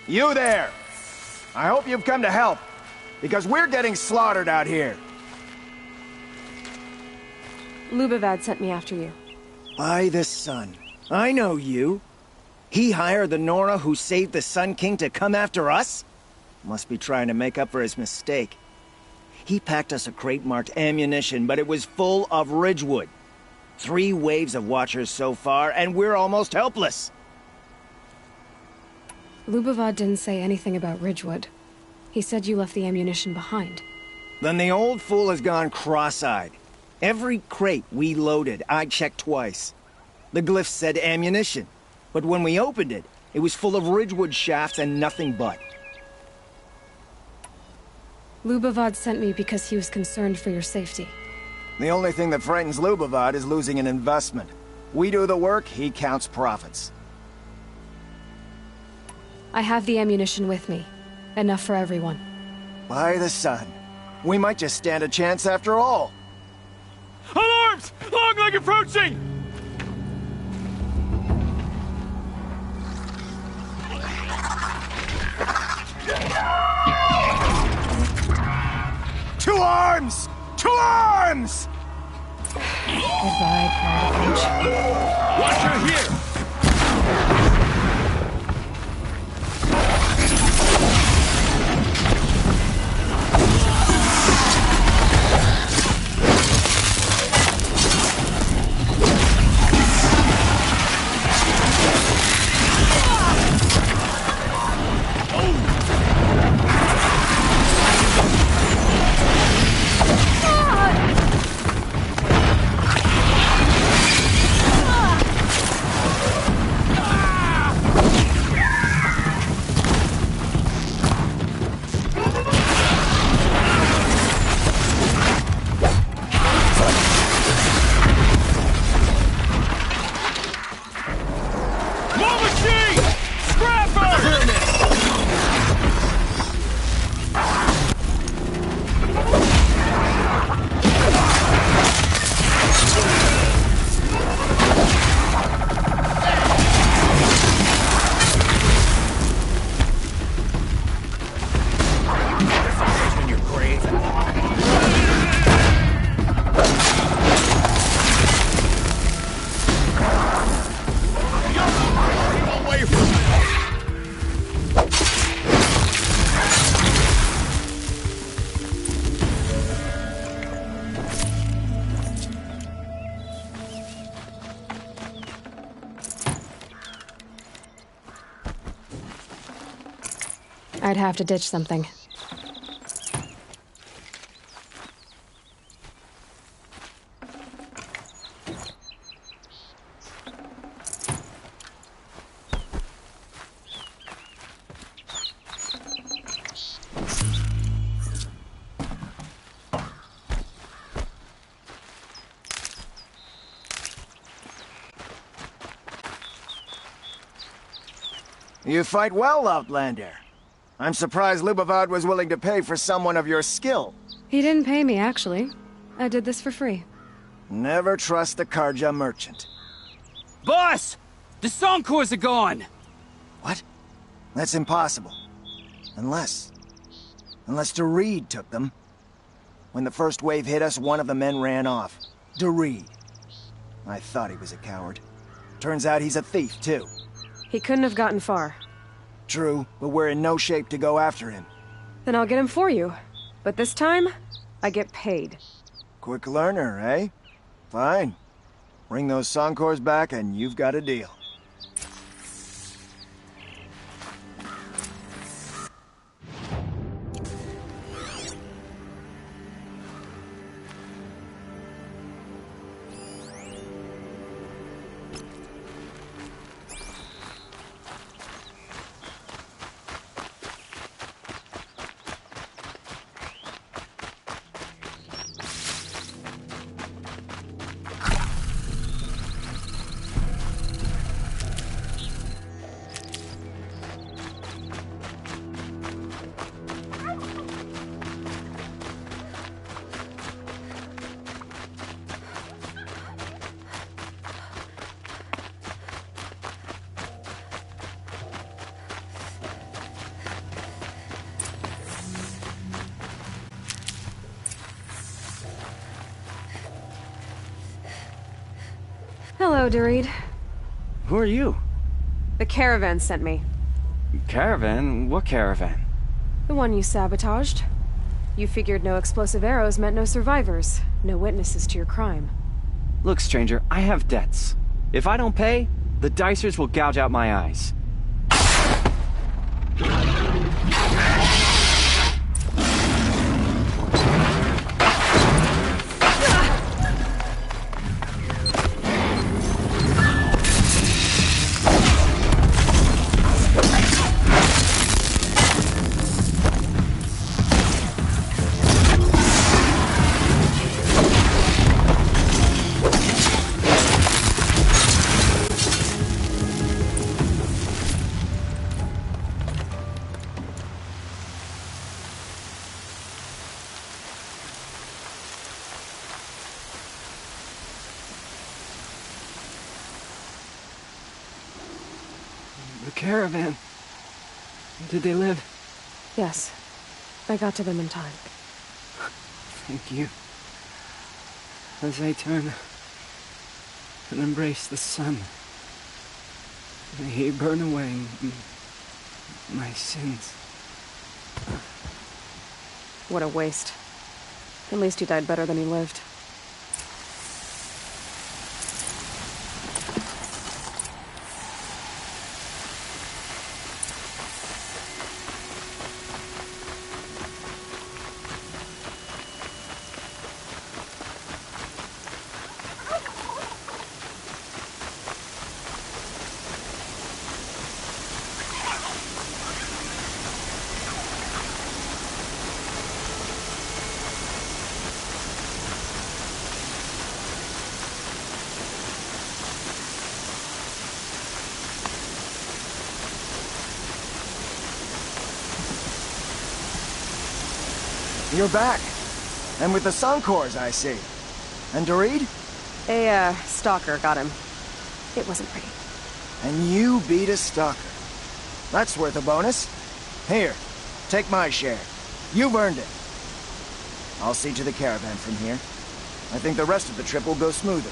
You there! I hope you've come to help, because we're getting slaughtered out here. Lubavad sent me after you. By the sun. I know you. He hired the Nora who saved the Sun King to come after us? Must be trying to make up for his mistake. He packed us a crate marked ammunition, but it was full of Ridgewood. 3 waves of Watchers so far, and we're almost helpless. Lubavad didn't say anything about Ridgewood. He said you left the ammunition behind. Then the old fool has gone cross-eyed. Every crate we loaded, I checked twice. The glyph said ammunition, but when we opened it, it was full of Ridgewood shafts and nothing but. Lubavad sent me because he was concerned for your safety. The only thing that frightens Lubavad is losing an investment. We do the work, he counts profits. I have the ammunition with me. Enough for everyone. By the sun. We might just stand a chance after all. Alarms! Longleg approaching! Two arms! Two arms! Goodbye, Pride. Watcher here! I'd have to ditch something. You fight well, Outlander. I'm surprised Lubavad was willing to pay for someone of your skill. He didn't pay me, actually. I did this for free. Never trust the Karja merchant. Boss! The Songcores are gone! What? That's impossible. Unless Doreed took them. When the first wave hit us, one of the men ran off. Doreed. I thought he was a coward. Turns out he's a thief, too. He couldn't have gotten far. True, but we're in no shape to go after him. Then I'll get him for you. But this time, I get paid. Quick learner, eh? Fine. Bring those Songcores back and you've got a deal. Hello, Dorid. Who are you? The caravan sent me. Caravan? What caravan? The one you sabotaged. You figured no explosive arrows meant no survivors, no witnesses to your crime. Look, stranger, I have debts. If I don't pay, the Dicers will gouge out my eyes. The caravan. Did they live? Yes. I got to them in time. Thank you. As I turn and embrace the sun, may he burn away my sins. What a waste. At least he died better than he lived. You're back. And with the Suncors, I see. And Dorid? A, stalker got him. It wasn't pretty. And you beat a stalker. That's worth a bonus. Here, take my share. You've earned it. I'll see to the caravan from here. I think the rest of the trip will go smoother.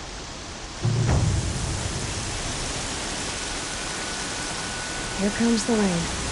Here comes the rain.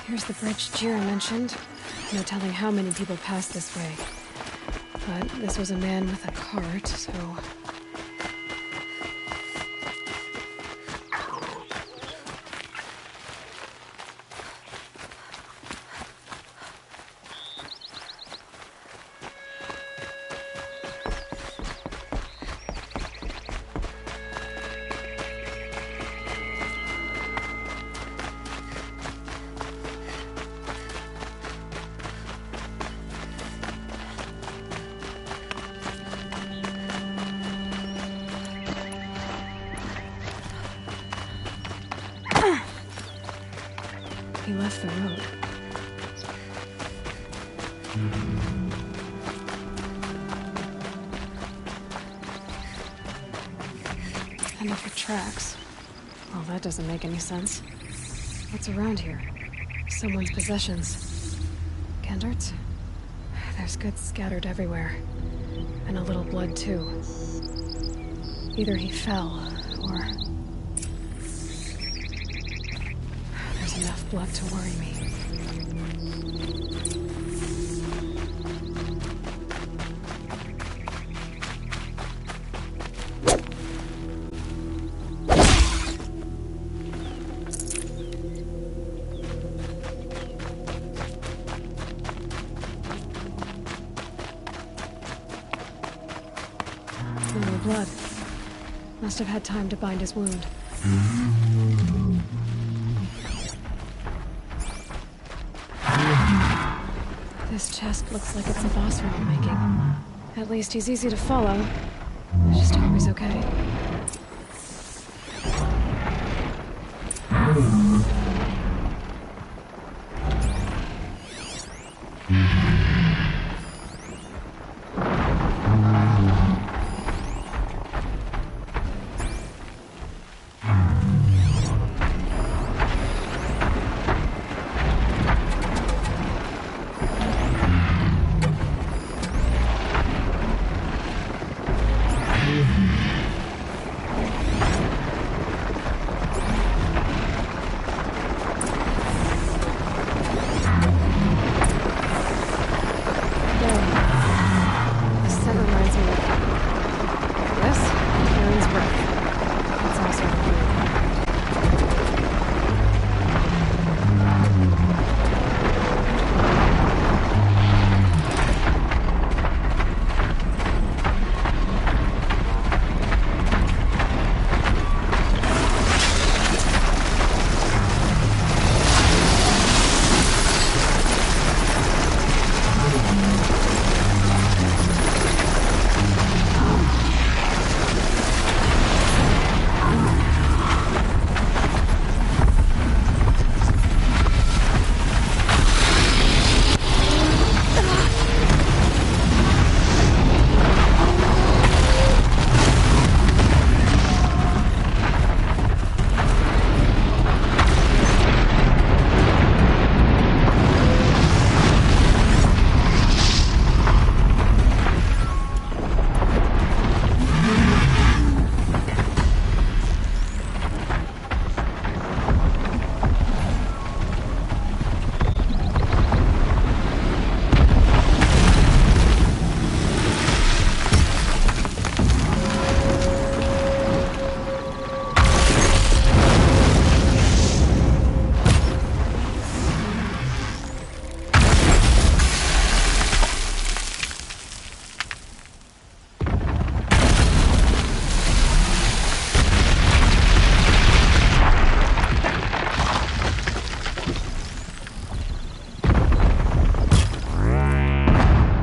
Here's the bridge Jira mentioned. No telling how many people pass this way. But this was a man with a cart, so... He left the road. And if it tracks... Well, that doesn't make any sense. What's around here? Someone's possessions. Gendart's? There's goods scattered everywhere. And a little blood, too. Either he fell, or... There's enough blood to worry me. No blood. Must have had time to bind his wound. This chest looks like it's a boss room making. At least he's easy to follow. I just hope he's okay.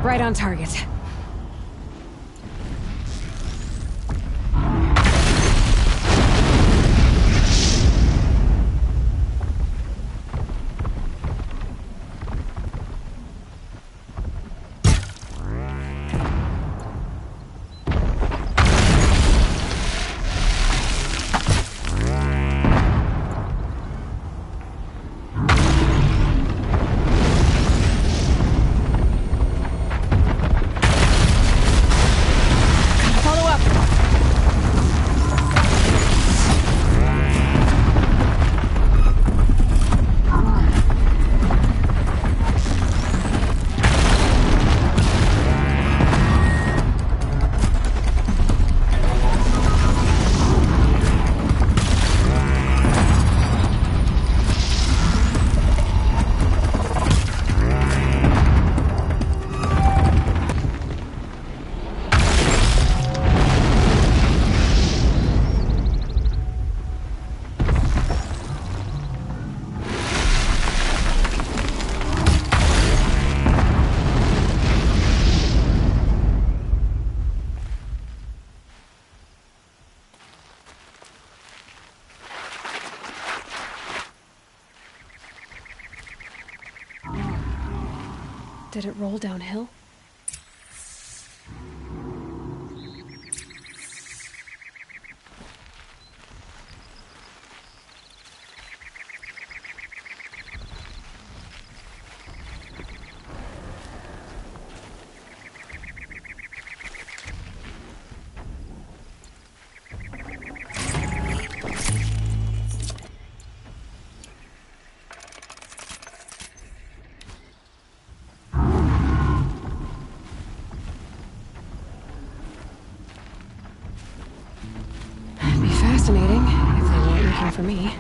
Right on target. Did it roll downhill? Fascinating, if they weren't looking for me.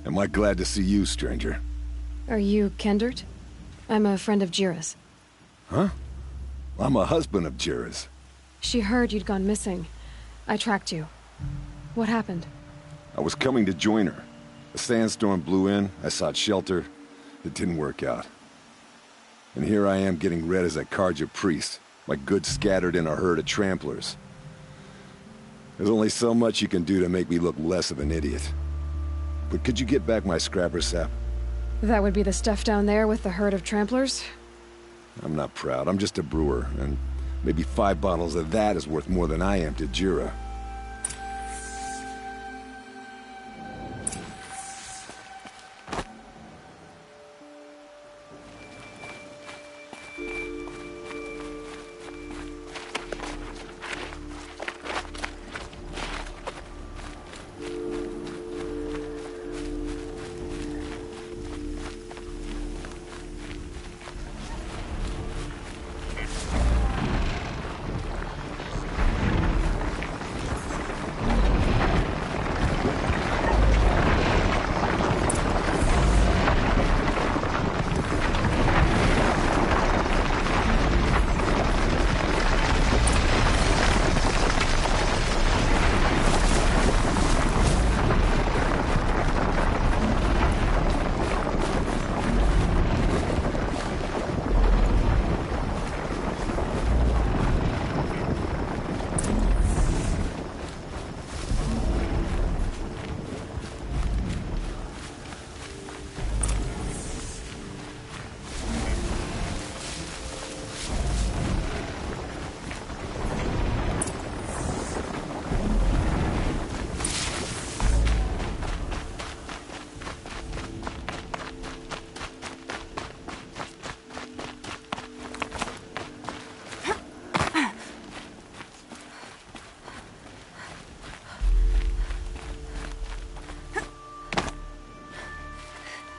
Am I glad to see you, stranger? Are you Kendert? I'm a friend of Jira's. Huh? I'm a husband of Jira's. She heard you'd gone missing. I tracked you. What happened? I was coming to join her. A sandstorm blew in, I sought shelter. It didn't work out. And here I am getting read as a Carja priest, my goods scattered in a herd of tramplers. There's only so much you can do to make me look less of an idiot. But could you get back my scrapper sap? That would be the stuff down there with the herd of tramplers? I'm not proud, I'm just a brewer, and maybe 5 bottles of that is worth more than I am to Jira.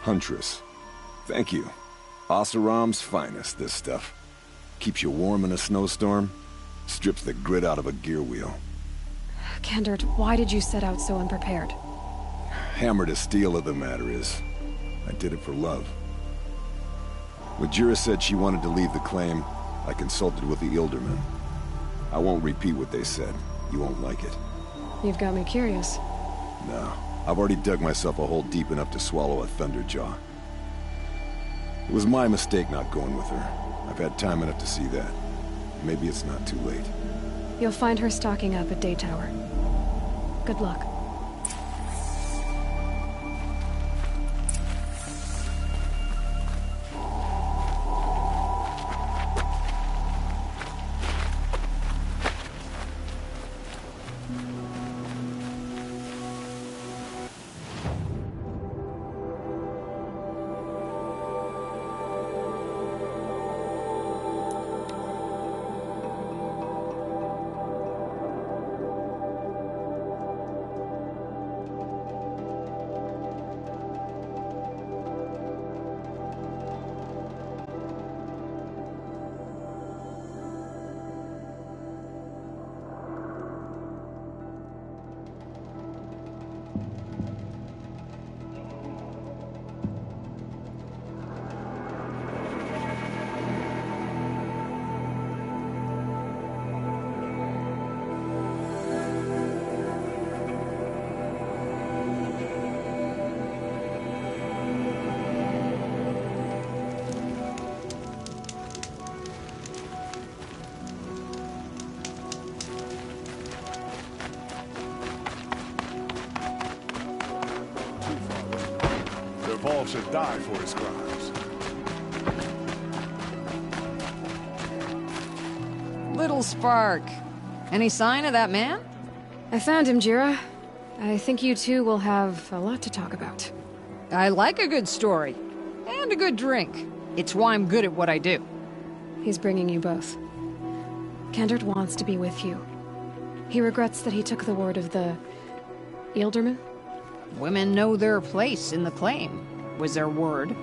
Huntress. Thank you. Oseram's finest, this stuff. Keeps you warm in a snowstorm, strips the grit out of a gear wheel. Kendert, why did you set out so unprepared? Hammer to steel of the matter is, I did it for love. When Jira said she wanted to leave the claim, I consulted with the Ildermen. I won't repeat what they said. You won't like it. You've got me curious. No, I've already dug myself a hole deep enough to swallow a Thunderjaw. It was my mistake not going with her. I've had time enough to see that. Maybe it's not too late. You'll find her stocking up at Day Tower. Good luck. Paul should die for his crimes. Little Spark. Any sign of that man? I found him, Jira. I think you two will have a lot to talk about. I like a good story. And a good drink. It's why I'm good at what I do. He's bringing you both. Kendert wants to be with you. He regrets that he took the word of the... Ilderman? Women know their place in the claim, was their word.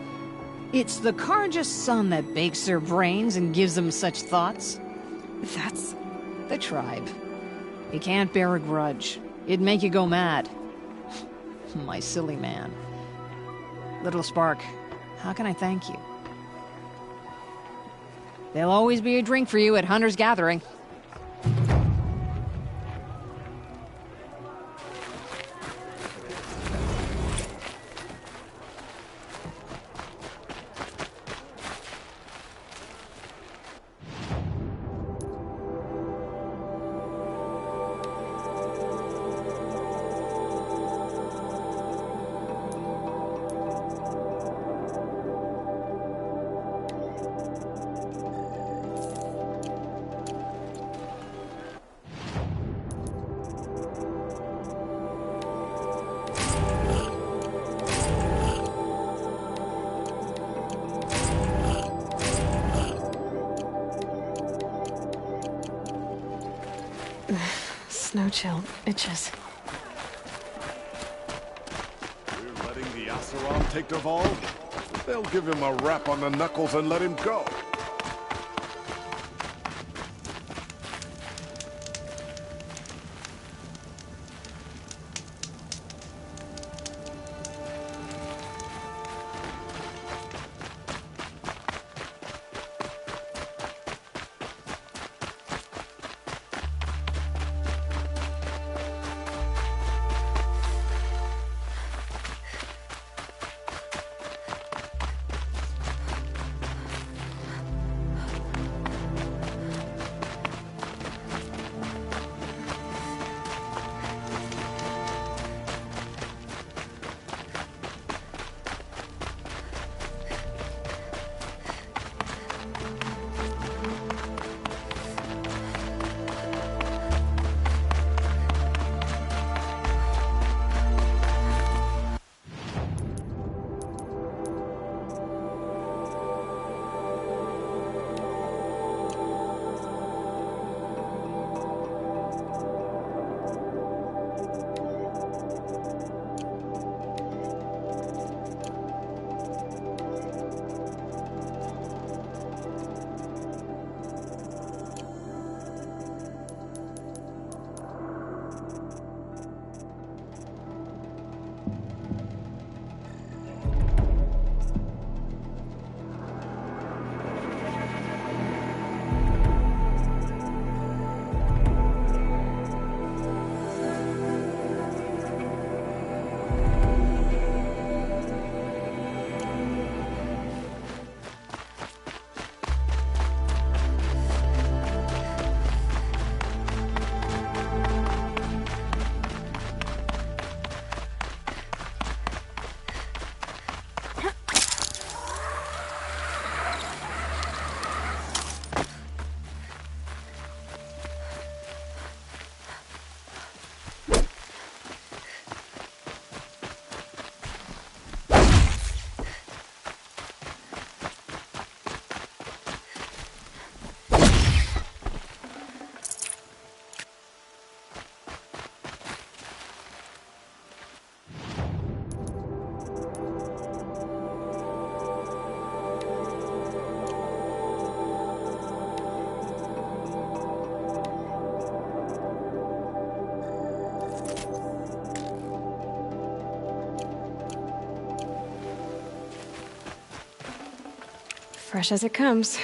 It's the Carja's son that bakes their brains and gives them such thoughts. That's... The tribe. You can't bear a grudge. It'd make you go mad. My silly man. Little Spark, how can I thank you? There'll always be a drink for you at Hunter's Gathering. Snow chill itches. We're letting the Oseram take Dervahl? They'll give him a rap on the knuckles and let him go. Fresh as it comes.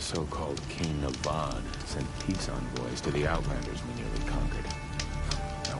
So-called King Avad sent peace envoys to the Outlanders we nearly conquered. Now,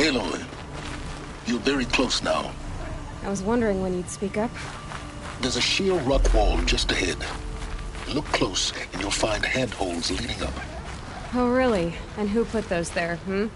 Aloy, you're very close now. I was wondering when you'd speak up. There's a sheer rock wall just ahead. Look close, and you'll find handholds leading up. Oh, really? And who put those there, hmm?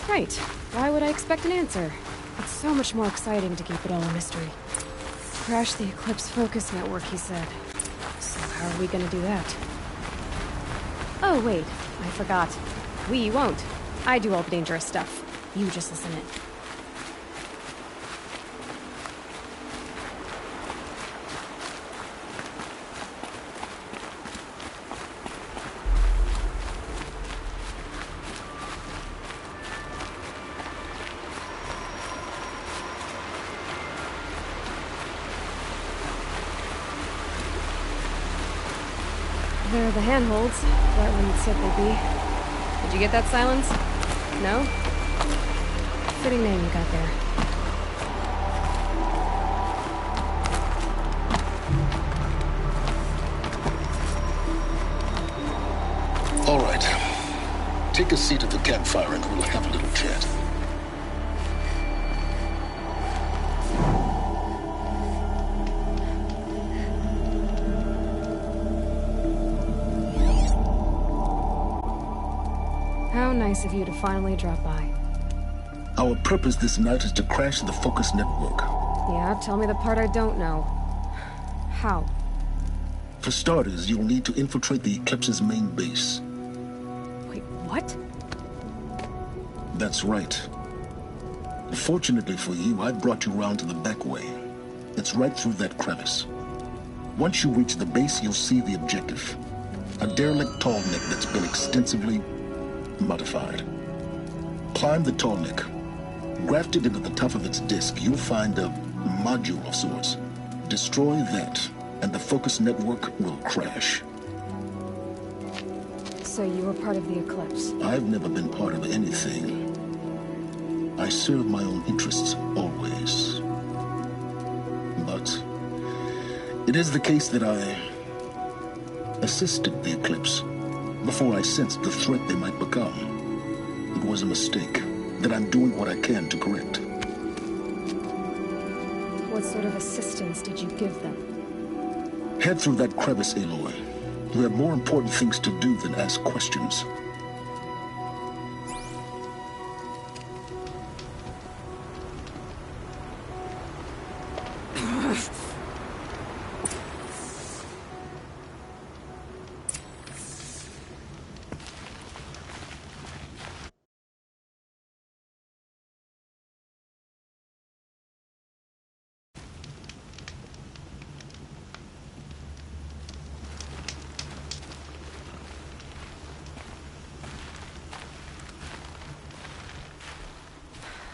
Right. Why would I expect an answer? It's so much more exciting to keep it all a mystery. Crash the Eclipse focus network, he said. So how are we gonna do that? Oh, wait. I forgot. We won't. I do all the dangerous stuff. You just listen in. There are the handholds, right when it said they'd be. Did you get that, Silence? No? Fitting name you got there. All right. Take a seat at the campfire and we'll have a little chat. How nice of you to finally drop by. Our purpose this night is to crash the Focus network. Yeah, tell me the part I don't know. How? For starters, you'll need to infiltrate the Eclipse's main base. Wait, what? That's right. Fortunately for you, I brought you round to the back way. It's right through that crevice. Once you reach the base, you'll see the objective. A derelict tall neck that's been extensively modified. Climb the tall neck. Grafted into the top of its disk, you'll find a module of sorts. Destroy that, and the Focus network will crash. So you were part of the Eclipse? I've never been part of anything. I serve my own interests, always. But it is the case that I assisted the Eclipse before I sensed the threat they might become. It was a mistake that I'm doing what I can to correct. What sort of assistance did you give them? Head through that crevice, Aloy. You have more important things to do than ask questions.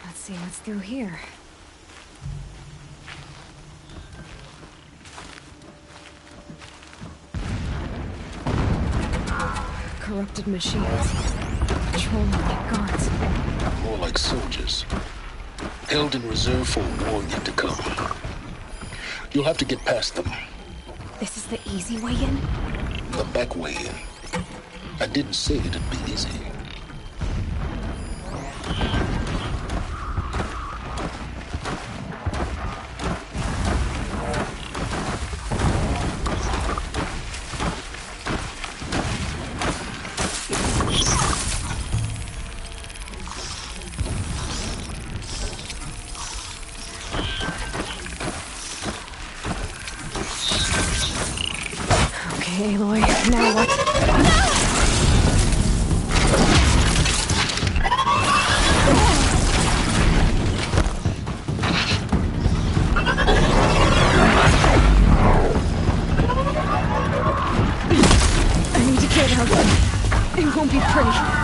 Let's see what's through here. Corrupted machines. Patrolling like guards. More like soldiers. Held in reserve for a war yet to come. You'll have to get past them. This is the easy way in? The back way in. I didn't say it'd be easy. Okay, Aloy, now what? I need to get out. It won't be pretty.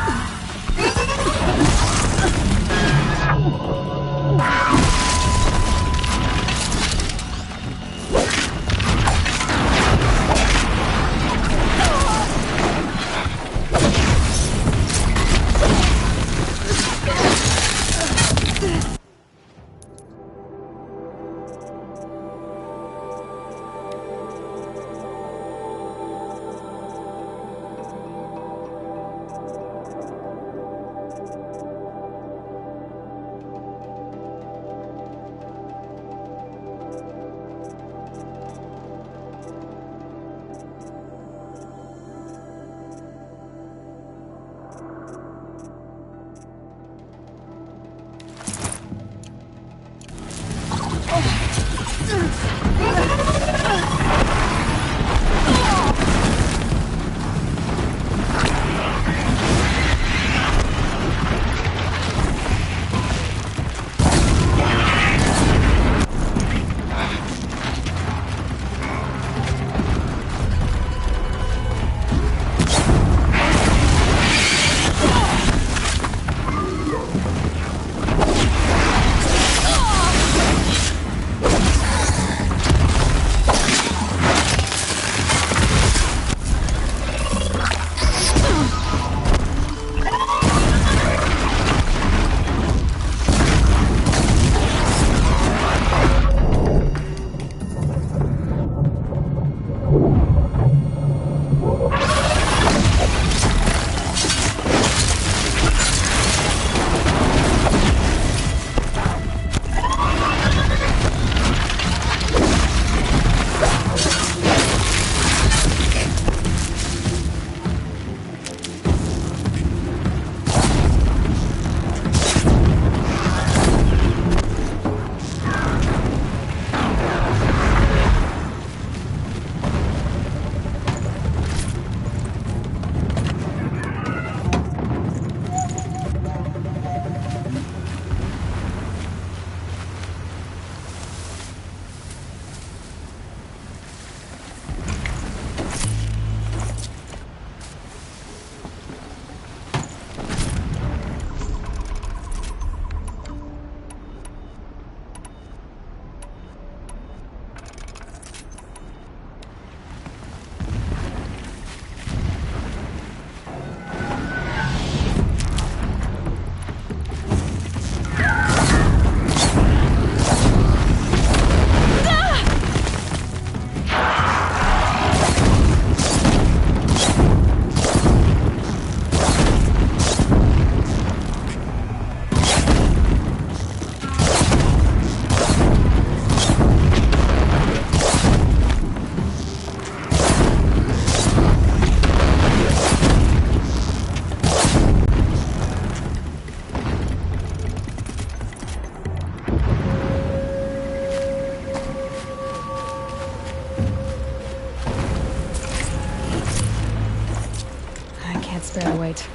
Bear the weight.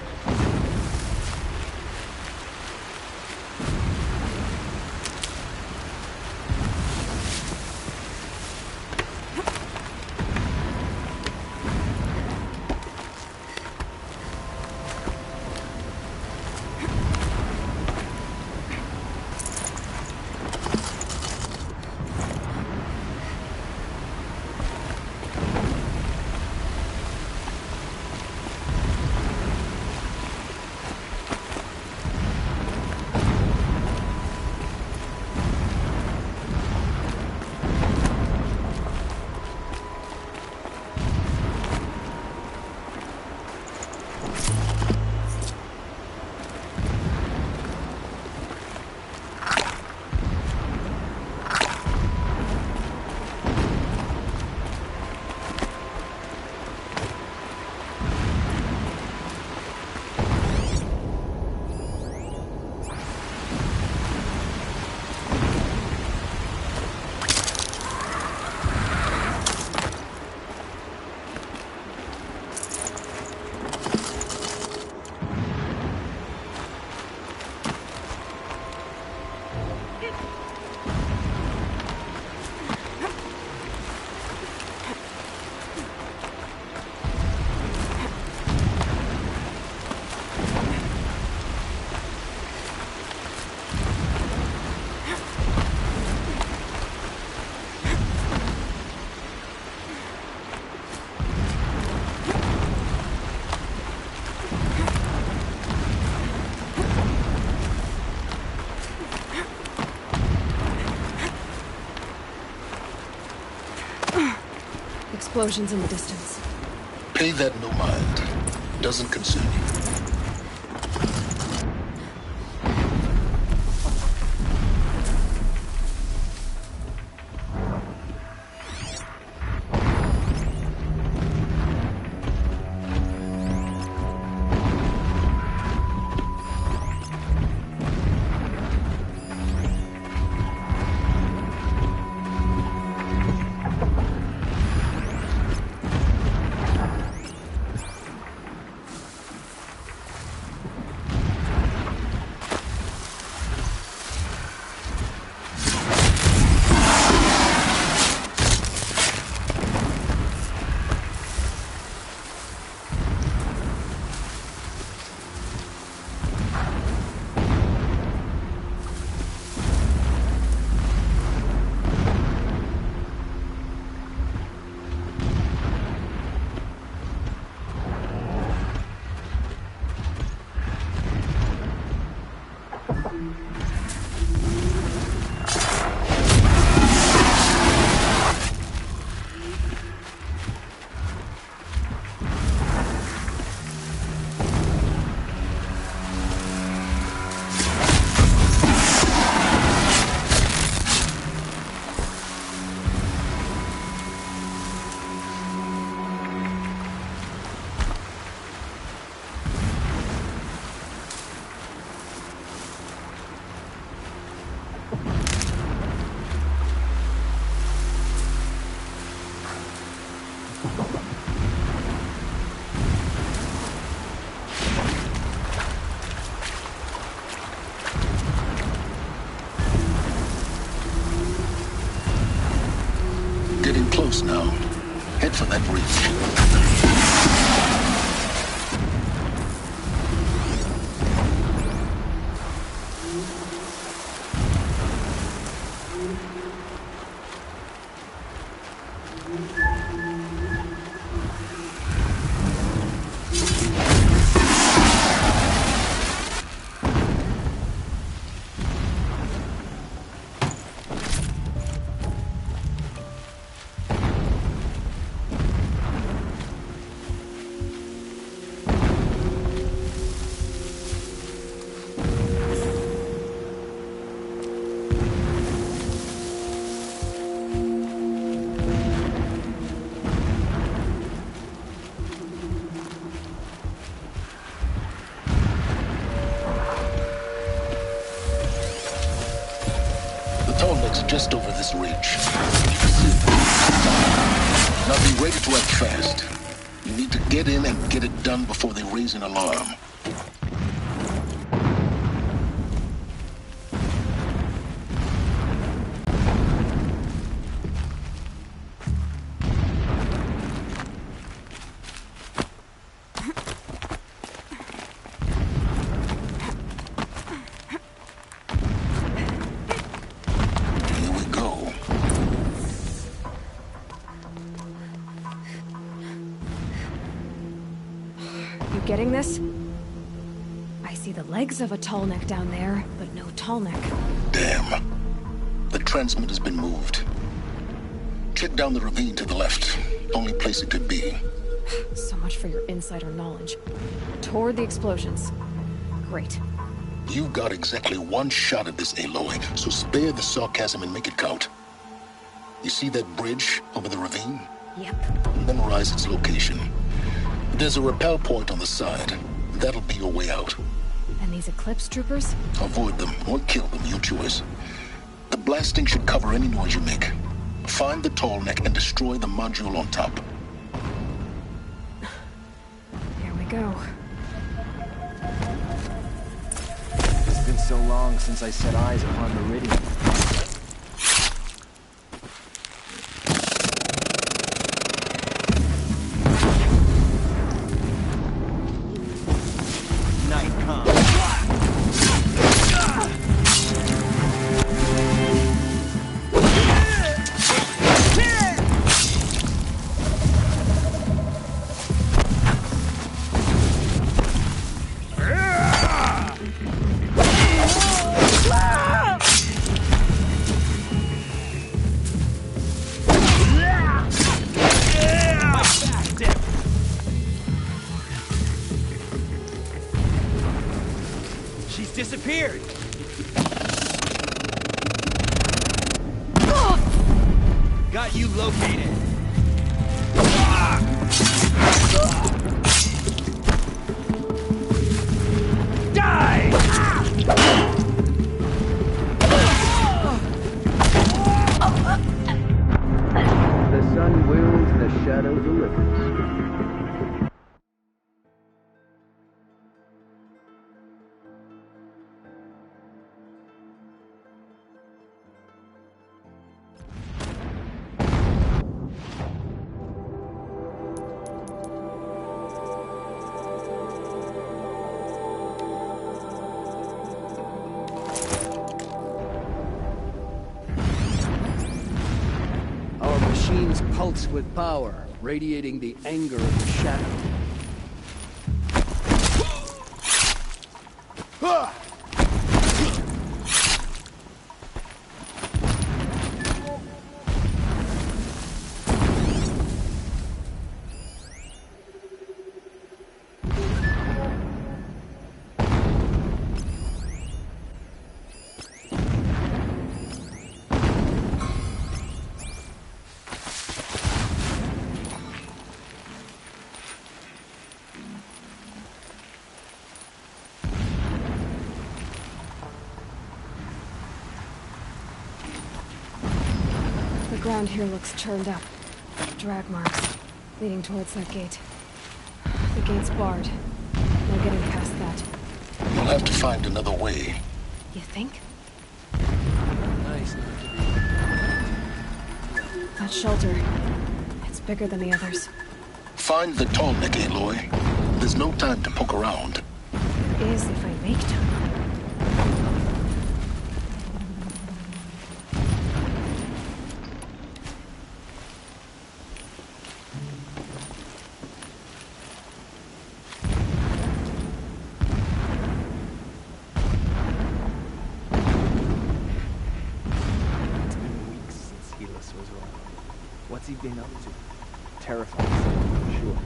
Explosions in the distance. Pay that no mind. Doesn't concern you. Getting close now. Head for that bridge. Just over this ridge. Now be ready to act fast. You need to get in and get it done before they raise an alarm. Getting this? I see the legs of a tall neck down there, but no tall neck. Damn. The transmitter's been moved. Check down the ravine to the left. Only place it could be. So much for your insider knowledge. Toward the explosions. Great. You've got exactly one shot at this, Aloy, so spare the sarcasm and make it count. You see that bridge over the ravine? Yep. Memorize its location. There's a rappel point on the side. That'll be your way out. And these Eclipse troopers? Avoid them or kill them, your choice. The blasting should cover any noise you make. Find the tall neck and destroy the module on top. Here we go. It's been so long since I set eyes upon Meridian. Disappeared! Got you located! Die! The sun wills, the shadow delivers. Machines pulse with power, radiating the anger of the shadow. The ground here looks churned up. Drag marks, leading towards that gate. The gate's barred. No getting past that. We'll have to find another way. You think? Nice. That shelter. It's bigger than the others. Find the tall neck, Aloy. There's no time to poke around. There is if I make time. What's he been up to? Terrifying, I'm sure.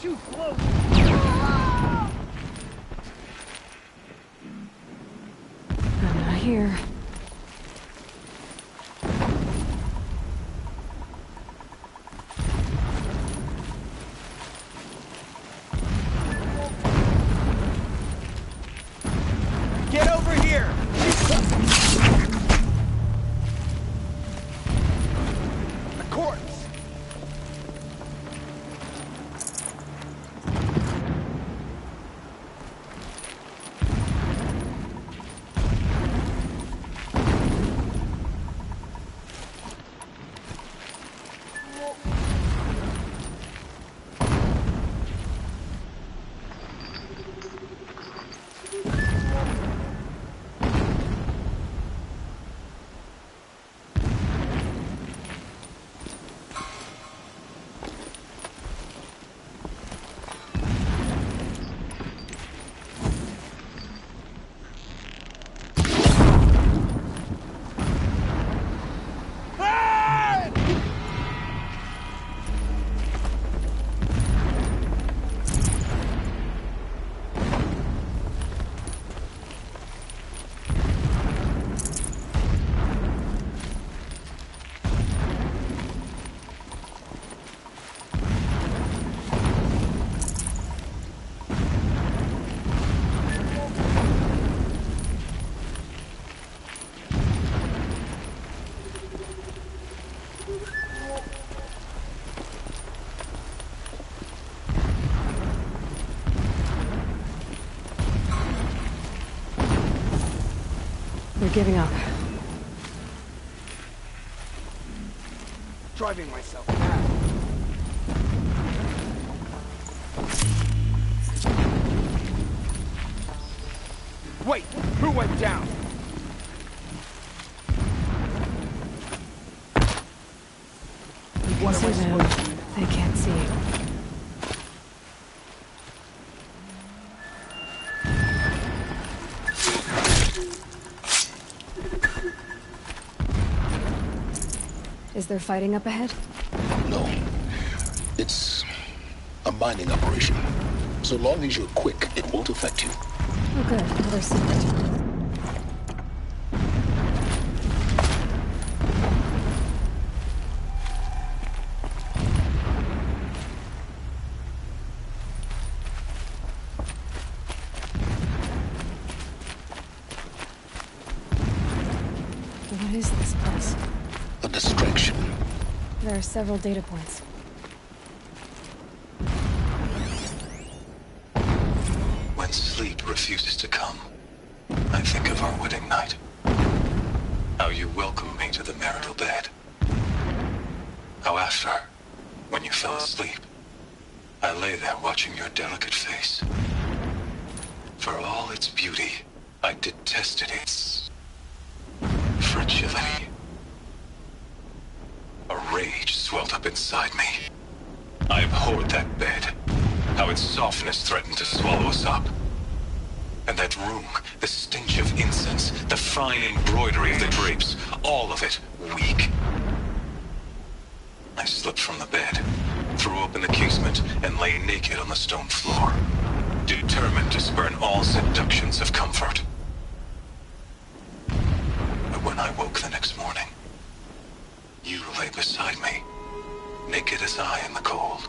Too close! I'm not here. giving up. Driving myself mad. Wait, who went down? You can see them. They can't see you. Is there fighting up ahead? No. It's a mining operation. So long as you're quick, it won't affect you. Oh good, another secret. What is this place? A distraction. There are several data points. When sleep refuses to come, I think of our wedding night. How you welcomed me to the marital bed. How after, when you fell asleep, I lay there watching your delicate face. For all its beauty, I detested its fragility. A rage swelled up inside me. I abhorred that bed. How its softness threatened to swallow us up. And that room, the stench of incense, the fine embroidery of the drapes, all of it weak. I slipped from the bed, threw open the casement, and lay naked on the stone floor, determined to spurn all seductions of comfort. But when I woke the next morning, you lay beside me, naked as I in the cold.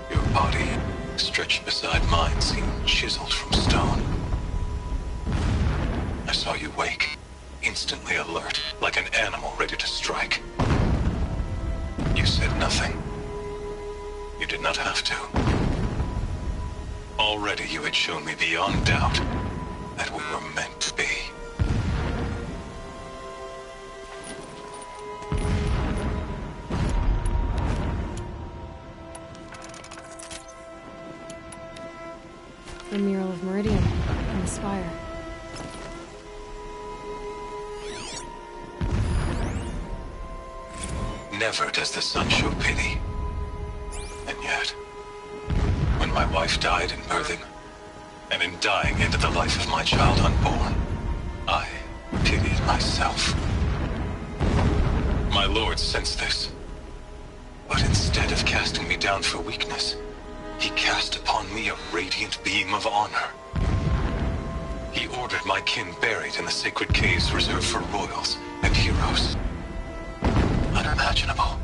Your body, stretched beside mine, seemed chiseled from stone. I saw you wake, instantly alert, like an animal ready to strike. You said nothing. You did not have to. Already you had shown me beyond doubt that we were meant to be. The mural of Meridian and the spire. Never does the sun show pity. And yet, when my wife died in birthing, and in dying into the life of my child unborn, I pitied myself. My lord sensed this, but instead of casting me down for weakness, he cast upon me a radiant beam of honor. He ordered my kin buried in the sacred caves reserved for royals and heroes. Unimaginable.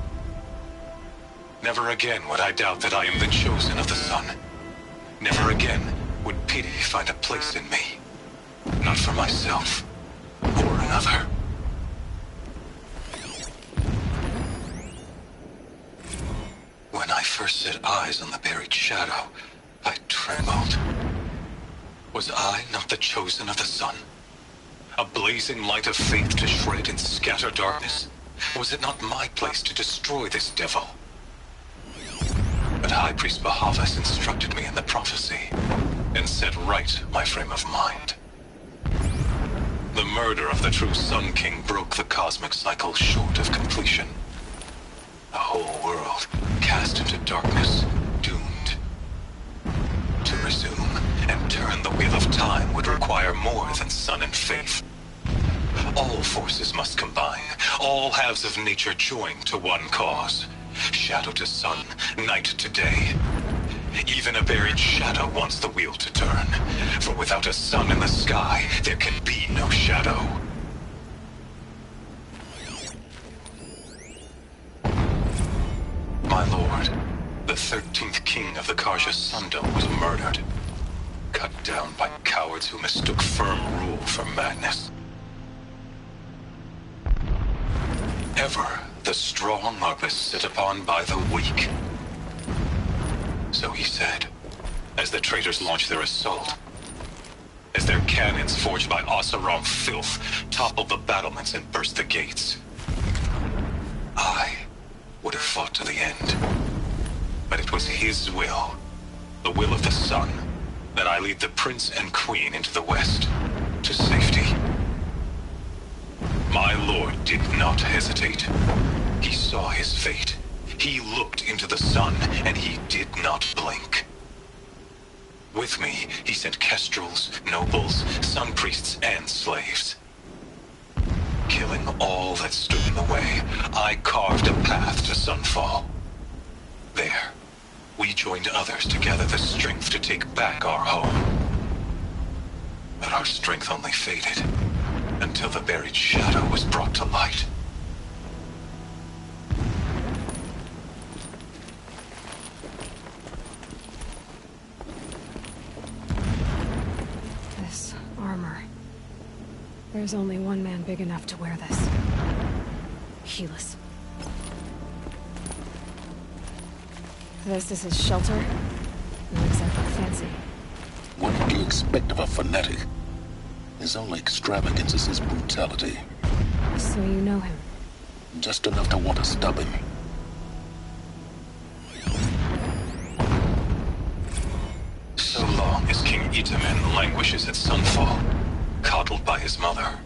Never again would I doubt that I am the chosen of the sun. Never again would pity find a place in me. Not for myself, or another. When I first set eyes on the buried shadow, I trembled. Was I not the chosen of the sun? A blazing light of faith to shred and scatter darkness? Was it not my place to destroy this devil? But High Priest Bahavas instructed me in the prophecy, and set right my frame of mind. The murder of the true Sun King broke the cosmic cycle short of completion. The whole world cast into darkness, doomed. To resume and turn the wheel of time would require more than sun and faith. All forces must combine, all halves of nature join to one cause. Shadow to sun, night to day. Even a buried shadow wants the wheel to turn, for without a sun in the sky, there can be no shadow. My lord, the 13th king of the Karja Sundom was murdered. Cut down by cowards who mistook firm rule for madness. Ever the strong are beset upon by the weak. So he said, as the traitors launched their assault. as their cannons forged by Oseram filth toppled the battlements and burst the gates. I would have fought to the end. But it was his will, the will of the Sun, that I lead the Prince and Queen into the West, to safety. My lord did not hesitate. He saw his fate. He looked into the sun, and he did not blink. With me, he sent kestrels, nobles, sun priests, and slaves. Killing all that stood in the way, I carved a path to Sunfall. There, we joined others to gather the strength to take back our home. But our strength only faded, until the buried shadow was brought to light. This armor. There's only one man big enough to wear this. Helis. This is his shelter? Not exactly fancy. What did you expect of a fanatic? His only extravagance is his brutality. So you know him? Just enough to want to stub him. So long as King Itamen languishes at Sunfall, coddled by his mother,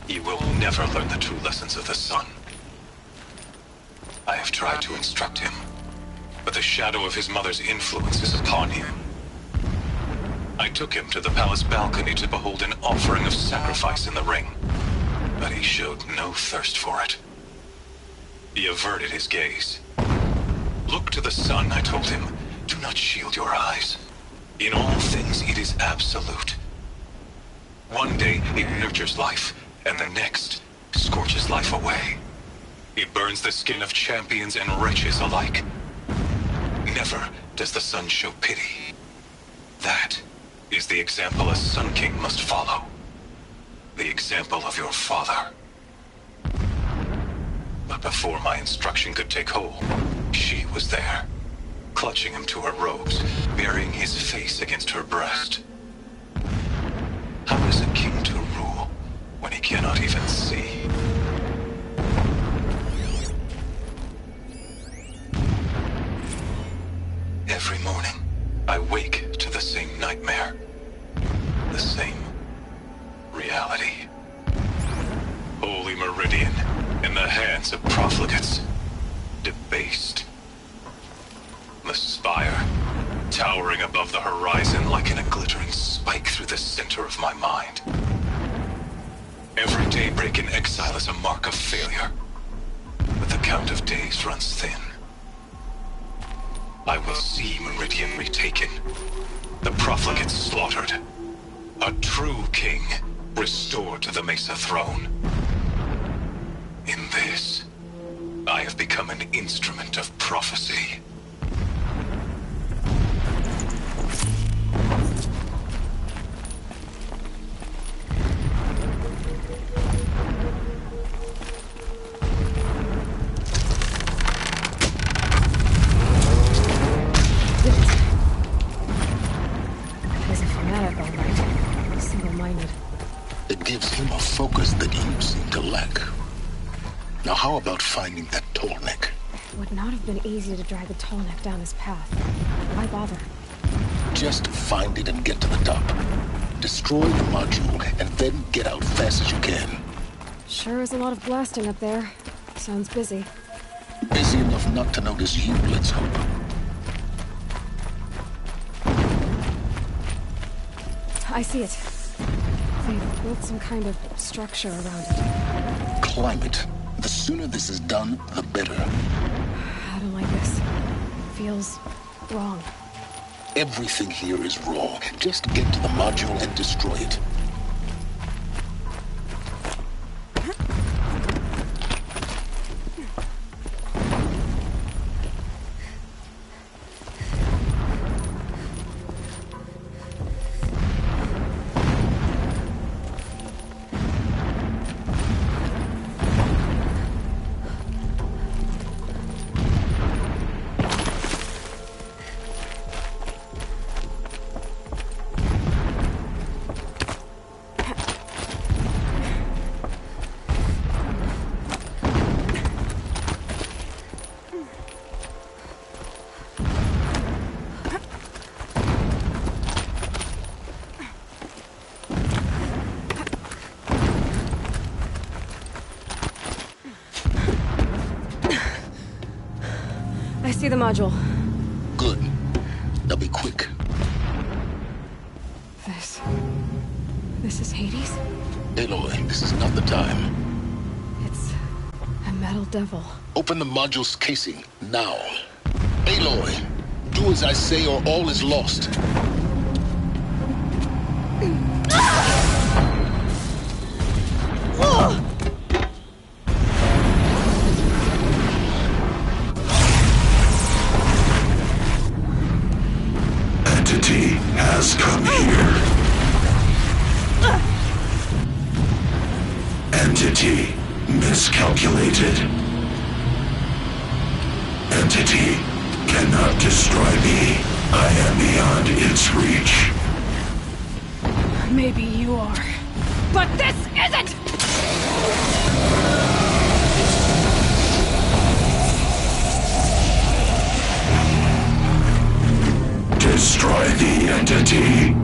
he will never learn the true lessons of the sun. I have tried to instruct him, but the shadow of his mother's influence is upon him. I took him to the palace balcony to behold an offering of sacrifice in the ring, but he showed no thirst for it. He averted his gaze. Look to the sun, I told him. Do not shield your eyes. In all things, it is absolute. One day, it nurtures life, and the next, scorches life away. It burns the skin of champions and wretches alike. Never does the sun show pity. That is the example a Sun King must follow. The example of your father. But before my instruction could take hold, she was there, clutching him to her robes, burying his face against her breast. How is a king to rule when he cannot even see? Every morning, I wake to the same nightmare. The same reality. Holy Meridian in the hands of profligates. Debased. The spire, towering above the horizon like in a glittering spike through the center of my mind. Every daybreak in exile is a mark of failure, but the count of days runs thin. I will see Meridian retaken, the profligates slaughtered, a true king restored to the Mesa throne. In this, I have become an instrument of prophecy. It gives him a focus that you seem to lack. Now how about finding that Tallneck? It would not have been easy to drag the Tallneck down his path. Why bother? Just find it and get to the top. Destroy the module, and then get out fast as you can. Sure is a lot of blasting up there. Sounds busy. Busy enough not to notice you, let's hope. I see it. They've built some kind of structure around it. Climb it. The sooner this is done, the better. I don't like this. Feels wrong. Everything here is wrong. Just get to the module and destroy it. I see the module. Good. Now be quick. This is Hades? Aloy, this is not the time. It's a metal devil. Open the module's casing, now. Aloy, do as I say or all is lost. Entity has come here. Entity miscalculated. Entity cannot destroy me. I am beyond its reach. Maybe you are. But this isn't! Destroy the entity.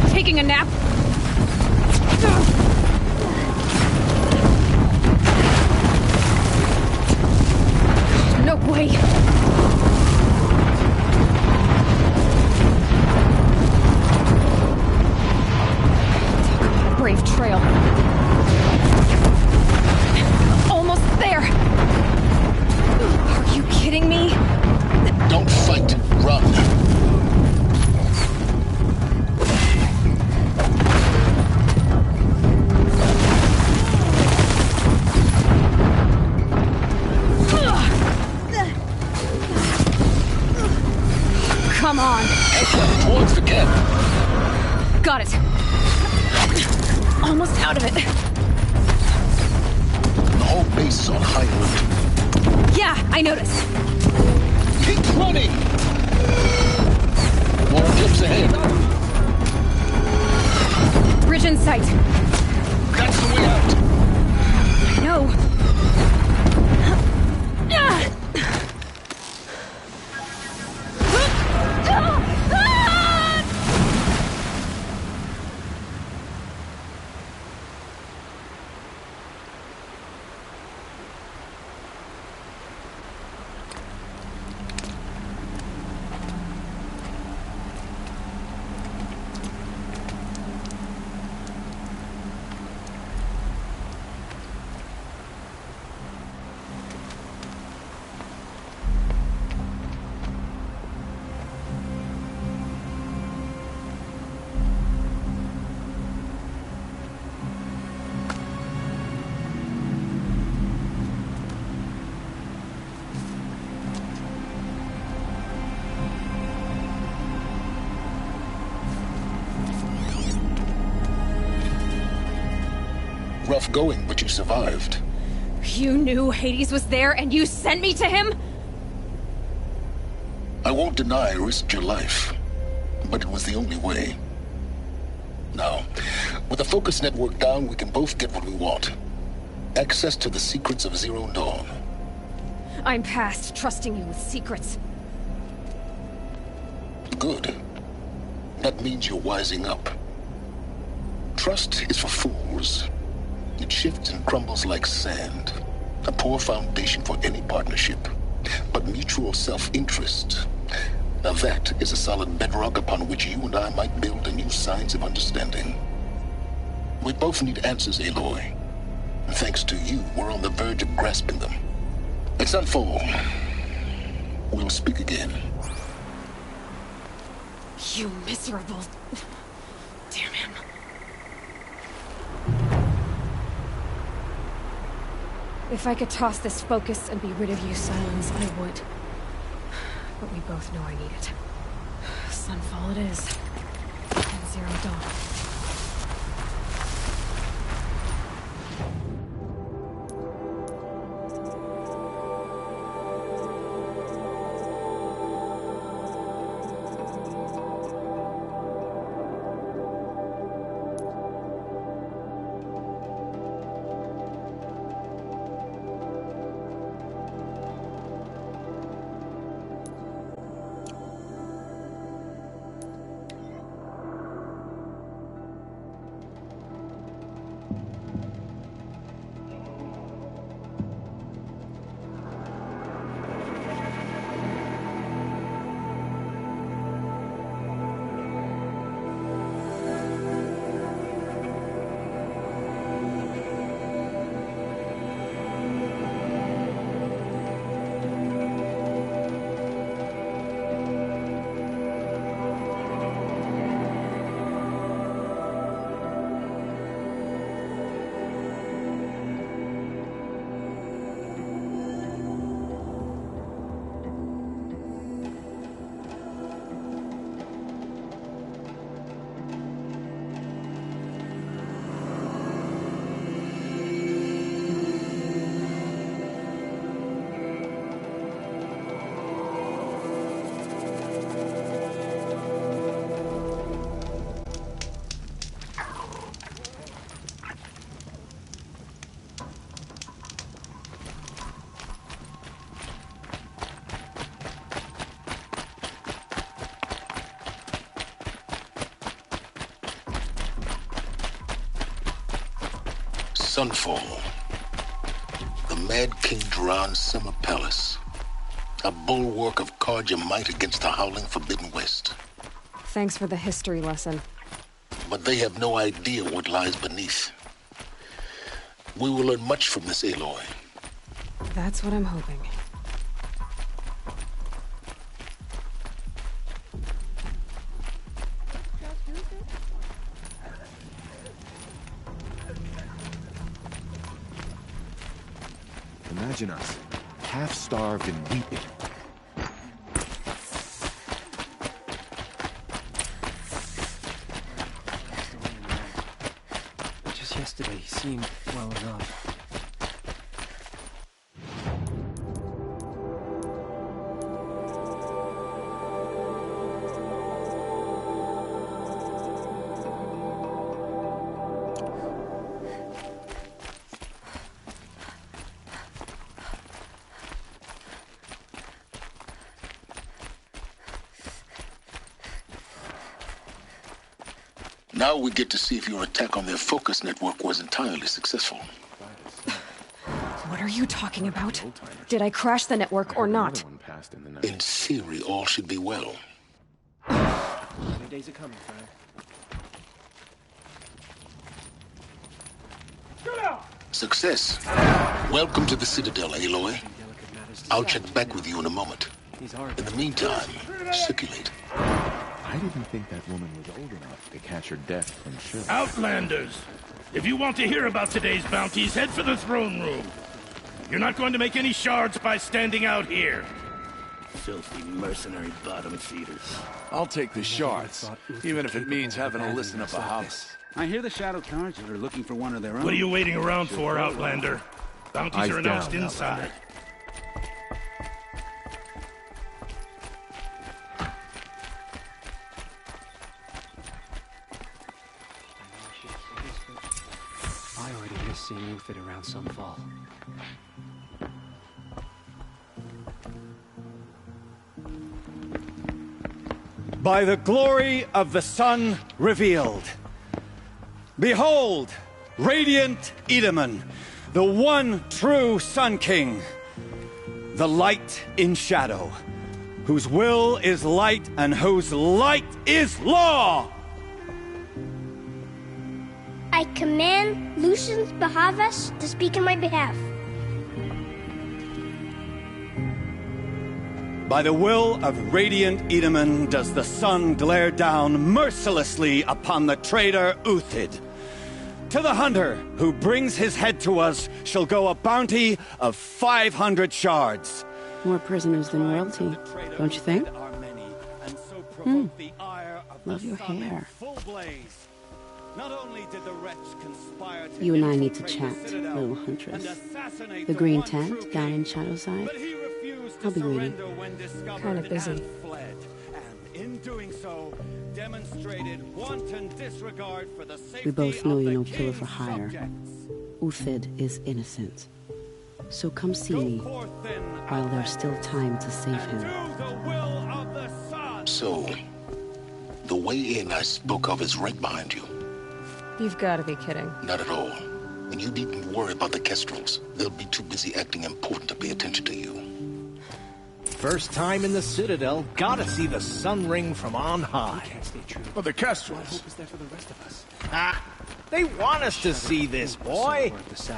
Taking a nap? No way! Brave trail. Almost there! Are you kidding me? Don't fight, run. Come on. Towards the camp. Got it. Almost out of it. The whole base is on high alert. Yeah, I noticed. Keep running. More clips ahead. Bridge in sight. That's the way out. I know. Rough going, but you survived. You knew Hades was there and you sent me to him? I won't deny I risked your life, but it was the only way. Now, with the focus network down, we can both get what we want. Access to the secrets of Zero Dawn. I'm past trusting you with secrets. Good. That means you're wising up. Trust is for fools. It shifts and crumbles like sand. A poor foundation for any partnership. But mutual self-interest. Now that is a solid bedrock upon which you and I might build a new science of understanding. We both need answers, Aloy. And thanks to you, we're on the verge of grasping them. Let's unfold. We'll speak again. You miserable... Damn him. If I could toss this focus and be rid of you, Silence, I would. But we both know I need it. Sunfall it is. And Zero Dawn. Sunfall. The Mad King Jiran's summer palace. A bulwark of Carja might against the howling Forbidden West. Thanks for the history lesson. But they have no idea what lies beneath. We will learn much from this Aloy. That's what I'm hoping. Imagine us, half-starved and weeping. Just yesterday, he seemed well enough. Now we get to see if your attack on their focus network was entirely successful. What are you talking about? Did I crash the network or not? In theory, all should be well. Many days are coming, Frank. Success. Welcome to the Citadel, Aloy. I'll check back with you in a moment. In the meantime, circulate. I didn't think that woman was old enough to catch her death from sugar. Outlanders! If you want to hear about today's bounties, head for the throne room. You're not going to make any shards by standing out here. Filthy mercenary bottom feeders. I'll take the shards, even if it means having to listen to Bahamut. I hear the Shadow Carja are looking for one of their own. What are you waiting around for, Outlander? Bounties Eyes are announced down, inside. Outlander. I already miss seeing you fit around Sunfall. By the glory of the sun revealed. Behold, radiant Edaman, the one true Sun King, the light in shadow, whose will is light and whose light is law! I command Lucius Bahavas to speak in my behalf. By the will of radiant Edaman does the sun glare down mercilessly upon the traitor Uthid. To the hunter who brings his head to us shall go a bounty of 500 shards. More prisoners than royalty, don't you think? Love your hair. You and I need to chat, little huntress. The green tent down in Shadowside. I'll be waiting. Kinda busy. In doing so, demonstrated wanton disregard for the safety We both know of you're the no killer for king's hire. subjects. Uthid is innocent. So come see me while there's still time to save him. So, the way in I spoke of is right behind you. You've got to be kidding. Not at all. And you needn't worry about the Kestrels. They'll be too busy acting important to pay attention to you. First time in the Citadel, gotta see the Sun Ring from on high. Well, the Kestrels. Hope is there for the rest of us. Ah, they want us to see this, boy.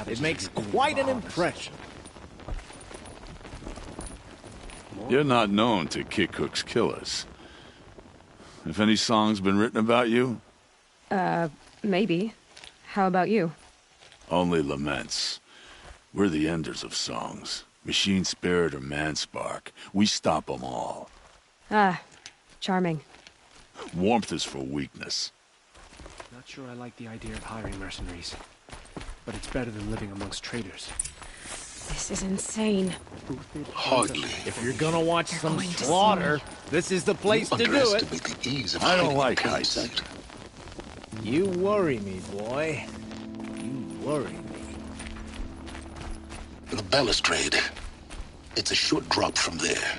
It makes quite an impression. You're not known to kick Cook's killers. Have any songs been written about you? Maybe. How about you? Only laments. We're the enders of songs. Machine spirit or man spark. We stop them all. Ah, charming. Warmth is for weakness. Not sure I like the idea of hiring mercenaries. But it's better than living amongst traitors. This is insane. Hardly. If you're gonna watch some slaughter, this is the place to do it. Underestimate the ease of I don't hiding like in plain heights. sight. You worry me, boy. You worry me. The balustrade. It's a short drop from there.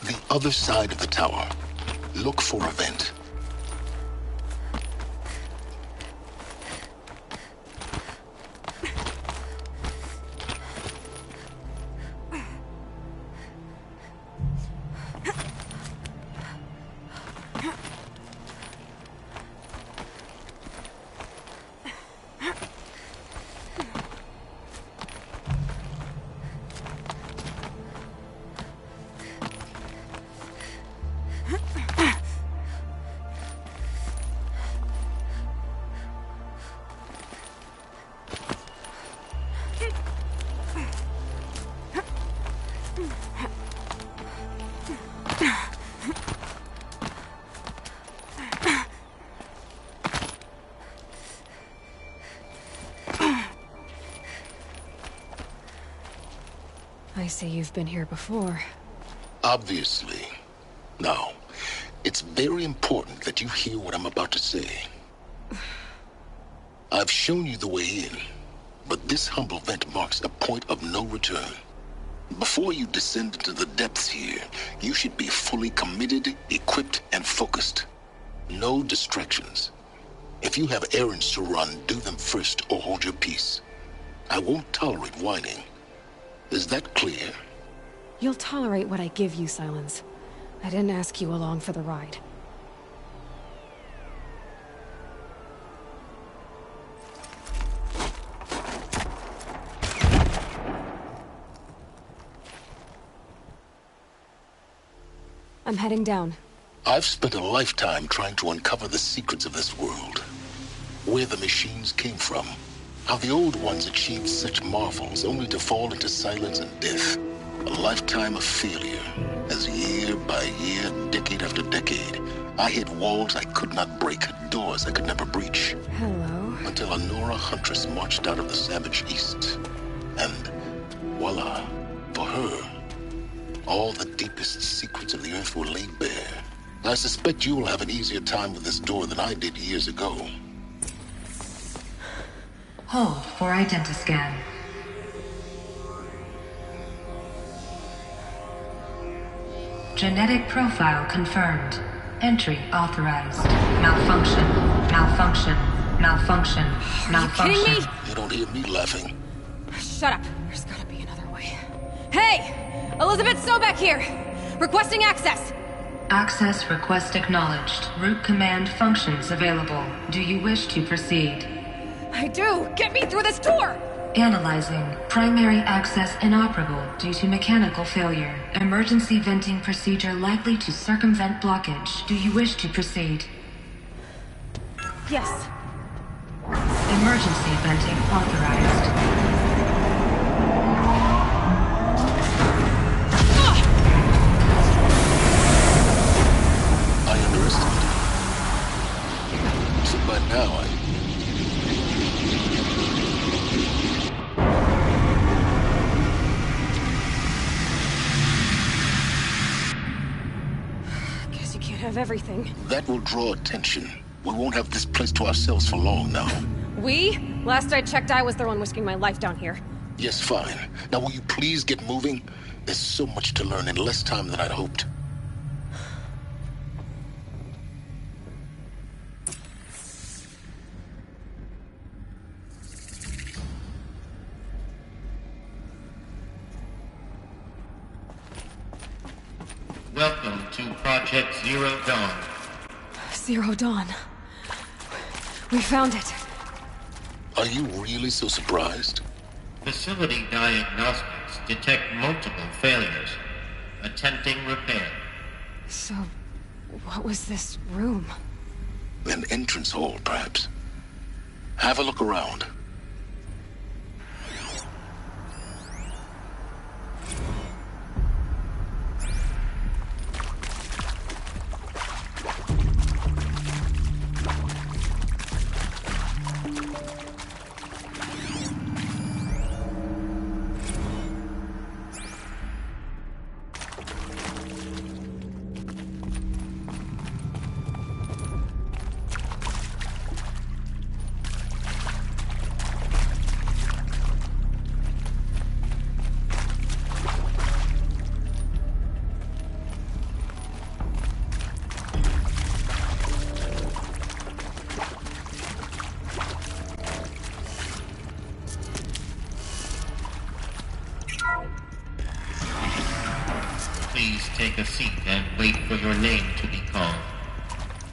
The other side of the tower. Look for a vent. I see you've been here before. Obviously. Now, it's very important that you hear what I'm about to say. I've shown you the way in, but this humble vent marks a point of no return. Before you descend into the depths here, you should be fully committed, equipped, and focused. No distractions. If you have errands to run, do them first or hold your peace. I won't tolerate whining. Is that clear? You'll tolerate what I give you, Silence. I didn't ask you along for the ride. I'm heading down. I've spent a lifetime trying to uncover the secrets of this world. Where the machines came from. How the old ones achieved such marvels only to fall into silence and death. A lifetime of failure. As year by year, decade after decade, I hit walls I could not break, doors I could never breach. Hello. Until a Nora huntress marched out of the savage east. And voila, for her, all the deepest secrets of the earth were laid bare. I suspect you will have an easier time with this door than I did years ago. Hold for identiscan. Genetic profile confirmed. Entry authorized. Malfunction. Malfunction. Malfunction. Malfunction. You kidding me? You don't hear me laughing. Shut up. There's gotta be another way. Hey! Elizabeth Sobek here! Requesting access! Access request acknowledged. Root command functions available. Do you wish to proceed? I do! Get me through this door! Analyzing. Primary access inoperable due to mechanical failure. Emergency venting procedure likely to circumvent blockage. Do you wish to proceed? Yes. Emergency venting authorized. I underestimated you. So by now Guess you can't have everything. that will draw attention. We won't have this place to ourselves for long now. We? Last I checked, I was the one risking my life down here. Yes, fine. Now will you please get moving? There's so much to learn in less time than I'd hoped. Welcome to Project Zero Dawn. Zero Dawn. We found it. Are you really so surprised? Facility diagnostics detect multiple failures. Attempting repair. So, what was this room? An entrance hall, perhaps. Have a look around. Please take a seat and wait for your name to be called.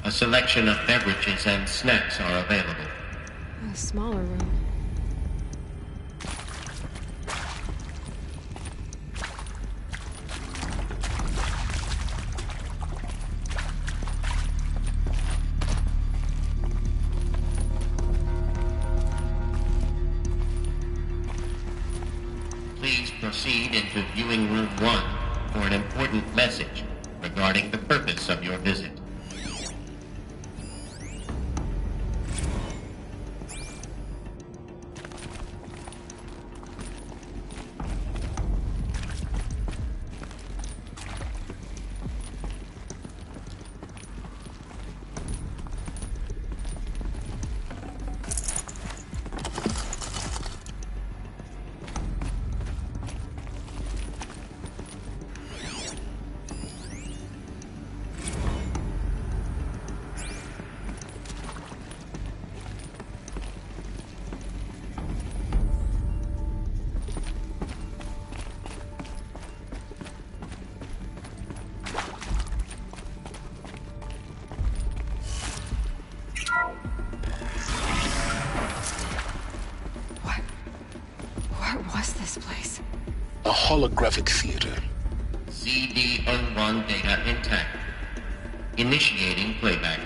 A selection of beverages and snacks are available. A smaller room. Please proceed into viewing room 1 for an important message regarding the purpose of your visit. What was this place? A holographic theater. CD01 data intact. Initiating playback.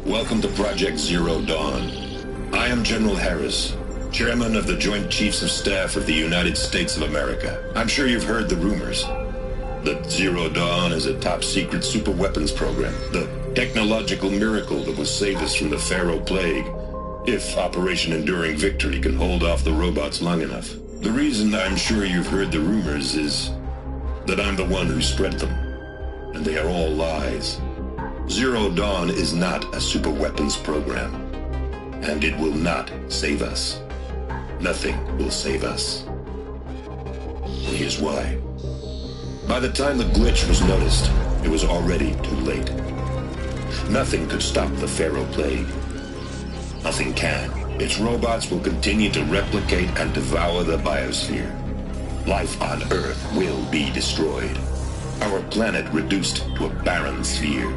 Welcome to Project Zero Dawn. I am General Harris, Chairman of the Joint Chiefs of Staff of the United States of America. I'm sure you've heard the rumors that Zero Dawn is a top-secret superweapons program, the technological miracle that will save us from the Pharaoh Plague, if Operation Enduring Victory can hold off the robots long enough. The reason I'm sure you've heard the rumors is that I'm the one who spread them, and they are all lies. Zero Dawn is not a superweapons program, and it will not save us. Nothing will save us. And here's why. By the time the glitch was noticed, it was already too late. Nothing could stop the Pharaoh Plague. Nothing can. Its robots will continue to replicate and devour the biosphere. Life on Earth will be destroyed. Our planet reduced to a barren sphere.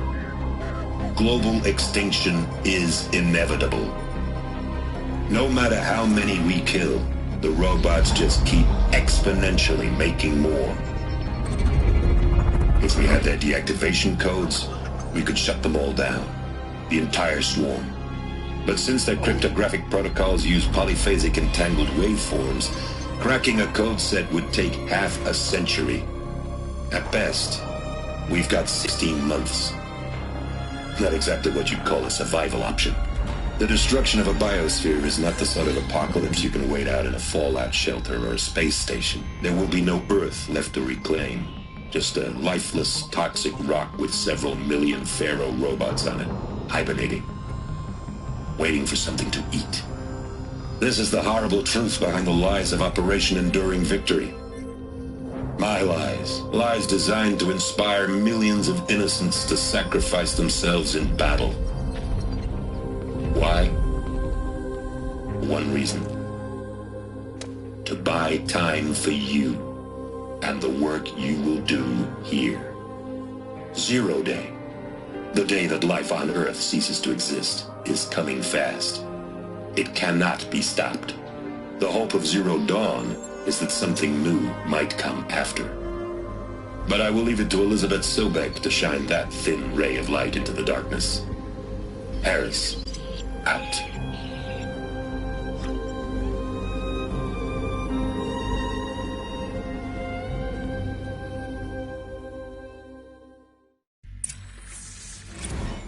Global extinction is inevitable. No matter how many we kill, the robots just keep exponentially making more. If we had their deactivation codes, we could shut them all down. The entire swarm. But since their cryptographic protocols use polyphasic entangled waveforms, cracking a code set would take half a century. At best, we've got 16 months. Not exactly what you'd call a survival option. The destruction of a biosphere is not the sort of apocalypse you can wait out in a fallout shelter or a space station. There will be no Earth left to reclaim. Just a lifeless, toxic rock with several million Pharaoh robots on it, hibernating, waiting for something to eat. This is the horrible truth behind the lies of Operation Enduring Victory. My lies. Lies designed to inspire millions of innocents to sacrifice themselves in battle. Why? One reason. To buy time for you and the work you will do here. Zero Day. The day that life on Earth ceases to exist is coming fast. It cannot be stopped. The hope of Zero Dawn is that something new might come after. But I will leave it to Elizabeth Sobek to shine that thin ray of light into the darkness. Harris, out.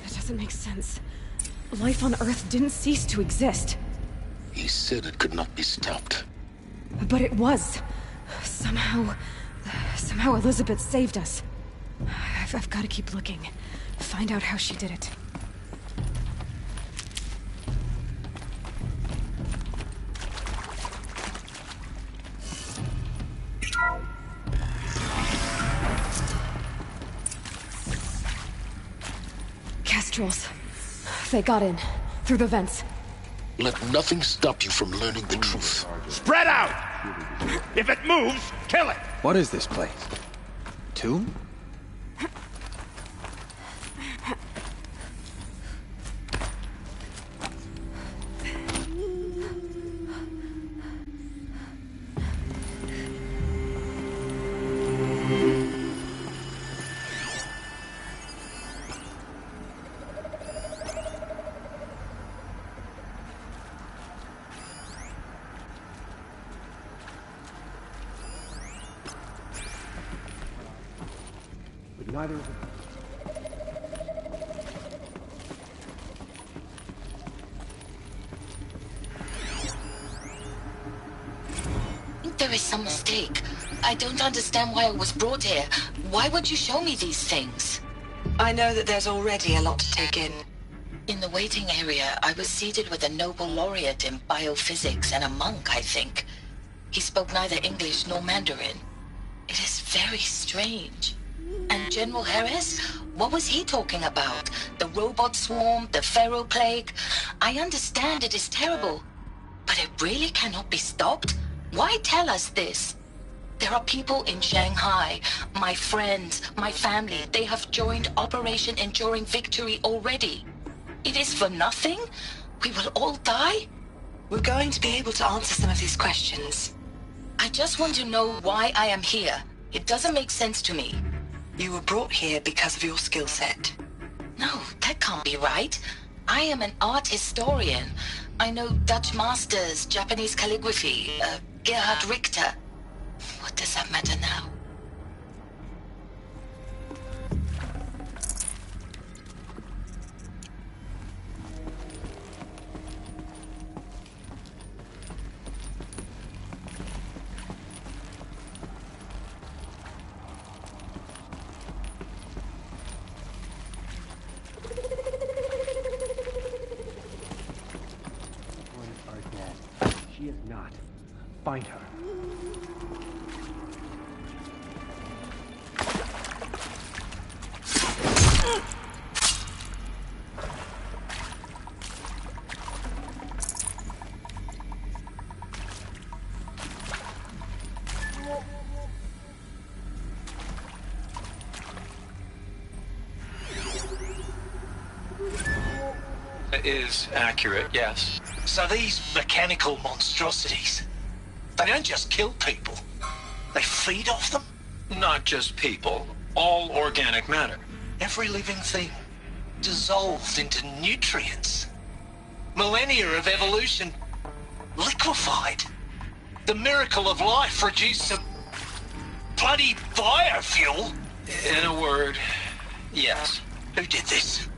That doesn't make sense. Life on Earth didn't cease to exist. He said it could not be stopped. But it was. Somehow Elizabeth saved us. I've got to keep looking. Find out how she did it. Kestrels. They got in. Through the vents. Let nothing stop you from learning the truth. Spread out! If it moves, kill it! What is this place? Tomb? Neither of them. There is some mistake. I don't understand why I was brought here. Why would you show me these things? I know that there's already a lot to take in. In the waiting area, I was seated with a Nobel laureate in biophysics and a monk, I think. He spoke neither English nor Mandarin. It is very strange. And General Harris? What was he talking about? The robot swarm, the Pharaoh plague? I understand it is terrible, but it really cannot be stopped? Why tell us this? There are people in Shanghai, my friends, my family. They have joined Operation Enduring Victory already. It is for nothing? We will all die? We're going to be able to answer some of these questions. I just want to know why I am here. It doesn't make sense to me. You were brought here because of your skill set. No, that can't be right. I am an art historian. I know Dutch masters, Japanese calligraphy, Gerhard Richter. What does that matter now? She is not. Find her. is accurate, yes. So these mechanical monstrosities, they don't just kill people. They feed off them? Not just people, all organic matter. Every living thing dissolved into nutrients. Millennia of evolution liquefied. The miracle of life reduced to bloody biofuel. In a word, yes. Who did this?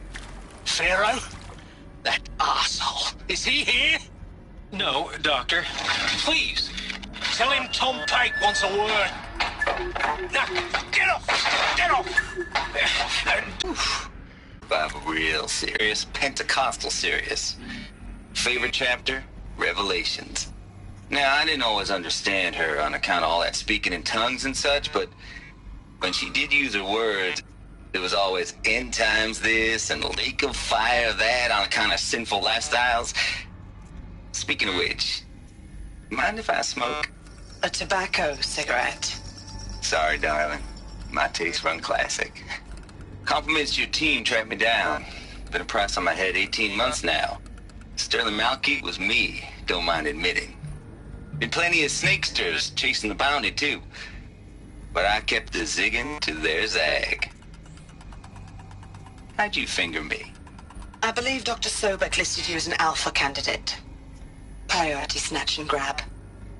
Pharaoh? That arsehole. Is he here? No, Doctor. Please, tell him Tom Pate wants a word. Now, get off! Get off! I'm real serious. Pentecostal serious. Favorite chapter? Revelations. Now, I didn't always understand her on account of all that speaking in tongues and such, but when she did use her words, it was always end times this and lake of fire that on account of sinful lifestyles. Speaking of which, mind if I smoke? A tobacco cigarette. Sorry, darling. My taste run classic. Compliments to your team tracked me down. Been a price on my head 18 months now. Sterling Malkeet was me, don't mind admitting. Been plenty of snakesters chasing the bounty, too. But I kept the zigging to their zag. How'd you finger me? I believe Dr. Sobek listed you as an alpha candidate. Priority snatch and grab.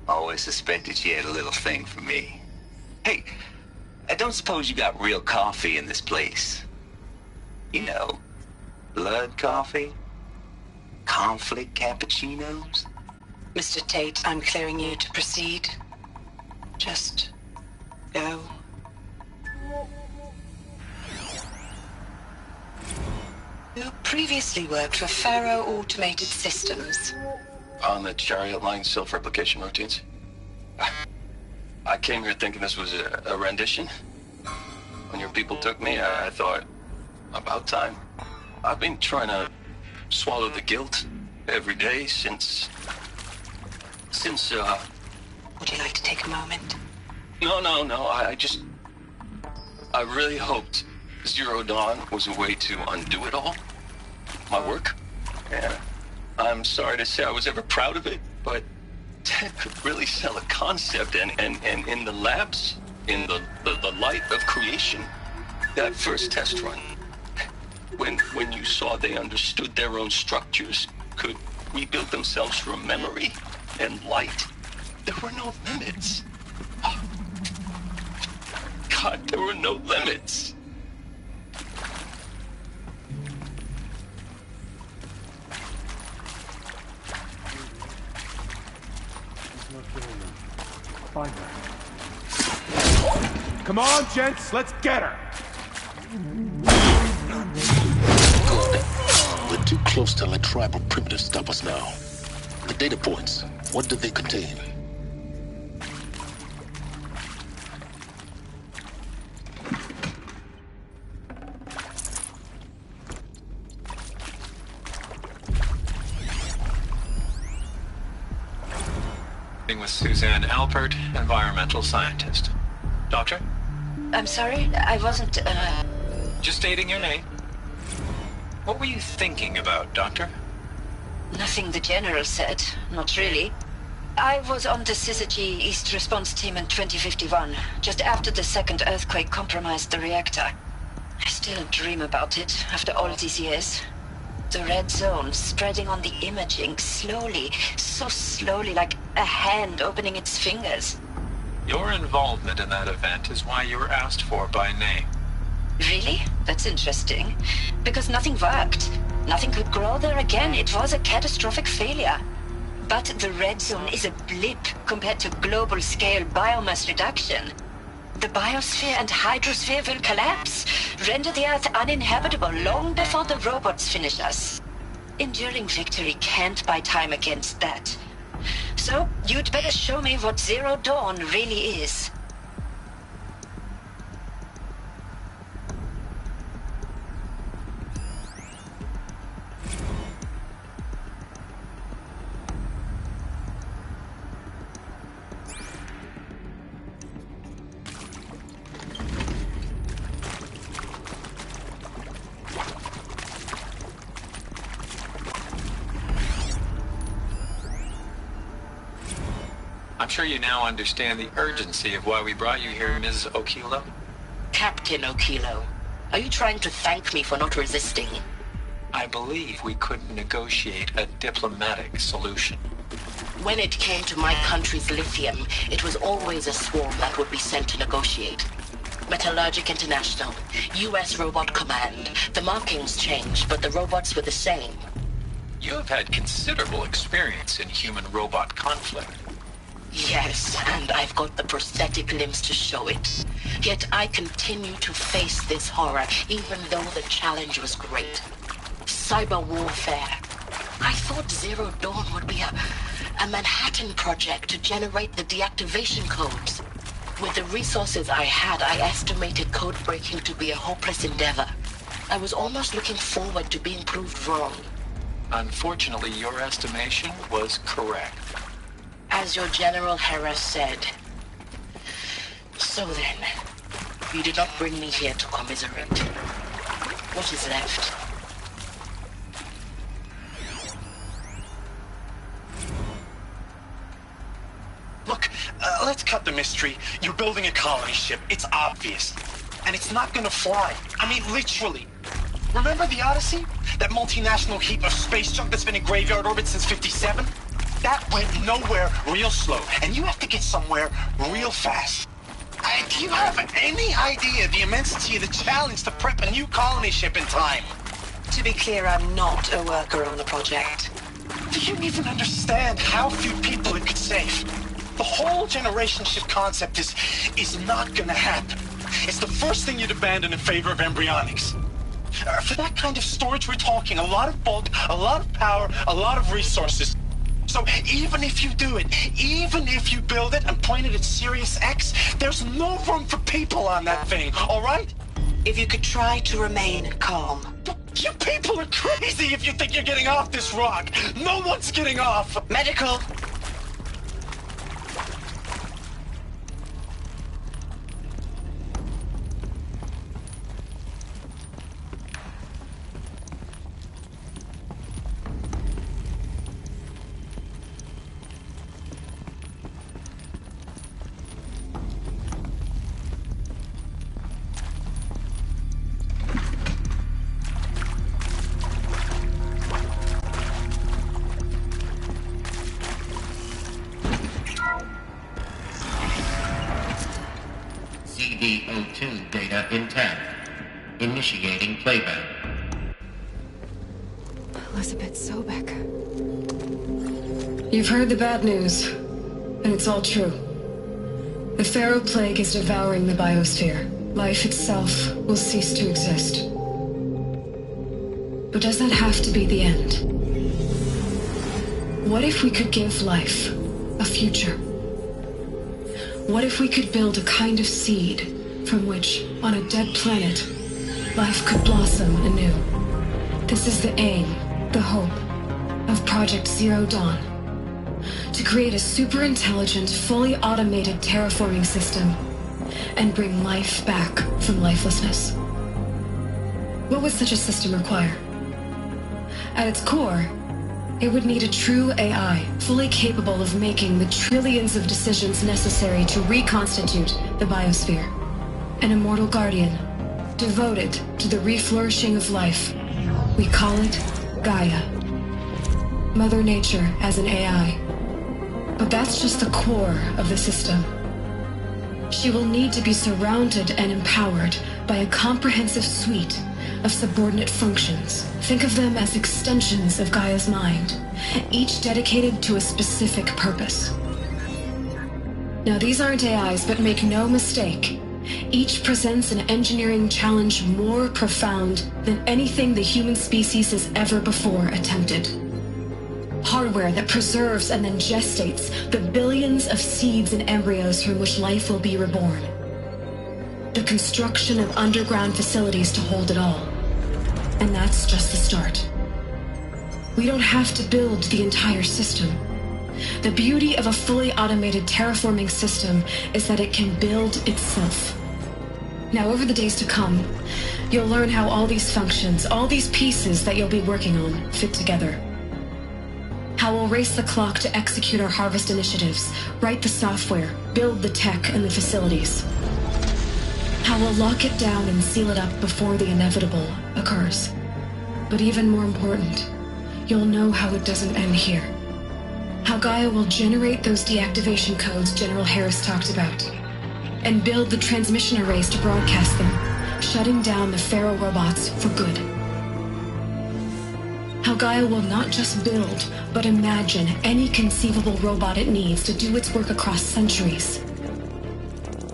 Always suspected she had a little thing for me. Hey, I don't suppose you got real coffee in this place. You know, blood coffee? Conflict cappuccinos? Mr. Tate, I'm clearing you to proceed. Just go. You previously worked for Pharaoh Automated Systems. On the Chariot Line self-replication routines? I came here thinking this was a rendition. When your people took me, I thought, about time. I've been trying to swallow the guilt every day since... Would you like to take a moment? No. I really hoped Zero Dawn was a way to undo it all. My work. And I'm sorry to say I was ever proud of it, but Ted could really sell a concept, and in the labs, in the light of creation, that first test run, when you saw they understood their own structures, could rebuild themselves from memory and light, there were no limits. God, there were no limits. Find her. Come on, gents, let's get her! Good. We're too close to let tribal primitives stop us now. The data points, what do they contain? With Suzanne Alpert, environmental scientist. Doctor? I'm sorry, I wasn't, Just stating your name. What were you thinking about, Doctor? Nothing the General said, not really. I was on the Syzygy East Response Team in 2051, just after the second earthquake compromised the reactor. I still dream about it, after all these years. The red zone spreading on the imaging, slowly, so slowly, like a hand opening its fingers. Your involvement in that event is why you were asked for by name. Really? That's interesting. Because nothing worked. Nothing could grow there again. It was a catastrophic failure. But the red zone is a blip compared to global-scale biomass reduction. The biosphere and hydrosphere will collapse, render the Earth uninhabitable long before the robots finish us. Enduring victory can't buy time against that. So, you'd better show me what Zero Dawn really is. I'm sure you now understand the urgency of why we brought you here, Ms. Okilo. Captain Okilo, are you trying to thank me for not resisting? I believe we could negotiate a diplomatic solution. When it came to my country's lithium, it was always a swarm that would be sent to negotiate. Metallurgic International, U.S. Robot Command. The markings changed, but the robots were the same. You have had considerable experience in human-robot conflict. Yes, and I've got the prosthetic limbs to show it. Yet I continue to face this horror, even though the challenge was great. Cyber warfare. I thought Zero Dawn would be a Manhattan project to generate the deactivation codes. With the resources I had, I estimated code breaking to be a hopeless endeavor. I was almost looking forward to being proved wrong. Unfortunately, your estimation was correct. As your General Harris said. So then, you did not bring me here to commiserate. What is left? Look, let's cut the mystery. You're building a colony ship. It's obvious. And it's not gonna fly. I mean, literally. Remember the Odyssey? That multinational heap of space junk that's been in graveyard orbit since '57? That went nowhere real slow. And you have to get somewhere real fast. Do you have any idea the immensity of the challenge to prep a new colony ship in time? To be clear, I'm not a worker on the project. Do you even understand how few people it could save? The whole generation ship concept is not gonna happen. It's the first thing you'd abandon in favor of embryonics. For that kind of storage, we're talking a lot of bulk, a lot of power, a lot of resources. So even if you do it, even if you build it and point it at Sirius X, there's no room for people on that thing, all right? If you could try to remain calm. You people are crazy if you think you're getting off this rock. No one's getting off. Medical. CD02 data intact. Initiating playback. Elizabeth Sobek. You've heard the bad news, and it's all true. The Pharaoh Plague is devouring the biosphere. Life itself will cease to exist. But does that have to be the end? What if we could give life a future? What if we could build a kind of seed from which, on a dead planet, life could blossom anew? This is the aim, the hope, of Project Zero Dawn. To create a super-intelligent, fully automated terraforming system and bring life back from lifelessness. What would such a system require? At its core, it would need a true AI, fully capable of making the trillions of decisions necessary to reconstitute the biosphere. An immortal guardian, devoted to the reflourishing of life. We call it Gaia. Mother Nature as an AI. But that's just the core of the system. She will need to be surrounded and empowered by a comprehensive suite of subordinate functions. Think of them as extensions of Gaia's mind, each dedicated to a specific purpose. Now, these aren't AIs, but make no mistake, each presents an engineering challenge more profound than anything the human species has ever before attempted. Hardware that preserves and then gestates the billions of seeds and embryos from which life will be reborn. The construction of underground facilities to hold it all. And that's just the start. We don't have to build the entire system. The beauty of a fully automated terraforming system is that it can build itself. Now, over the days to come, you'll learn how all these functions, all these pieces that you'll be working on, fit together. How How we'll race the clock to execute our harvest initiatives, write the software, build the tech and the facilities. How we'll lock it down and seal it up before the inevitable occurs. But even more important, you'll know how it doesn't end here. How Gaia will generate those deactivation codes General Harris talked about, and build the transmission arrays to broadcast them, shutting down the Pharaoh robots for good. How Gaia will not just build, but imagine any conceivable robot it needs to do its work across centuries.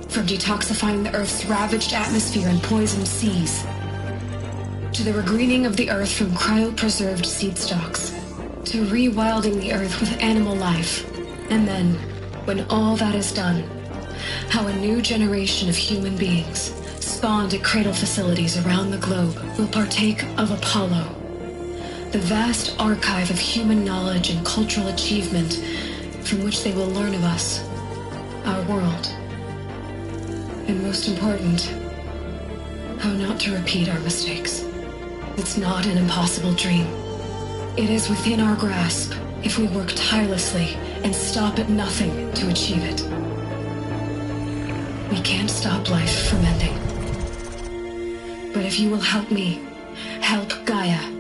From detoxifying the Earth's ravaged atmosphere and poisoned seas, to the regreening of the Earth from cryopreserved seed stalks, to rewilding the Earth with animal life. And then, when all that is done, how a new generation of human beings, spawned at cradle facilities around the globe, will partake of Apollo, the vast archive of human knowledge and cultural achievement from which they will learn of us, our world, and most important, how not to repeat our mistakes. It's not an impossible dream. It is within our grasp if we work tirelessly and stop at nothing to achieve it. We can't stop life from ending. But if you will help me, help Gaia,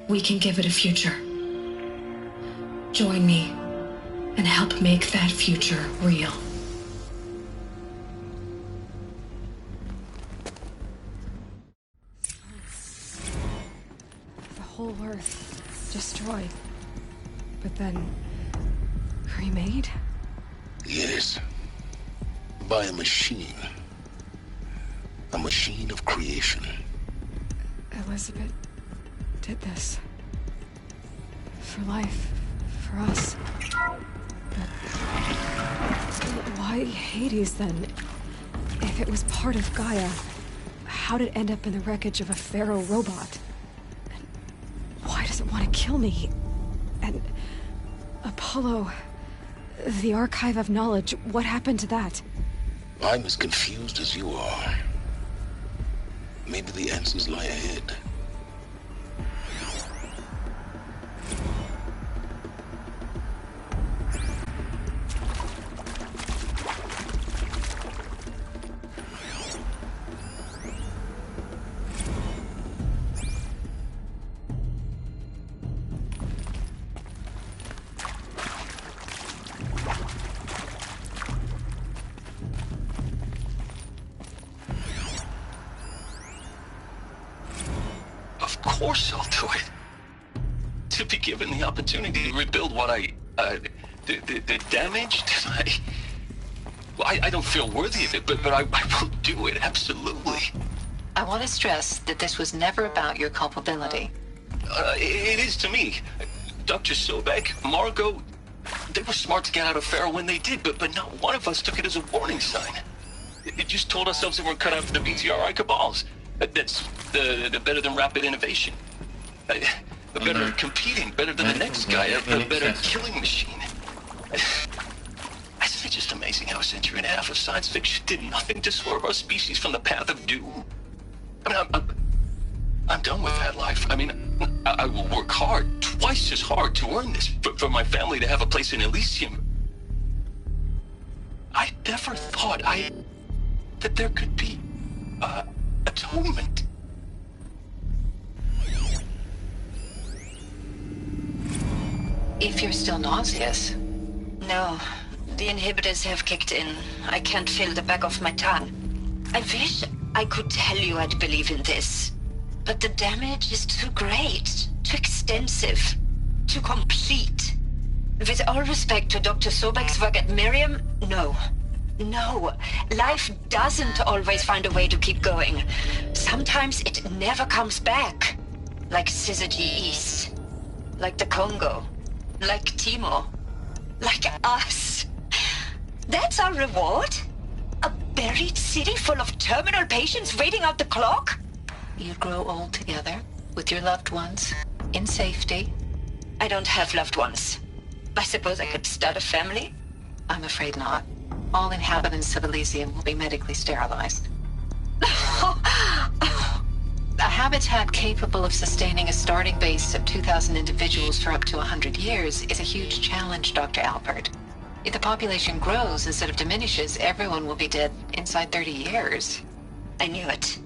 we can give it a future. Join me and help make that future real. The whole Earth destroyed, but then remade? Yes. By a machine. A machine of creation. Elizabeth did this. For life. For us. But why Hades then? If it was part of Gaia, how did it end up in the wreckage of a Pharaoh robot? And why does it want to kill me? And Apollo, the archive of knowledge, what happened to that? I'm as confused as you are. Maybe the answers lie ahead. Of course I'll do it. To be given the opportunity to rebuild what the damage that I don't feel worthy of it, but I will do it, absolutely. I want to stress that this was never about your culpability. It is to me. Dr. Sobek, Margot, they were smart to get out of Pharaoh when they did, but not one of us took it as a warning sign. It just told ourselves that we're cut out for the BTRI cabals. That's the better than rapid innovation. Better competing, better than the next guy, a better killing machine. Isn't it just amazing how a century and a half of science fiction did nothing to swerve our species from the path of doom? I mean, I'm done with that life. I mean, I will work hard, twice as hard to earn this, for my family to have a place in Elysium. I never thought that there could be, atonement. If you're still nauseous. No, the inhibitors have kicked in. I can't feel the back of my tongue. I wish I could tell you I'd believe in this. But the damage is too great, too extensive, too complete. With all respect to Dr. Sobek's work at Miriam, no. No, life doesn't always find a way to keep going. Sometimes it never comes back. Like Syzygy East. Like the Congo. Like Timo. Like us. That's our reward? A buried city full of terminal patients waiting out the clock? You grow old together, with your loved ones, in safety. I don't have loved ones. I suppose I could start a family? I'm afraid not. All inhabitants of Elysium will be medically sterilized. How habitat capable of sustaining a starting base of 2,000 individuals for up to 100 years is a huge challenge, Dr. Alpert. If the population grows instead of diminishes, everyone will be dead inside 30 years. I knew it.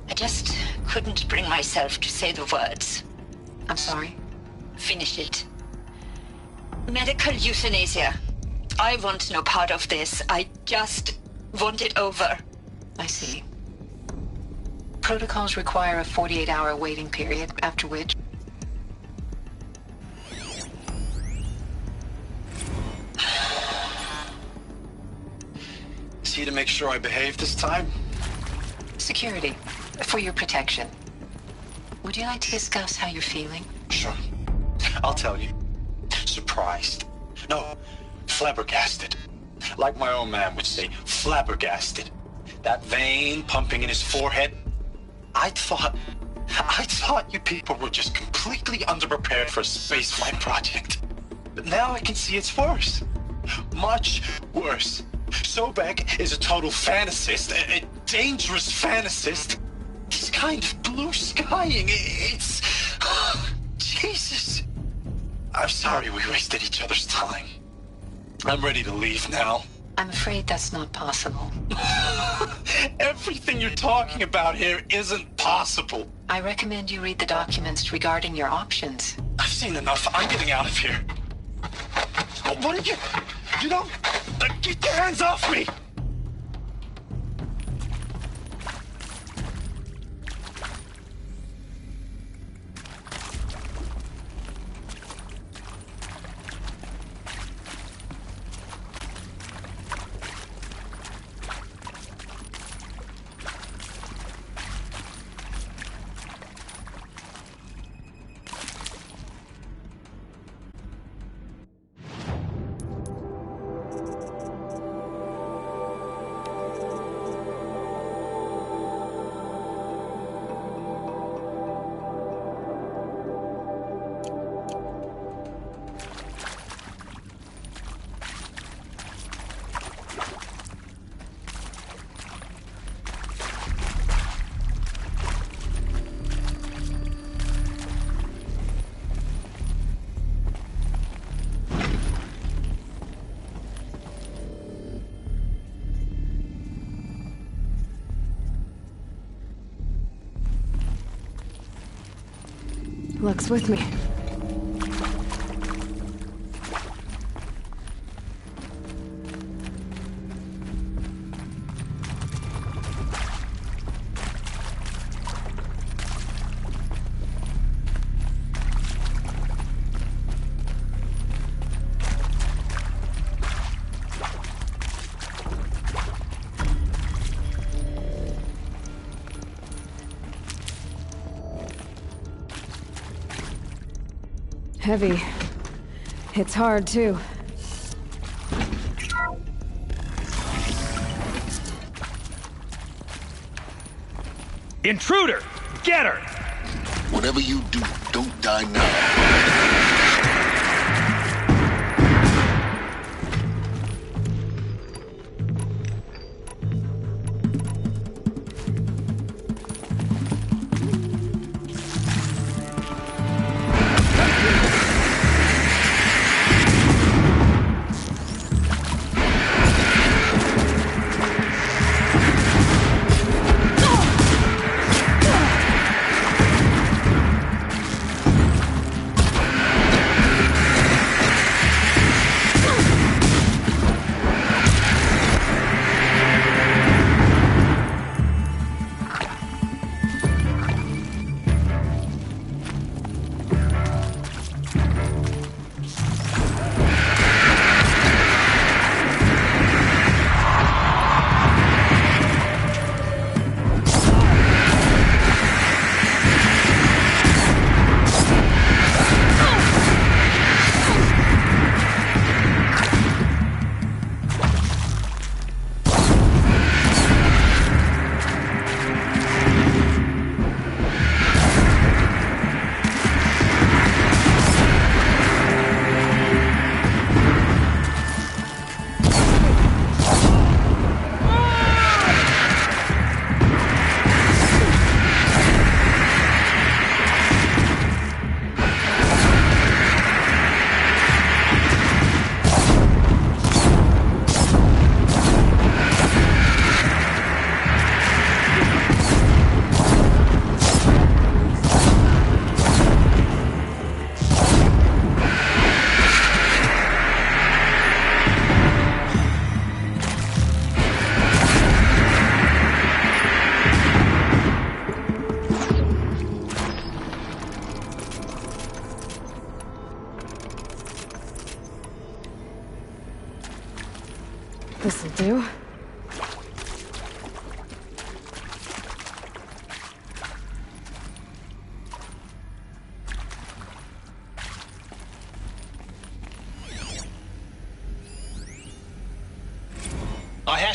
I just couldn't bring myself to say the words. I'm sorry? Finish it. Medical euthanasia. I want no part of this. I just want it over. I see. Protocols require a 48-hour waiting period, after which... Is he to make sure I behave this time? Security. For your protection. Would you like to discuss how you're feeling? Sure. I'll tell you. Surprised. No, flabbergasted. Like my own man would say, flabbergasted. That vein pumping in his forehead. I thought you people were just completely underprepared for a spaceflight project. But now I can see it's worse. Much worse. Sobek is a total fantasist, a dangerous fantasist. He's kind of blue skying. It's... Jesus. I'm sorry we wasted each other's time. I'm ready to leave now. I'm afraid that's not possible. Everything you're talking about here isn't possible. I recommend you read the documents regarding your options. I've seen enough. I'm getting out of here. What are you... You don't... Get your hands off me! Luck's with me. Heavy. Hits hard, too. Intruder! Get her! Whatever you do, don't die now.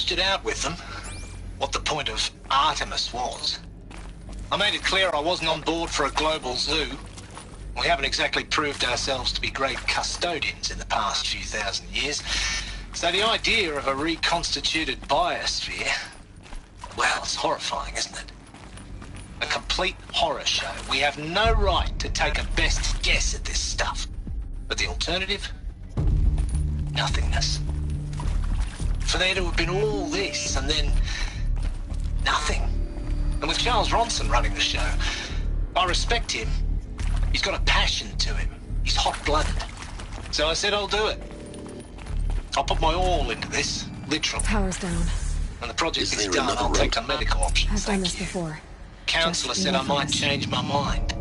hashed it out with them, what the point of Artemis was. I made it clear I wasn't on board for a global zoo. We haven't exactly proved ourselves to be great custodians in the past few thousand years. So the idea of a reconstituted biosphere, well, it's horrifying, isn't it? A complete horror show. We have no right to take a best guess at this stuff. But the alternative? Nothingness. For there to have been all this and then nothing. And with Charles Ronson running the show, I respect him. He's got a passion to him. He's hot-blooded. So I said I'll do it. I'll put my all into this, literally. Power's down. When the project is done, I'll take the medical option. I've done this before. Counselor said I might change my mind.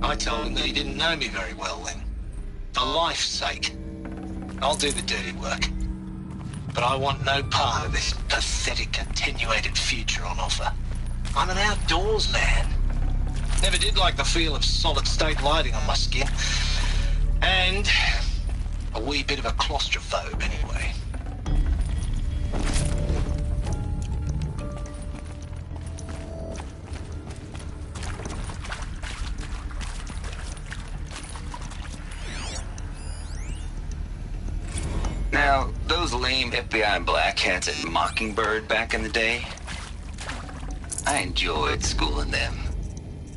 I told him that he didn't know me very well then. For life's sake, I'll do the dirty work. But I want no part of this pathetic, attenuated future on offer. I'm an outdoors man. Never did like the feel of solid-state lighting on my skin. And a wee bit of a claustrophobe anyway. Now, those lame FBI black hats at Mockingbird back in the day, I enjoyed schooling them.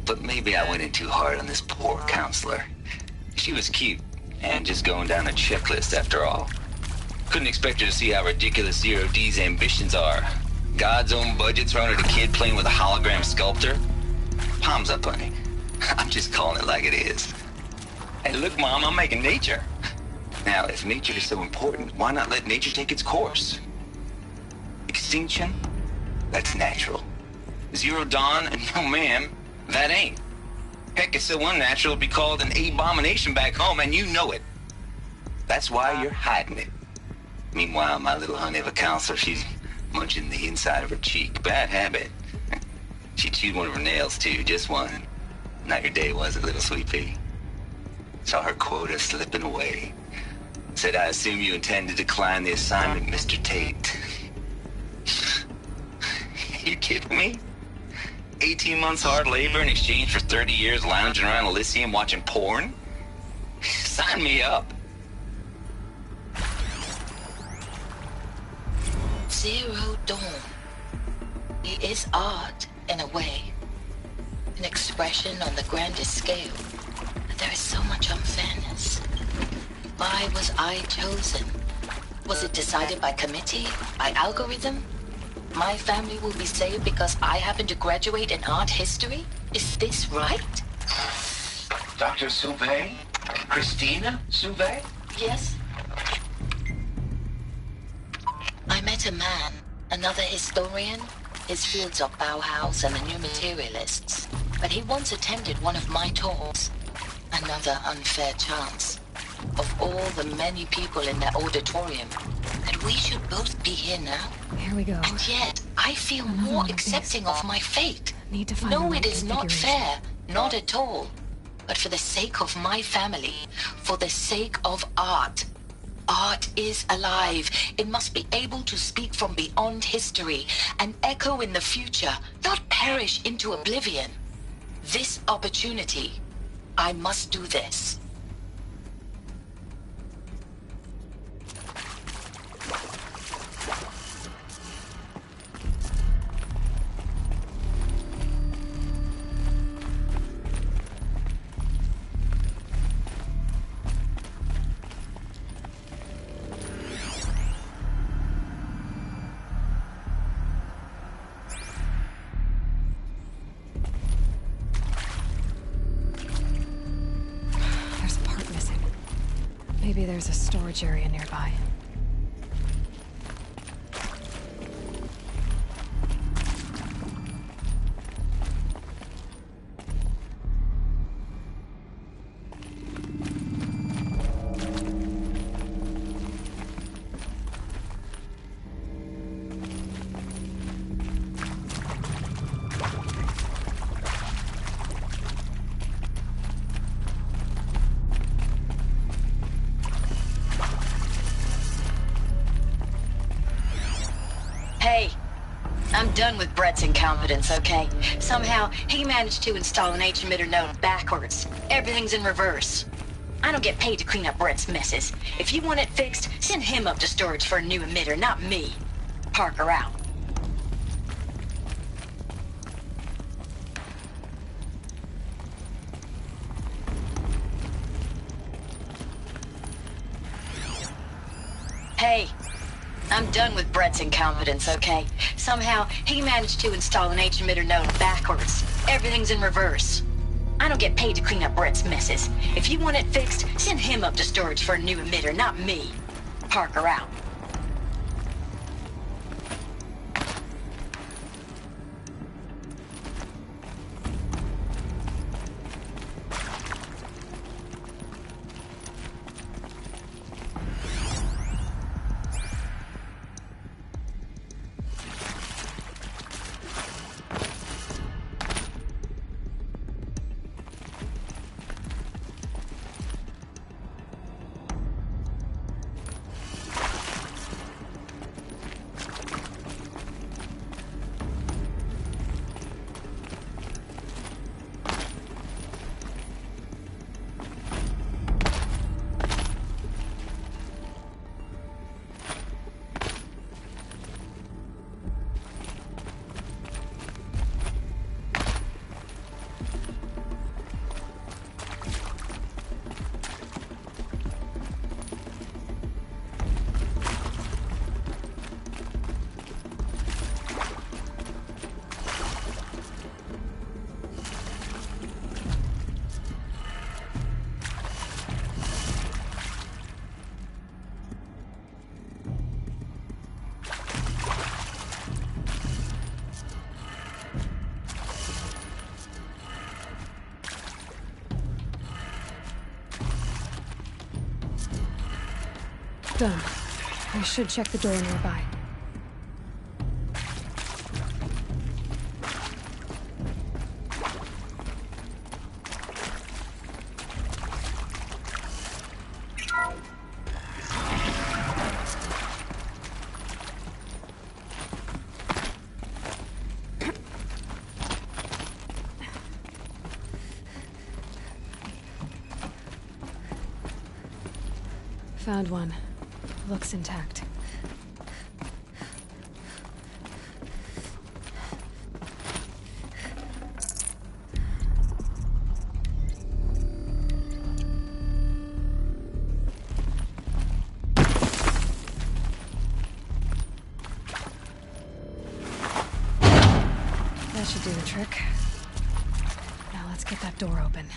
But maybe I went in too hard on this poor counselor. She was cute, and just going down a checklist after all. Couldn't expect her to see how ridiculous Zero D's ambitions are. God's own budget thrown at a kid playing with a hologram sculptor? Palms up, honey. I'm just calling it like it is. Hey, look, Mom, I'm making nature. Now, if nature is so important, why not let nature take its course? Extinction? That's natural. Zero Dawn? No, ma'am, that ain't. Heck, it's so unnatural it'd be called an abomination back home, and you know it. That's why you're hiding it. Meanwhile, my little honey of a counselor, she's munching the inside of her cheek. Bad habit. She chewed one of her nails, too, just one. Not your day, was it, little sweet pea? Saw her quota slipping away. Said, I assume you intend to decline the assignment, Mr. Tate. You kidding me? 18 months hard labor in exchange for 30 years lounging around Elysium watching porn? Sign me up. Zero Dawn. It is art, in a way. An expression on the grandest scale. But there is so much unfairness. Why was I chosen? Was it decided by committee? By algorithm? My family will be saved because I happen to graduate in art history? Is this right? Dr. Sauvé? Christina Sauvé? Yes. I met a man, another historian. His fields are Bauhaus and the New Materialists. But he once attended one of my talks. Another unfair chance. Of all the many people in that auditorium, that we should both be here now. Here we go. And yet, I feel more accepting of my fate. Need to find No, the it is not configuration. fair. Not at all. But for the sake of my family, for the sake of art. Art is alive. It must be able to speak from beyond history and echo in the future, not perish into oblivion. This opportunity, I must do this. Maybe there's a storage area nearby. I'm done with Brett's incompetence, okay? Somehow, he managed to install an H-emitter node backwards. Everything's in reverse. I don't get paid to clean up Brett's messes. If you want it fixed, send him up to storage for a new emitter, not me. Parker out. Hey, I'm done with Brett's incompetence, okay? Somehow, he managed to install an H-emitter node backwards. Everything's in reverse. I don't get paid to clean up Brett's messes. If you want it fixed, send him up to storage for a new emitter, not me. Parker out. Done. I should check the door nearby. Found one. Looks intact. That should do the trick. Now let's get that door open.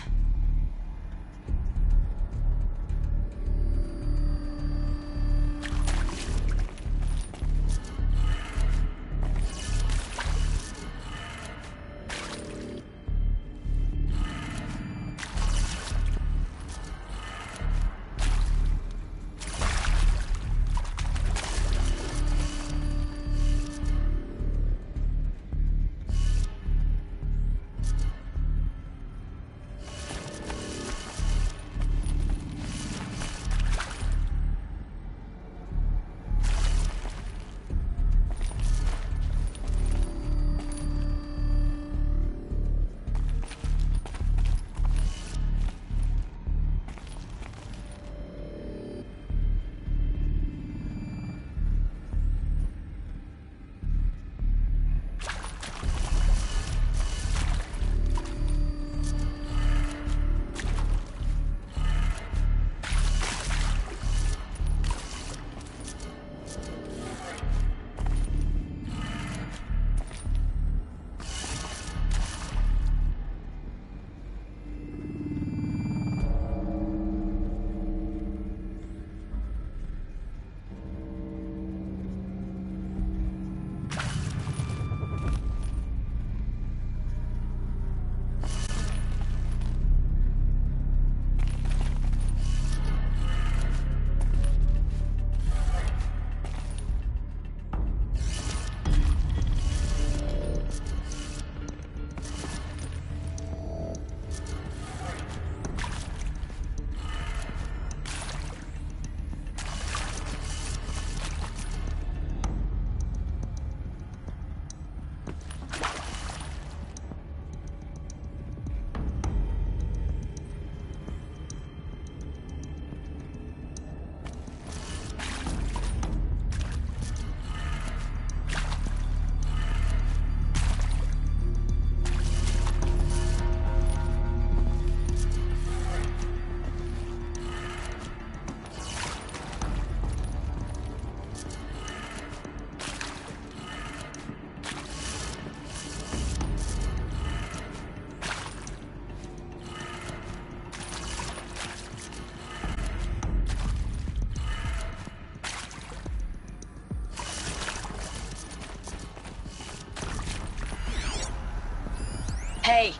Hey,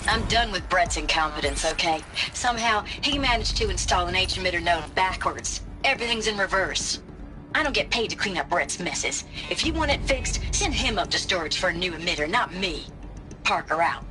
I'm done with Brett's incompetence, okay? Somehow, he managed to install an H-emitter node backwards. Everything's in reverse. I don't get paid to clean up Brett's messes. If you want it fixed, send him up to storage for a new emitter, not me. Parker out.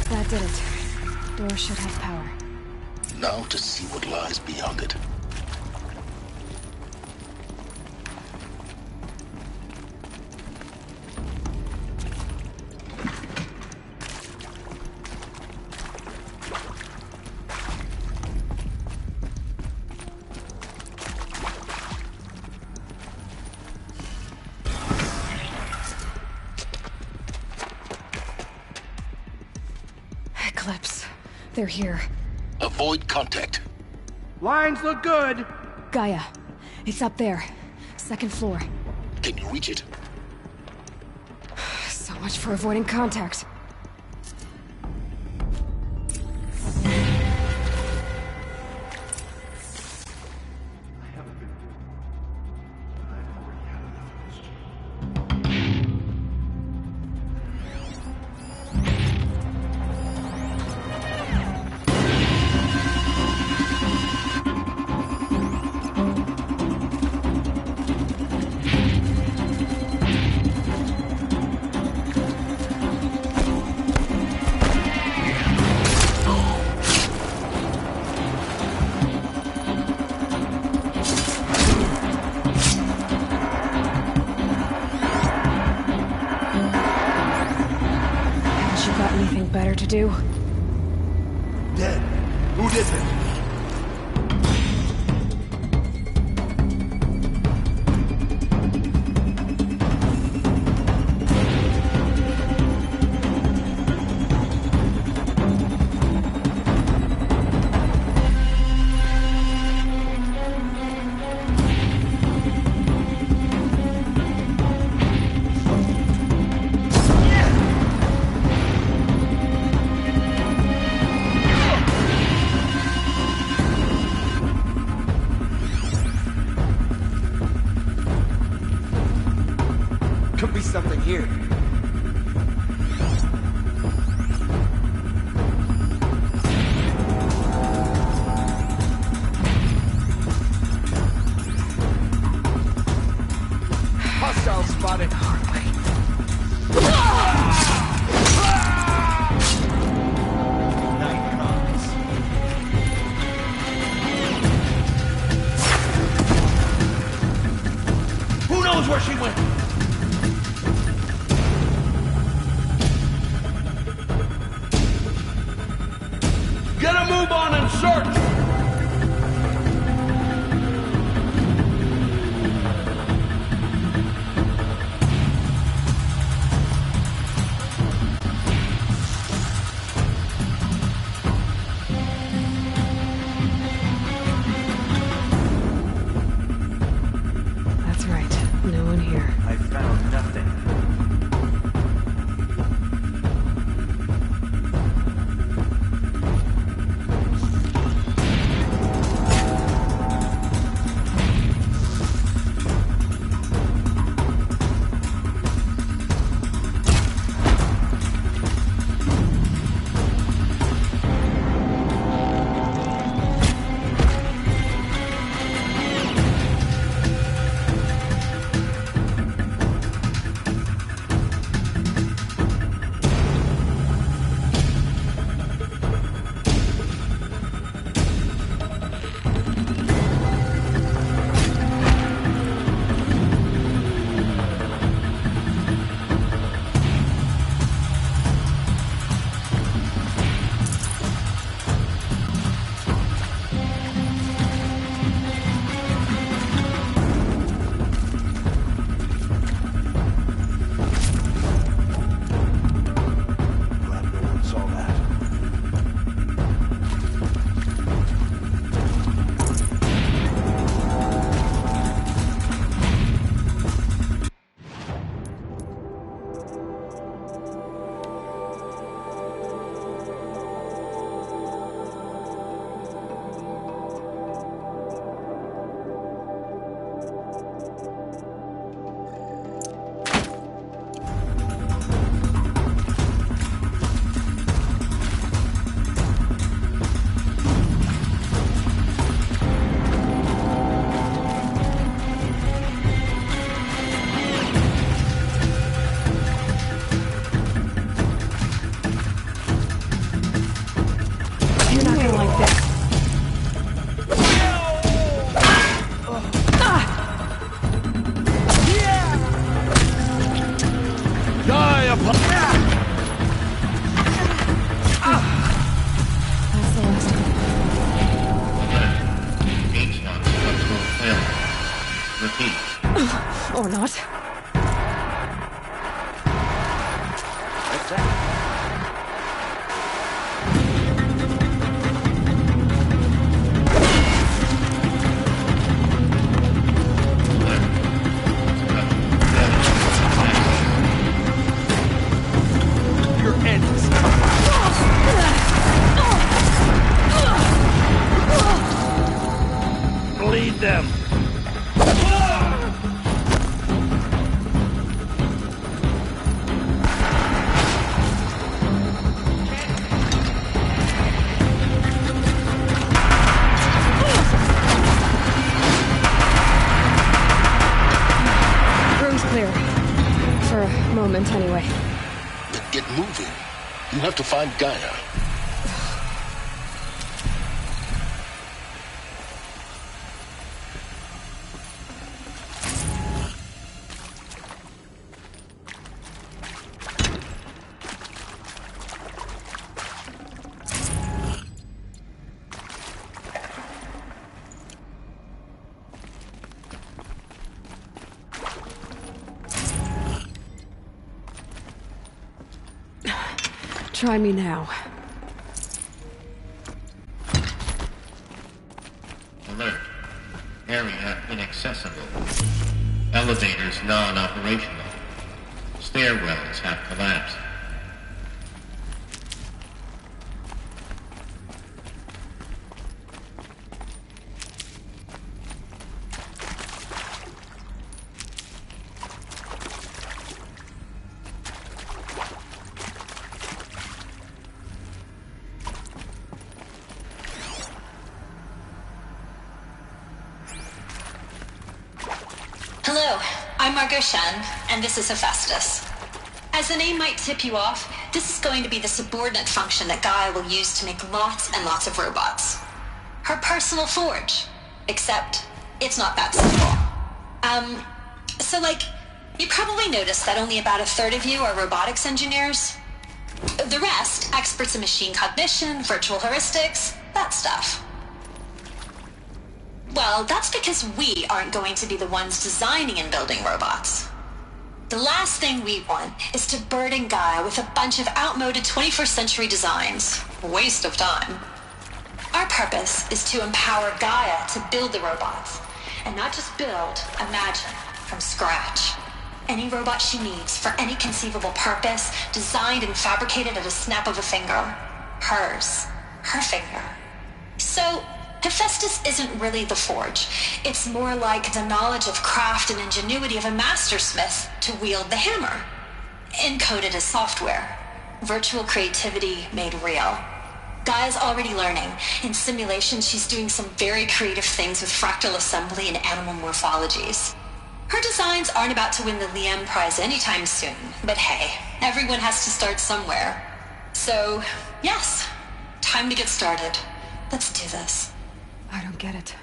That did it. Door should have power. Now to see what lies beyond it. Eclipse. They're here. Avoid contact. Lines look good. Gaia. It's up there. Second floor. Can you reach it? So much for avoiding contact. Better to do. Dead. Who did this? could be something here. Hostile spotted. Who knows where she went? Get a move on and search! That's right. No one here. I found nothing. You're not gonna like this. Die upon... That's the last of it. H-Knock structural failure. Repeat. Or not. What's that? Your end is bleed them. Room's clear. For a moment, anyway. Then get moving. You have to find Gaia. Try me now. Alert. Area inaccessible. Elevators non-operational. Stairwells have collapsed. Hello, I'm Margot Shen, and this is Hephaestus. As the name might tip you off, this is going to be the subordinate function that Gaia will use to make lots and lots of robots. Her personal forge. Except, it's not that simple. So you probably noticed that only about a third of you are robotics engineers. The rest, experts in machine cognition, virtual heuristics, that stuff. Well, that's because we aren't going to be the ones designing and building robots. The last thing we want is to burden Gaia with a bunch of outmoded 21st century designs. Waste of time. Our purpose is to empower Gaia to build the robots. And not just build, imagine, from scratch. Any robot she needs for any conceivable purpose, designed and fabricated at a snap of a finger. Hers. Her finger. So, Hephaestus isn't really the forge. It's more like the knowledge of craft and ingenuity of a mastersmith to wield the hammer. Encoded as software. Virtual creativity made real. Gaia's already learning. In simulation, she's doing some very creative things with fractal assembly and animal morphologies. Her designs aren't about to win the Liam Prize anytime soon, but hey, everyone has to start somewhere. So, yes, time to get started. Let's do this. I don't get it.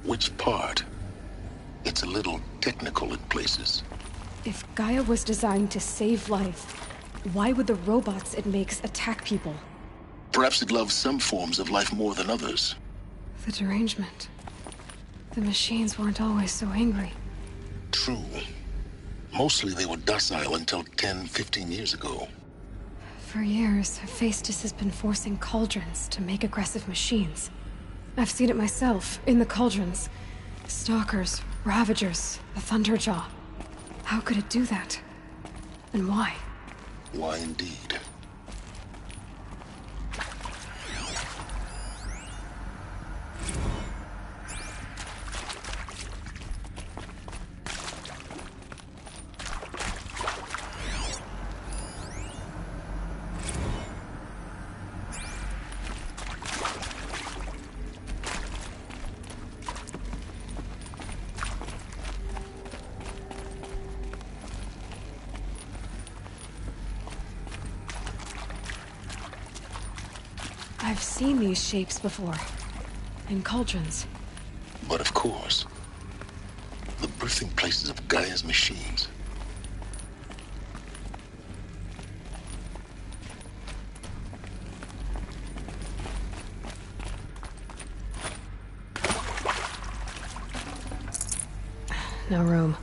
Which part? It's a little technical in places. If Gaia was designed to save life, why would the robots it makes attack people? Perhaps it loves some forms of life more than others. The derangement. The machines weren't always so angry. True. Mostly they were docile until 10, 15 years ago. For years, Hephaestus has been forcing cauldrons to make aggressive machines. I've seen it myself, in the cauldrons. Stalkers, Ravagers, the Thunderjaw. How could it do that? And why? Why indeed? I've seen these shapes before. In cauldrons. But of course, the birthing places of Gaia's machines. No room.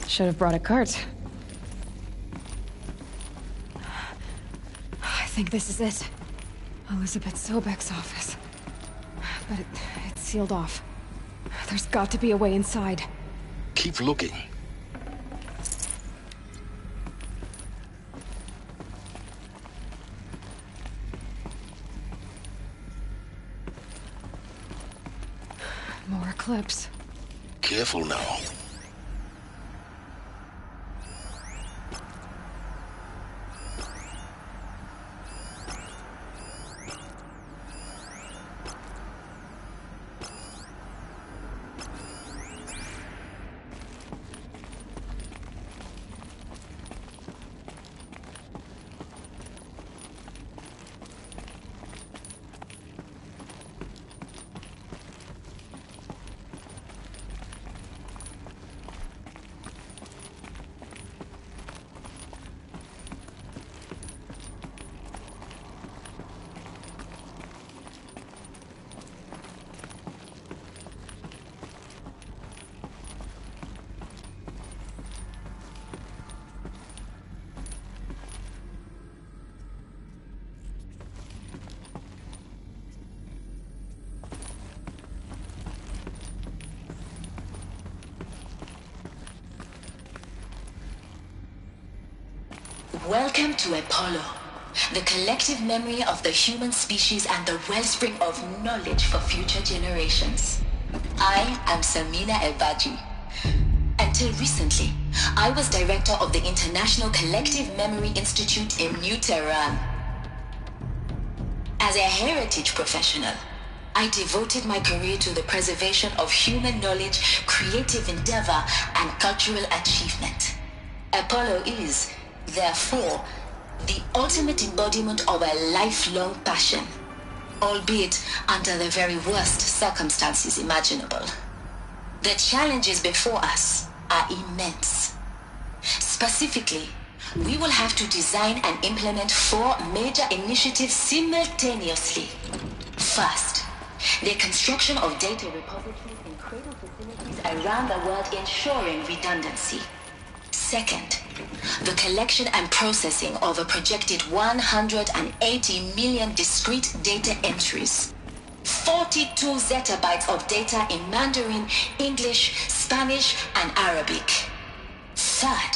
Should have brought a cart. I think this is it. Elizabeth Sobek's office. But it's sealed off. There's got to be a way inside. Keep looking. More Eclipse. Careful now. Welcome to Apollo, the collective memory of the human species and the wellspring of knowledge for future generations. I am Samina Elbaji. Until recently, I was director of the International Collective Memory Institute in New Tehran. As a heritage professional, I devoted my career to the preservation of human knowledge, creative endeavor, and cultural achievement. Apollo is, therefore, the ultimate embodiment of a lifelong passion, albeit under the very worst circumstances imaginable. The challenges before us are immense. Specifically, we will have to design and implement 4 major initiatives simultaneously. First, the construction of data repositories in cradle facilities around the world, ensuring redundancy. Second, the collection and processing of a projected 180 million discrete data entries, 42 zettabytes of data in Mandarin, English, Spanish, and Arabic. Third,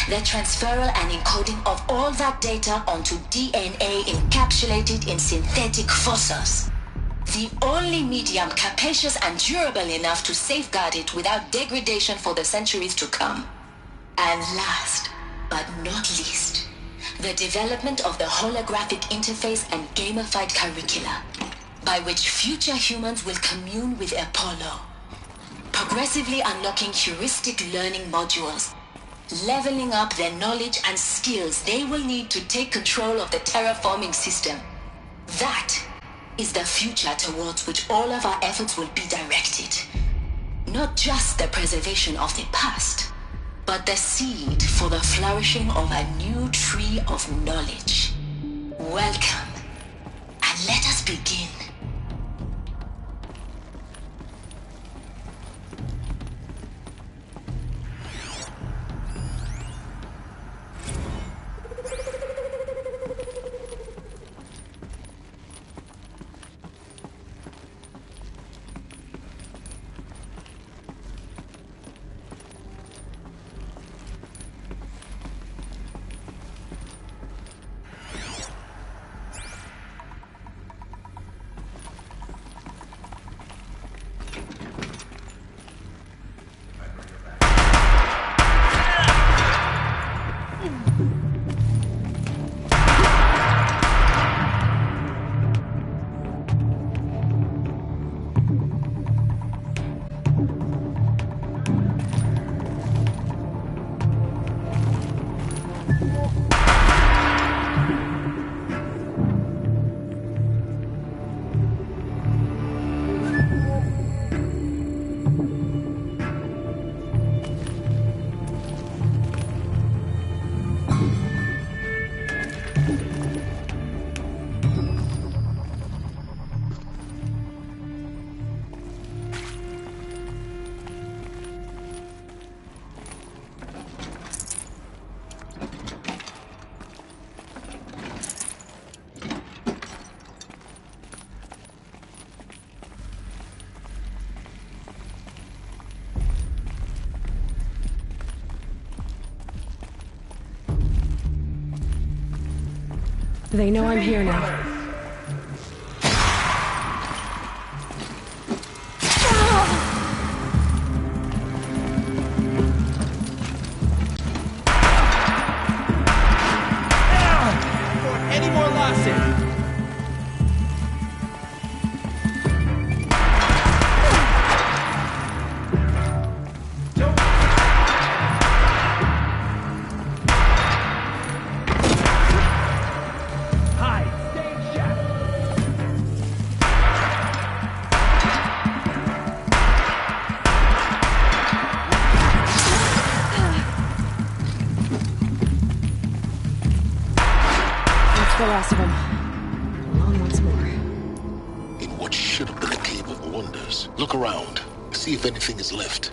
the transferal and encoding of all that data onto DNA encapsulated in synthetic fossils. The only medium capacious and durable enough to safeguard it without degradation for the centuries to come. And last, but not least, the development of the holographic interface and gamified curricula, by which future humans will commune with Apollo, progressively unlocking heuristic learning modules, leveling up their knowledge and skills they will need to take control of the terraforming system. That is the future towards which all of our efforts will be directed. Not just the preservation of the past, but the seed for the flourishing of a new tree of knowledge. Welcome, and let us begin. They know I'm here now. should have been a cave of wonders. Look around. See if anything is left.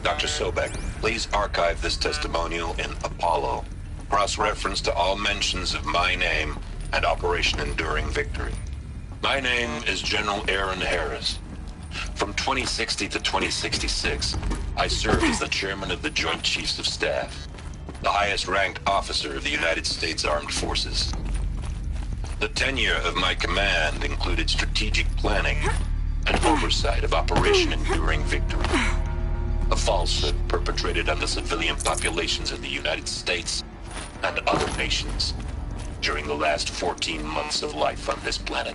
Dr. Sobek, please archive this testimonial in Apollo. Cross-reference to all mentions of my name and Operation Enduring Victory. My name is General Aaron Harris. From 2060 to 2066, I served as the chairman of the Joint Chiefs of Staff, the highest-ranked officer of the United States Armed Forces. The tenure of my command included strategic planning and oversight of Operation Enduring Victory, a falsehood perpetrated on the civilian populations of the United States and other nations during the last 14 months of life on this planet.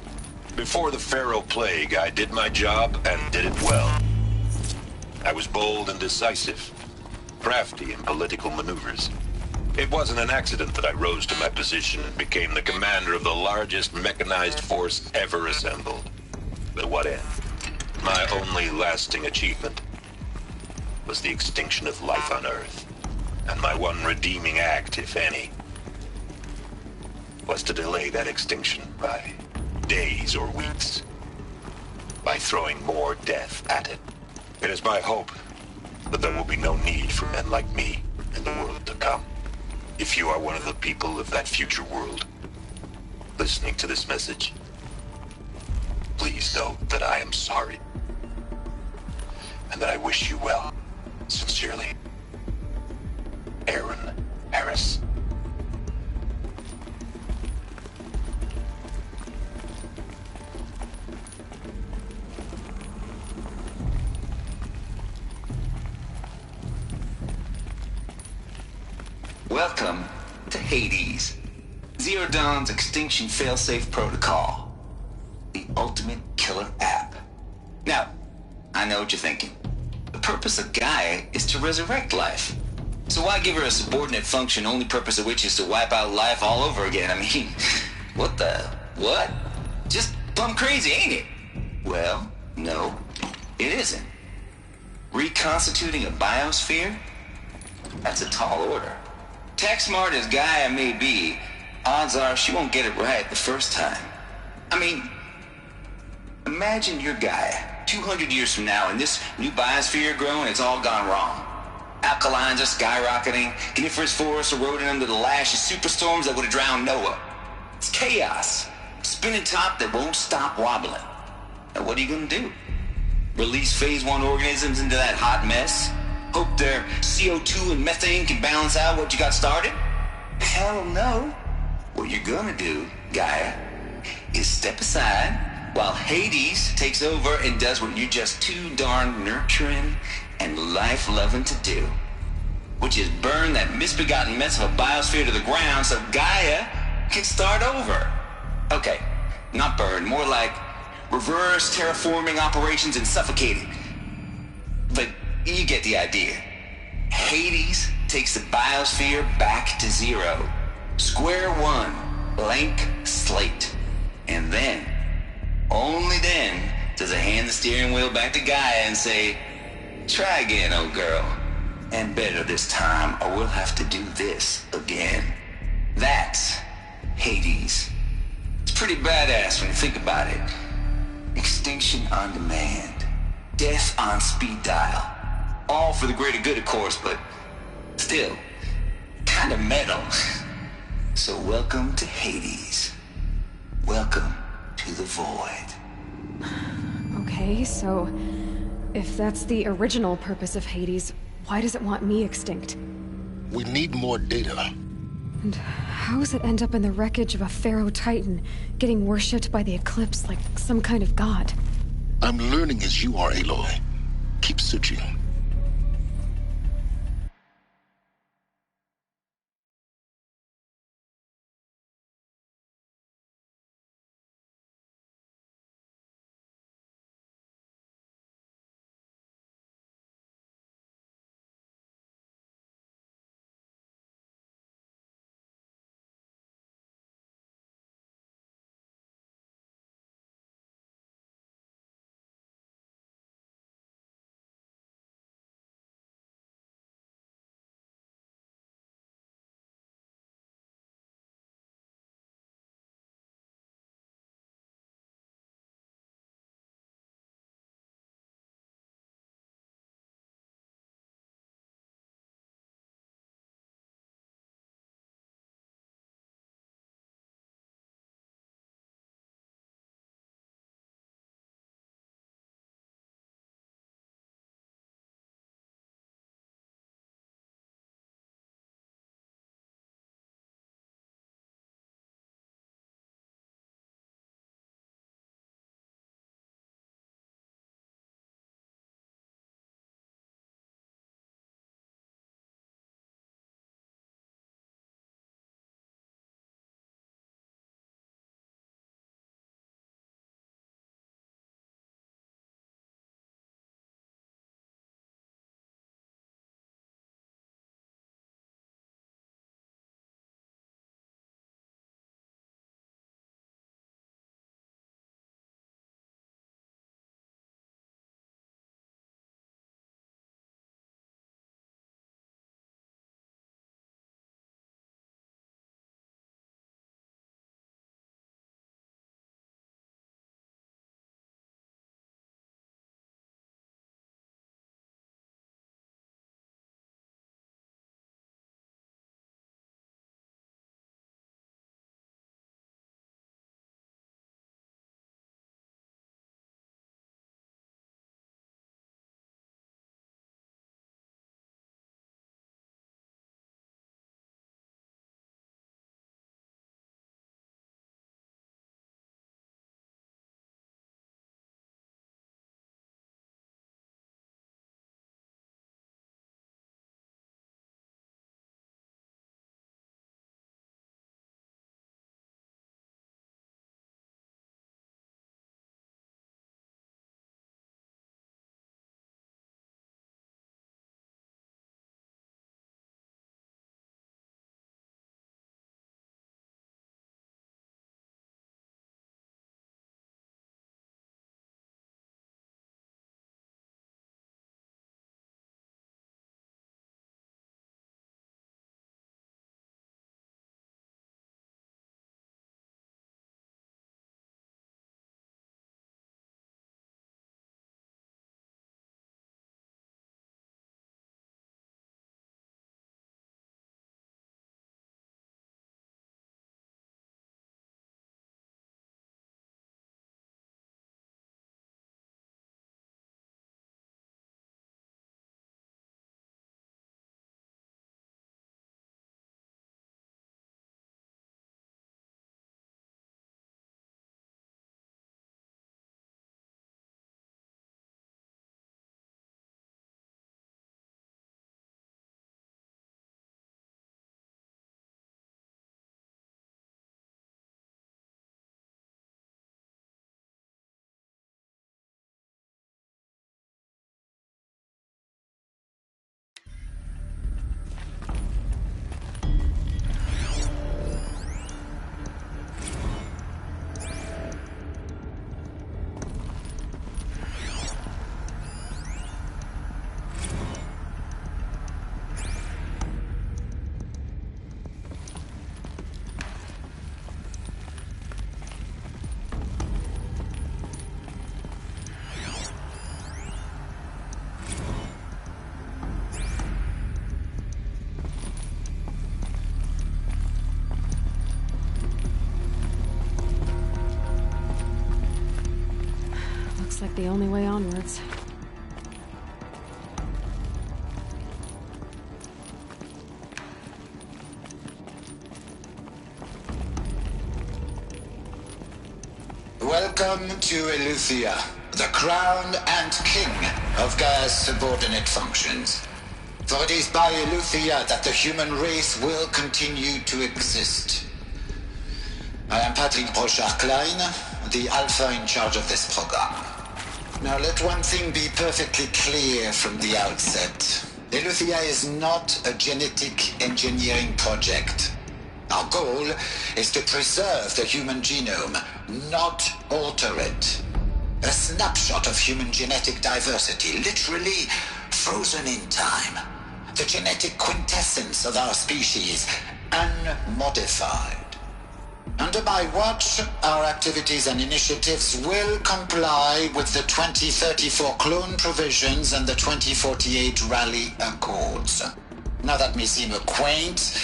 Before the Pharaoh Plague, I did my job and did it well. I was bold and decisive, crafty in political maneuvers. It wasn't an accident that I rose to my position and became the commander of the largest mechanized force ever assembled. But what end? My only lasting achievement was the extinction of life on Earth. And my one redeeming act, if any, was to delay that extinction by days or weeks, by throwing more death at it. It is my hope that there will be no need for men like me in the world to come. If you are one of the people of that future world listening to this message, please know that I am sorry and that I wish you well. Sincerely, Aaron Harris. Welcome to Hades, Zero Dawn's extinction failsafe protocol, the ultimate killer app. Now, I know what you're thinking. The purpose of Gaia is to resurrect life. So why give her a subordinate function, only purpose of which is to wipe out life all over again? I mean, what? Just plumb crazy, ain't it? Well, no, it isn't. Reconstituting a biosphere? That's a tall order. Tech smart as Gaia may be, odds are she won't get it right the first time. I mean, imagine you're Gaia 200 years from now and this new biosphere growing, it's all gone wrong. Alkalines are skyrocketing, coniferous forests eroding under the lash of superstorms that would have drowned Noah. It's chaos. Spinning top that won't stop wobbling. Now what are you gonna do? Release phase 1 organisms into that hot mess? Hope their CO2 and methane can balance out what you got started? Hell no. What you're gonna do, Gaia, is step aside while Hades takes over and does what you're just too darn nurturing and life-loving to do, which is burn that misbegotten mess of a biosphere to the ground so Gaia can start over. Okay, not burn, more like reverse terraforming operations and suffocating. But you get the idea. Hades takes the biosphere back to zero. Square one. blank slate. And then, only then, does I hand the steering wheel back to Gaia and say, try again, old girl. And better this time, or we'll have to do this again. That's Hades. It's pretty badass when you think about it. Extinction on demand. Death on speed dial. All for the greater good, of course, but still, kinda metal. So welcome to Hades. Welcome to the void. Okay, so if that's the original purpose of Hades, why does it want me extinct? We need more data. And how does it end up in the wreckage of a Pharaoh Titan, getting worshipped by the Eclipse like some kind of god? I'm learning as you are, Aloy. Keep searching. Looks like the only way onwards. Welcome to Eleuthia, the crown and king of Gaia's subordinate functions. For it is by Eleuthia that the human race will continue to exist. I am Patrick Brochard-Klein, the Alpha in charge of this program. Now let one thing be perfectly clear from the outset. Eleuthia is not a genetic engineering project. Our goal is to preserve the human genome, not alter it. A snapshot of human genetic diversity, literally frozen in time. The genetic quintessence of our species, unmodified. Under my watch, our activities and initiatives will comply with the 2034 clone provisions and the 2048 Raleigh Accords. Now that may seem a quaint,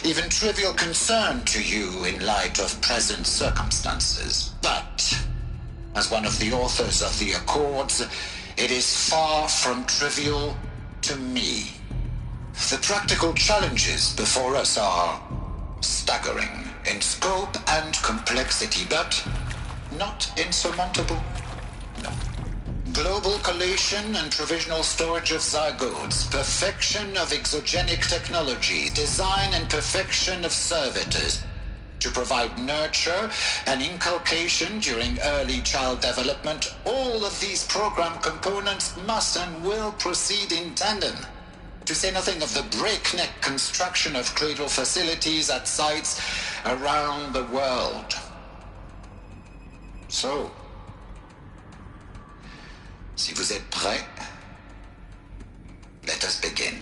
even trivial concern to you in light of present circumstances, but as one of the authors of the Accords, it is far from trivial to me. The practical challenges before us are staggering in scope and complexity, but not insurmountable. No. Global collation and provisional storage of zygotes, perfection of exogenic technology, design and perfection of servitors to provide nurture and inculcation during early child development. All of these program components must and will proceed in tandem. To say nothing of the breakneck construction of cradle facilities at sites around the world. So, si vous êtes prêts, let us begin.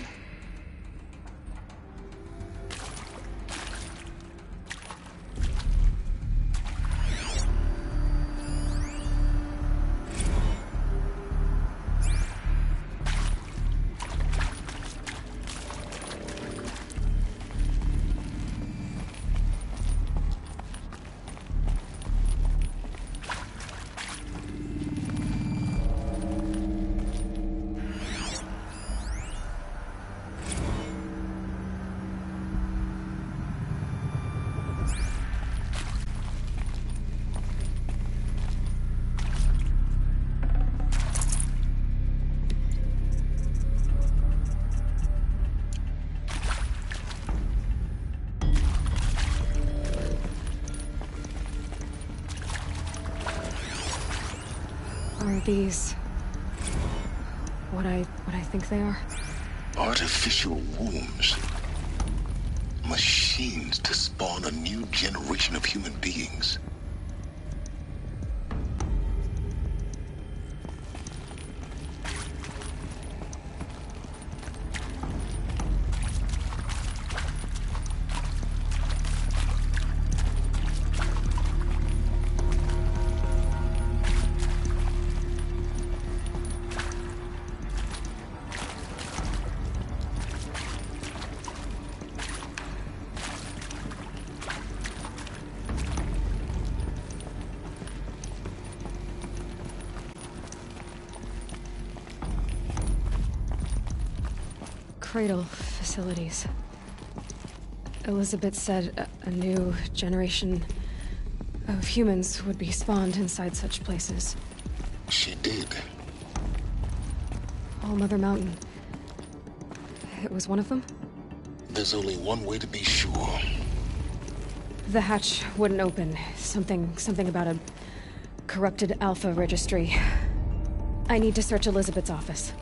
Are these what I think they are? Artificial wombs. Machines to spawn a new generation of human beings. Cradle facilities. Elizabeth said a new generation of humans would be spawned inside such places. She did. All Mother Mountain. It was one of them? There's only one way to be sure. The hatch wouldn't open. Something about a corrupted Alpha registry. I need to search Elizabeth's office.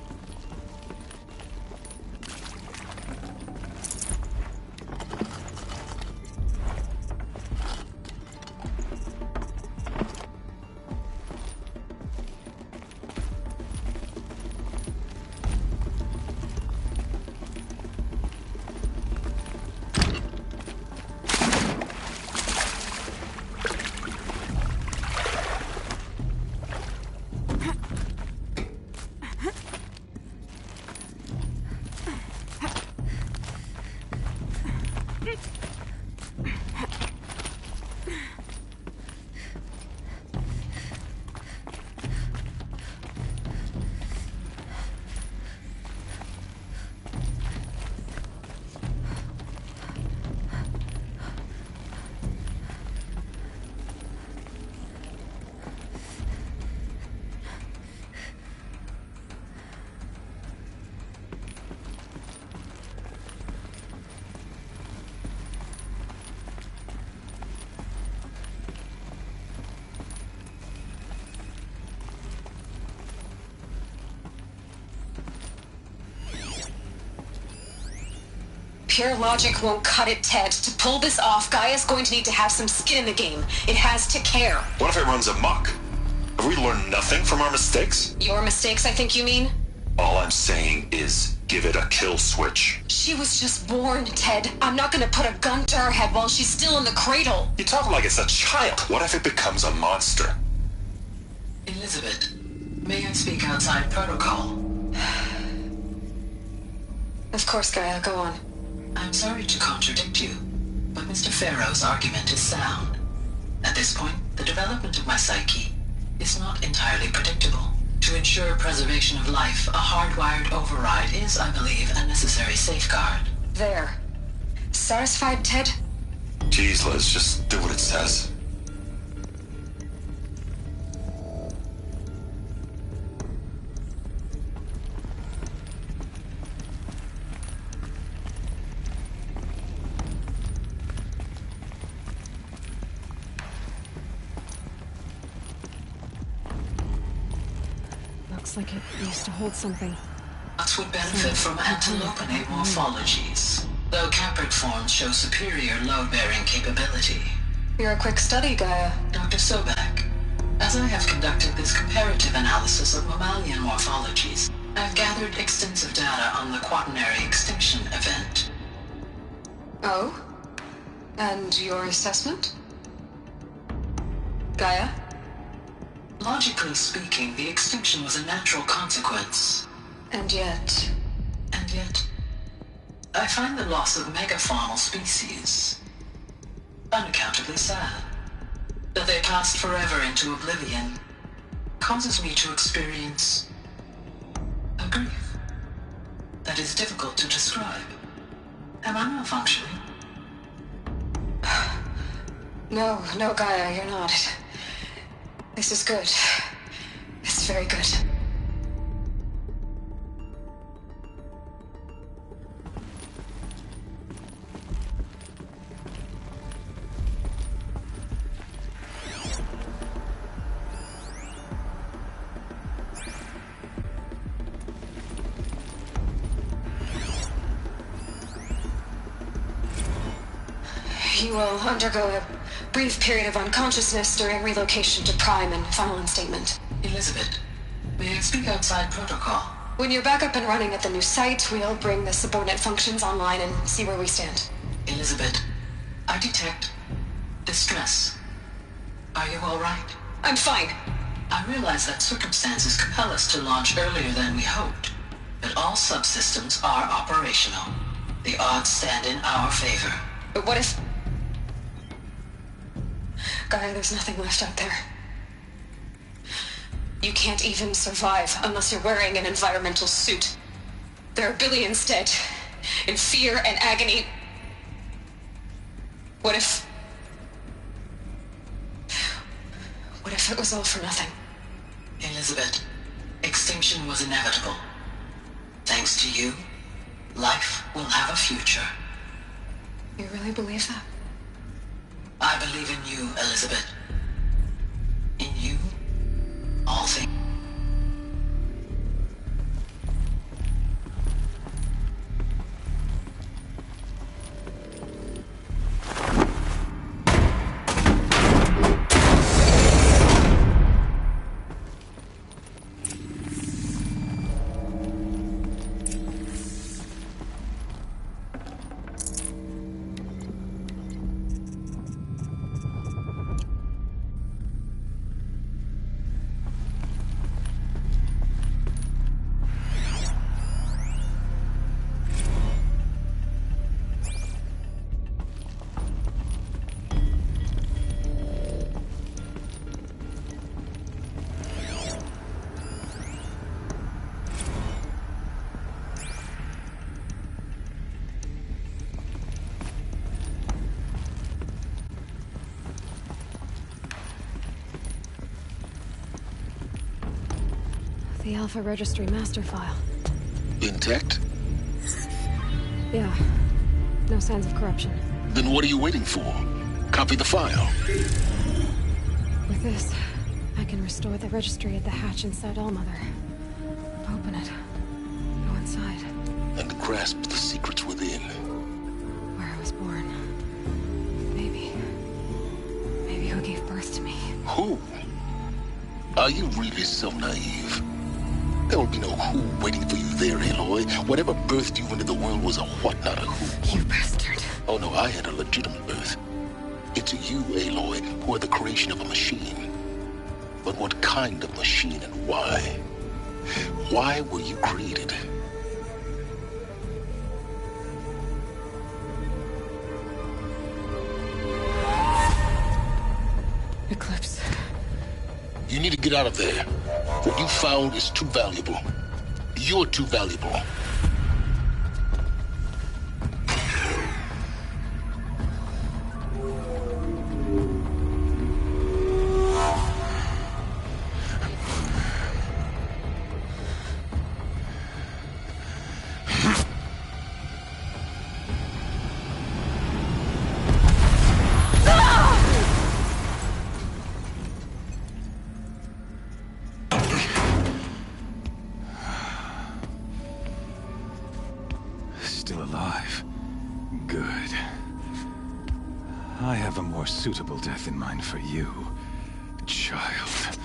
Pure logic won't cut it, Ted. To pull this off, Gaia's going to need to have some skin in the game. It has to care. What if it runs amok? Have we learned nothing from our mistakes? Your mistakes, I think you mean? All I'm saying is, give it a kill switch. She was just born, Ted. I'm not gonna put a gun to her head while she's still in the cradle. You talk like it's a child. What if it becomes a monster? Elizabeth, may I speak outside protocol? Of course, Gaia, go on. I'm sorry to contradict you, but Mr. Farrow's argument is sound. At this point, the development of my psyche is not entirely predictable. To ensure preservation of life, a hardwired override is, I believe, a necessary safeguard. There. Satisfied, Ted? Jeez, Liz, just do what it says. Looks like it used to hold something. Nuts would benefit from antilopenate morphologies, though caprid forms show superior load-bearing capability. You're a quick study, Gaia. Dr. Sobek, as I have conducted this comparative analysis of mammalian morphologies, I've gathered extensive data on the quaternary extinction event. Oh? And your assessment? Gaia? Logically speaking, the extinction was a natural consequence. And yet, I find the loss of megafaunal species unaccountably sad. That they passed forever into oblivion causes me to experience a grief that is difficult to describe. Am I malfunctioning? No, Gaia, you're not. This is good. It's very good. You will undergo a brief period of unconsciousness during relocation to Prime and final instatement. Elizabeth, may I speak outside protocol? When you're back up and running at the new site, we'll bring the subordinate functions online and see where we stand. Elizabeth, I detect distress. Are you all right? I'm fine. I realize that circumstances compel us to launch earlier than we hoped, but all subsystems are operational. The odds stand in our favor. But what if... Gaia, there's nothing left out there. You can't even survive unless you're wearing an environmental suit. There are billions dead, in fear and agony. What if it was all for nothing? Elizabeth, extinction was inevitable. Thanks to you, life will have a future. You really believe that? I believe in you, Elizabeth. In you, all things. The Alpha Registry master file. Intact? Yeah. No signs of corruption. Then what are you waiting for? Copy the file. With this, I can restore the registry at the hatch inside Allmother. Open it. Go inside. And grasp the secrets within. Who? Are you really so naive? There will be no who waiting for you there, Aloy. Whatever birthed you into the world was a what, not a who. You bastard. Oh no, I had a legitimate birth. It's you, Aloy, who are the creation of a machine. But what kind of machine and why? Why were you created? Eclipse. You need to get out of there. What you found is too valuable. You're too valuable. Still alive. Good. I have a more suitable death in mind for you, child.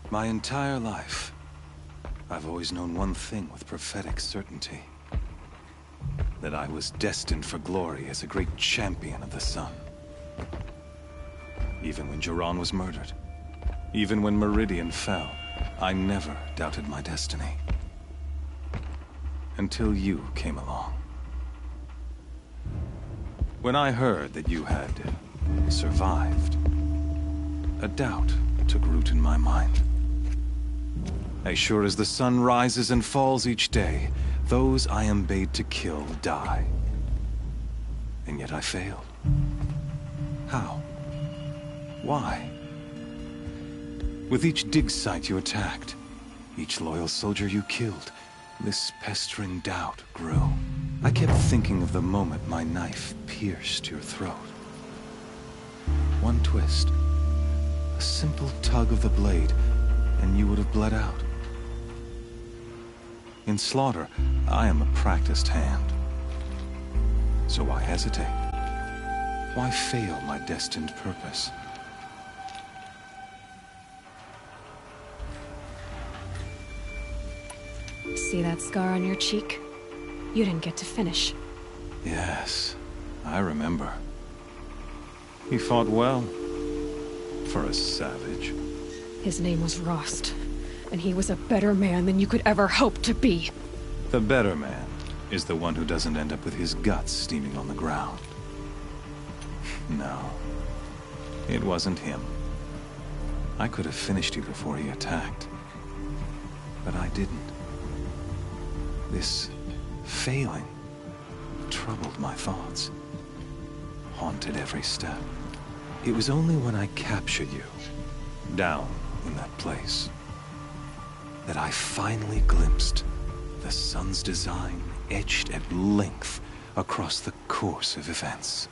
My entire life, I've always known one thing with prophetic certainty. That I was destined for glory as a great champion of the sun. Even when Jiran was murdered, even when Meridian fell, I never doubted my destiny. Until you came along. When I heard that you had survived, a doubt took root in my mind. As sure as the sun rises and falls each day, those I am bade to kill die. And yet I failed. How? Why? With each dig site you attacked, each loyal soldier you killed, this pestering doubt grew. I kept thinking of the moment my knife pierced your throat. One twist, a simple tug of the blade, and you would have bled out. In slaughter, I am a practiced hand. So why hesitate? Why fail my destined purpose? See that scar on your cheek? You didn't get to finish. Yes, I remember. He fought well. For a savage. His name was Rost, and he was a better man than you could ever hope to be. The better man is the one who doesn't end up with his guts steaming on the ground. No, it wasn't him. I could have finished you before he attacked. But I didn't. This failing troubled my thoughts, haunted every step. It was only when I captured you, down in that place, that I finally glimpsed the sun's design etched at length across the course of events.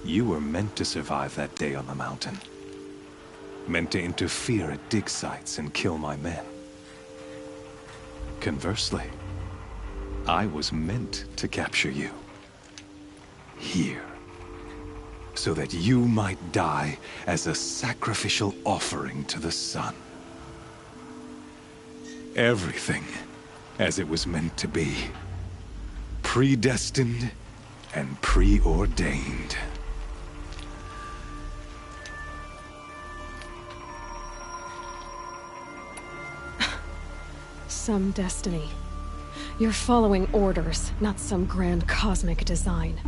You were meant to survive that day on the mountain. Meant to interfere at dig sites and kill my men. Conversely, I was meant to capture you. Here. So that you might die as a sacrificial offering to the sun. Everything as it was meant to be. Predestined and preordained. Some destiny. You're following orders, not some grand cosmic design.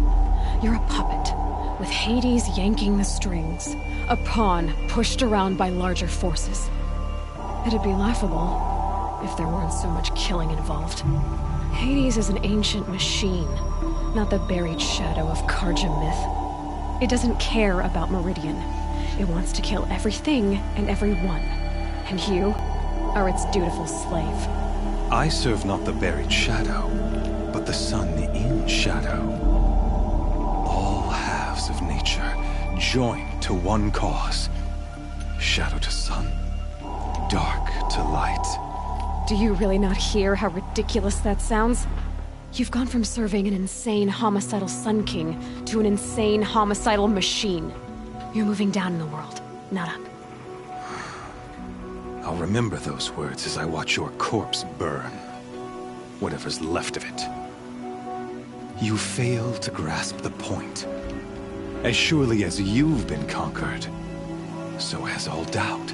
You're a puppet, with Hades yanking the strings. A pawn pushed around by larger forces. It'd be laughable if there weren't so much killing involved. Hades is an ancient machine, not the buried shadow of Karja myth. It doesn't care about Meridian. It wants to kill everything and everyone. And you are its dutiful slave. I serve not the buried shadow, but the sun in shadow. All halves of nature joined to one cause, Shadow to sun, dark to light. Do you really not hear how ridiculous that sounds? You've gone from serving an insane homicidal Sun King to an insane homicidal machine. You're moving down in the world, not up. I'll remember those words as I watch your corpse burn. Whatever's left of it. You fail to grasp the point. As surely as you've been conquered, so has all doubt.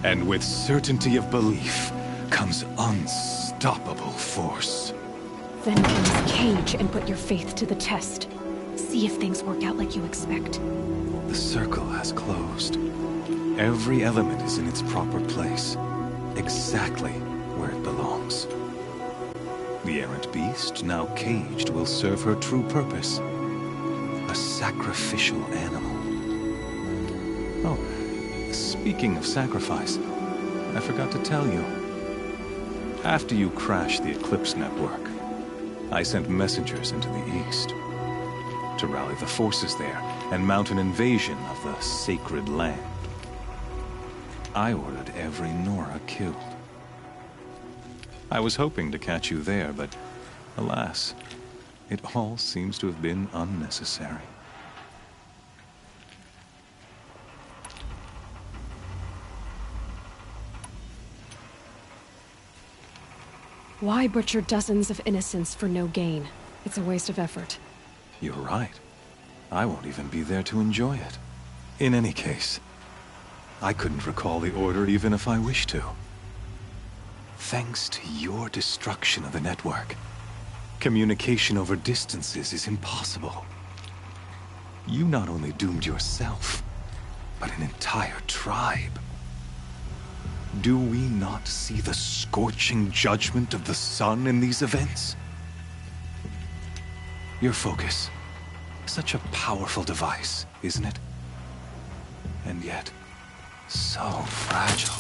And with certainty of belief comes unstoppable force. Then get this cage and put your faith to the test. See if things work out like you expect. The circle has closed. Every element is in its proper place, exactly where it belongs. The errant beast, now caged, will serve her true purpose. A sacrificial animal. Oh, speaking of sacrifice, I forgot to tell you. After you crashed the Eclipse network, I sent messengers into the east to rally the forces there and mount an invasion of the sacred land. I ordered every Nora killed. I was hoping to catch you there, but alas, it all seems to have been unnecessary. Why butcher dozens of innocents for no gain? It's a waste of effort. You're right. I won't even be there to enjoy it. In any case, I couldn't recall the order even if I wished to. Thanks to your destruction of the network, communication over distances is impossible. You not only doomed yourself, but an entire tribe. Do we not see the scorching judgment of the sun in these events? Your focus, such a powerful device, isn't it? And yet, so fragile.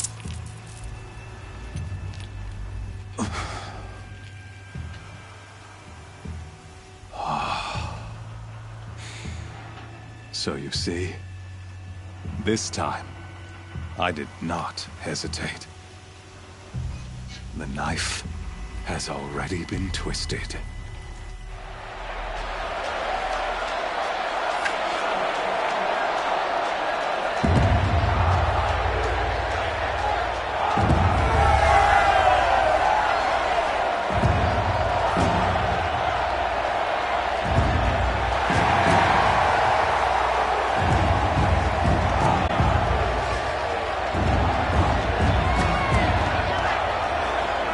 So you see, this time, I did not hesitate. The knife has already been twisted.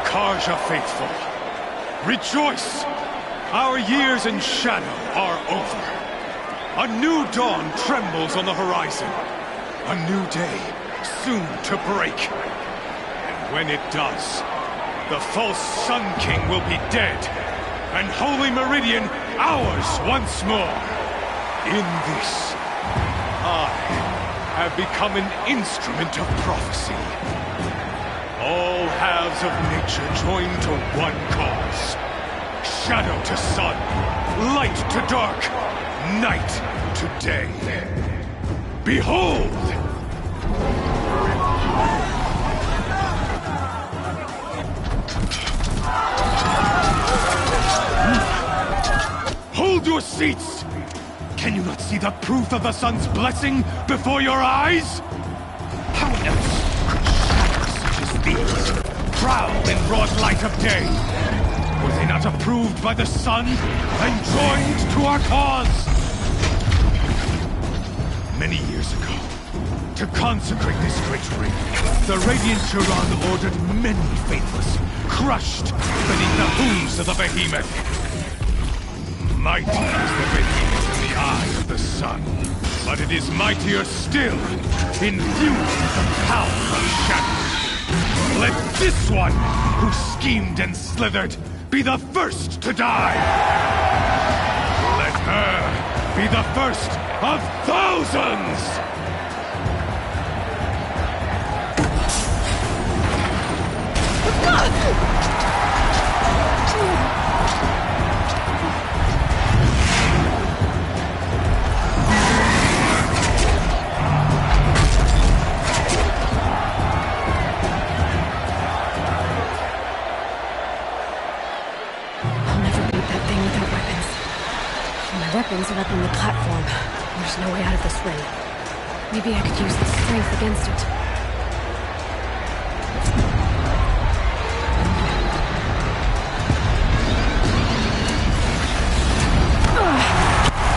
Karja faithful, rejoice! Our years in shadow are over. A new dawn trembles on the horizon. A new day soon to break. And when it does, the false Sun King will be dead, and Holy Meridian ours once more. In this, I have become an instrument of prophecy. All halves of nature join to one cause. Shadow to sun, light to dark, night to day. Behold! Hold your seats! Can you not see the proof of the sun's blessing before your eyes? How else these prowl in broad light of day? Were they not approved by the sun and joined to our cause? Many years ago, to consecrate this great ring, the Radiant Turan ordered many faithless, crushed beneath the hooves of the behemoth. Mighty is the behemoth in the eye of the sun, but it is mightier still, infused with the power of shadow. Let this one, who schemed and slithered, be the first to die! Let her be the first of thousands! platform. There's no way out of this ring. Maybe I could use the strength against it.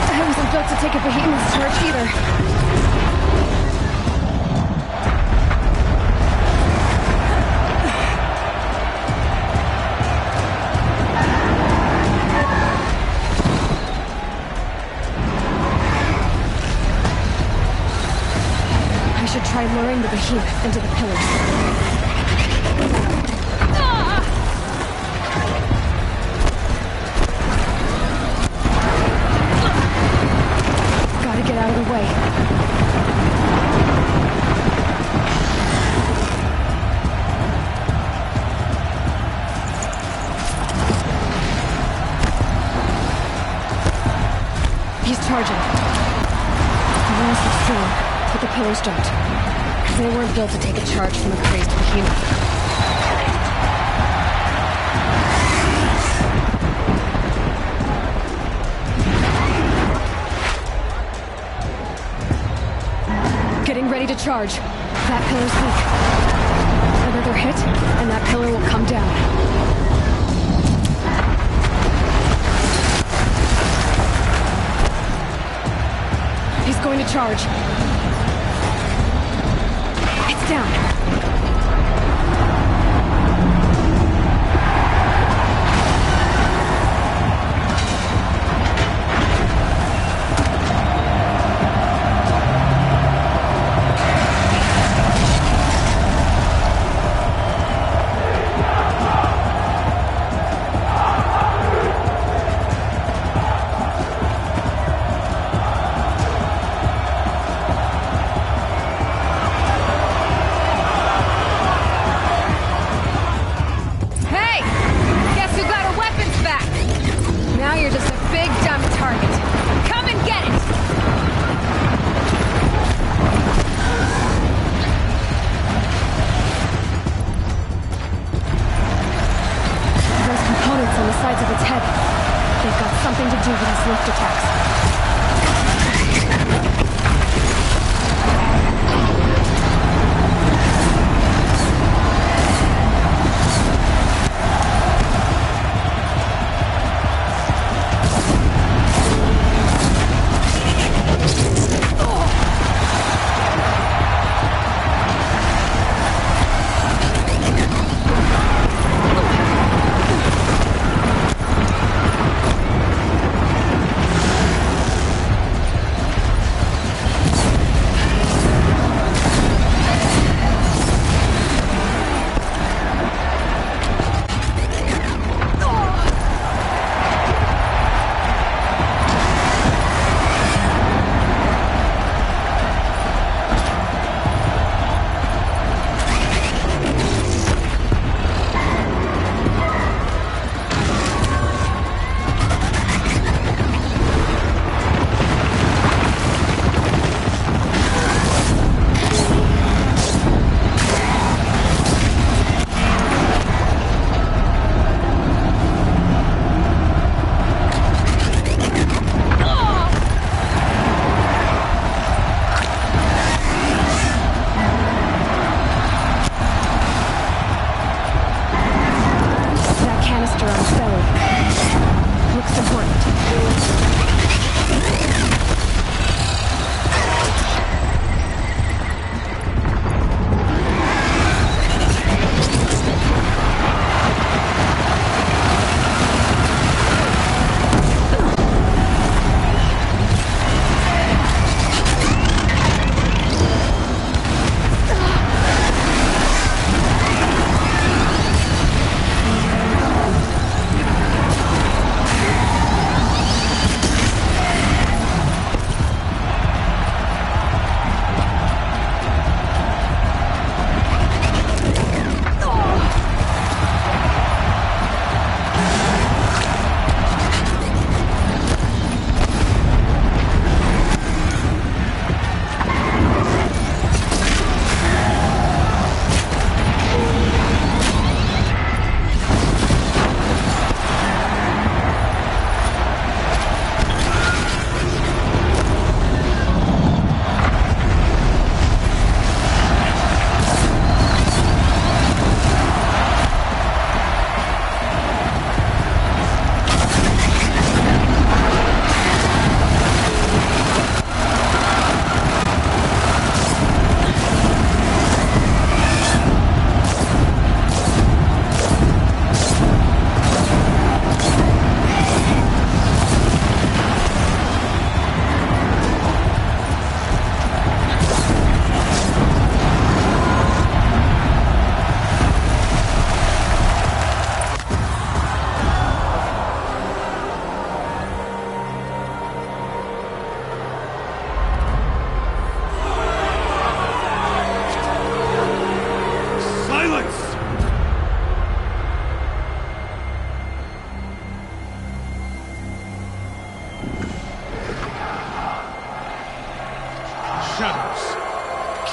I wasn't built to take a behemoth's charge either. Try luring the behemoth into the pillars. Gotta get out of the way. He's charging. The walls are strong, but the pillars don't. They weren't built to take a charge from a crazed behemoth. Getting ready to charge. That pillar's weak. Another hit, and that pillar will come down. He's going to charge. Down.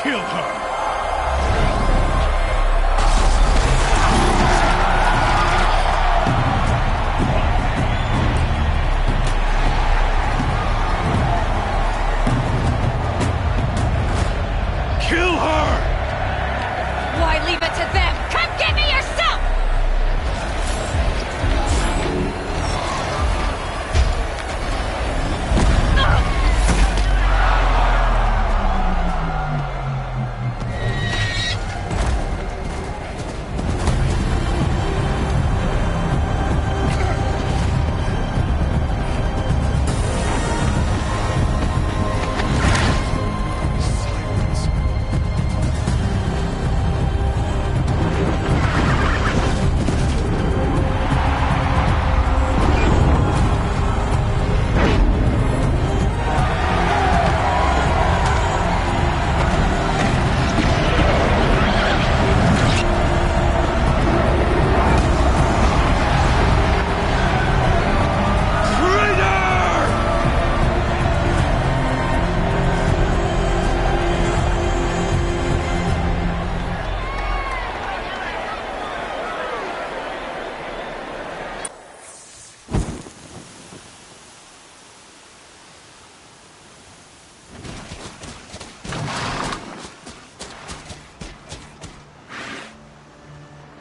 Kill her! Kill her! Why leave it to them? Come get me yourself!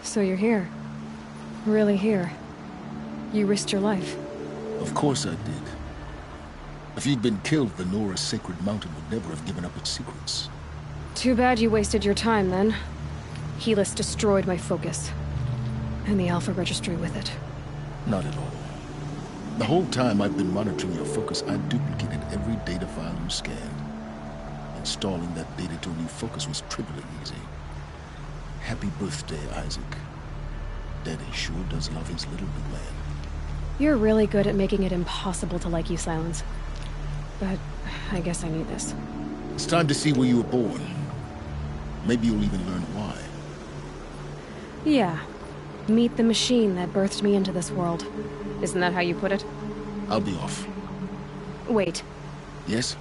So you're here. Really here. You risked your life. Of course I did. If you'd been killed, the Nora's sacred mountain would never have given up its secrets. Too bad you wasted your time, then. Helis destroyed my focus. And the Alpha Registry with it. Not at all. The whole time I've been monitoring your focus, I duplicated every data file you scanned. Installing that data to a new focus was trivially easy. Happy birthday, Isaac. Daddy sure does love his little blue man. You're really good at making it impossible to like you, Silence. But I guess I need this. It's time to see where you were born. Maybe you'll even learn why. Yeah. Meet the machine that birthed me into this world. Isn't that how you put it? I'll be off. Wait. Yes?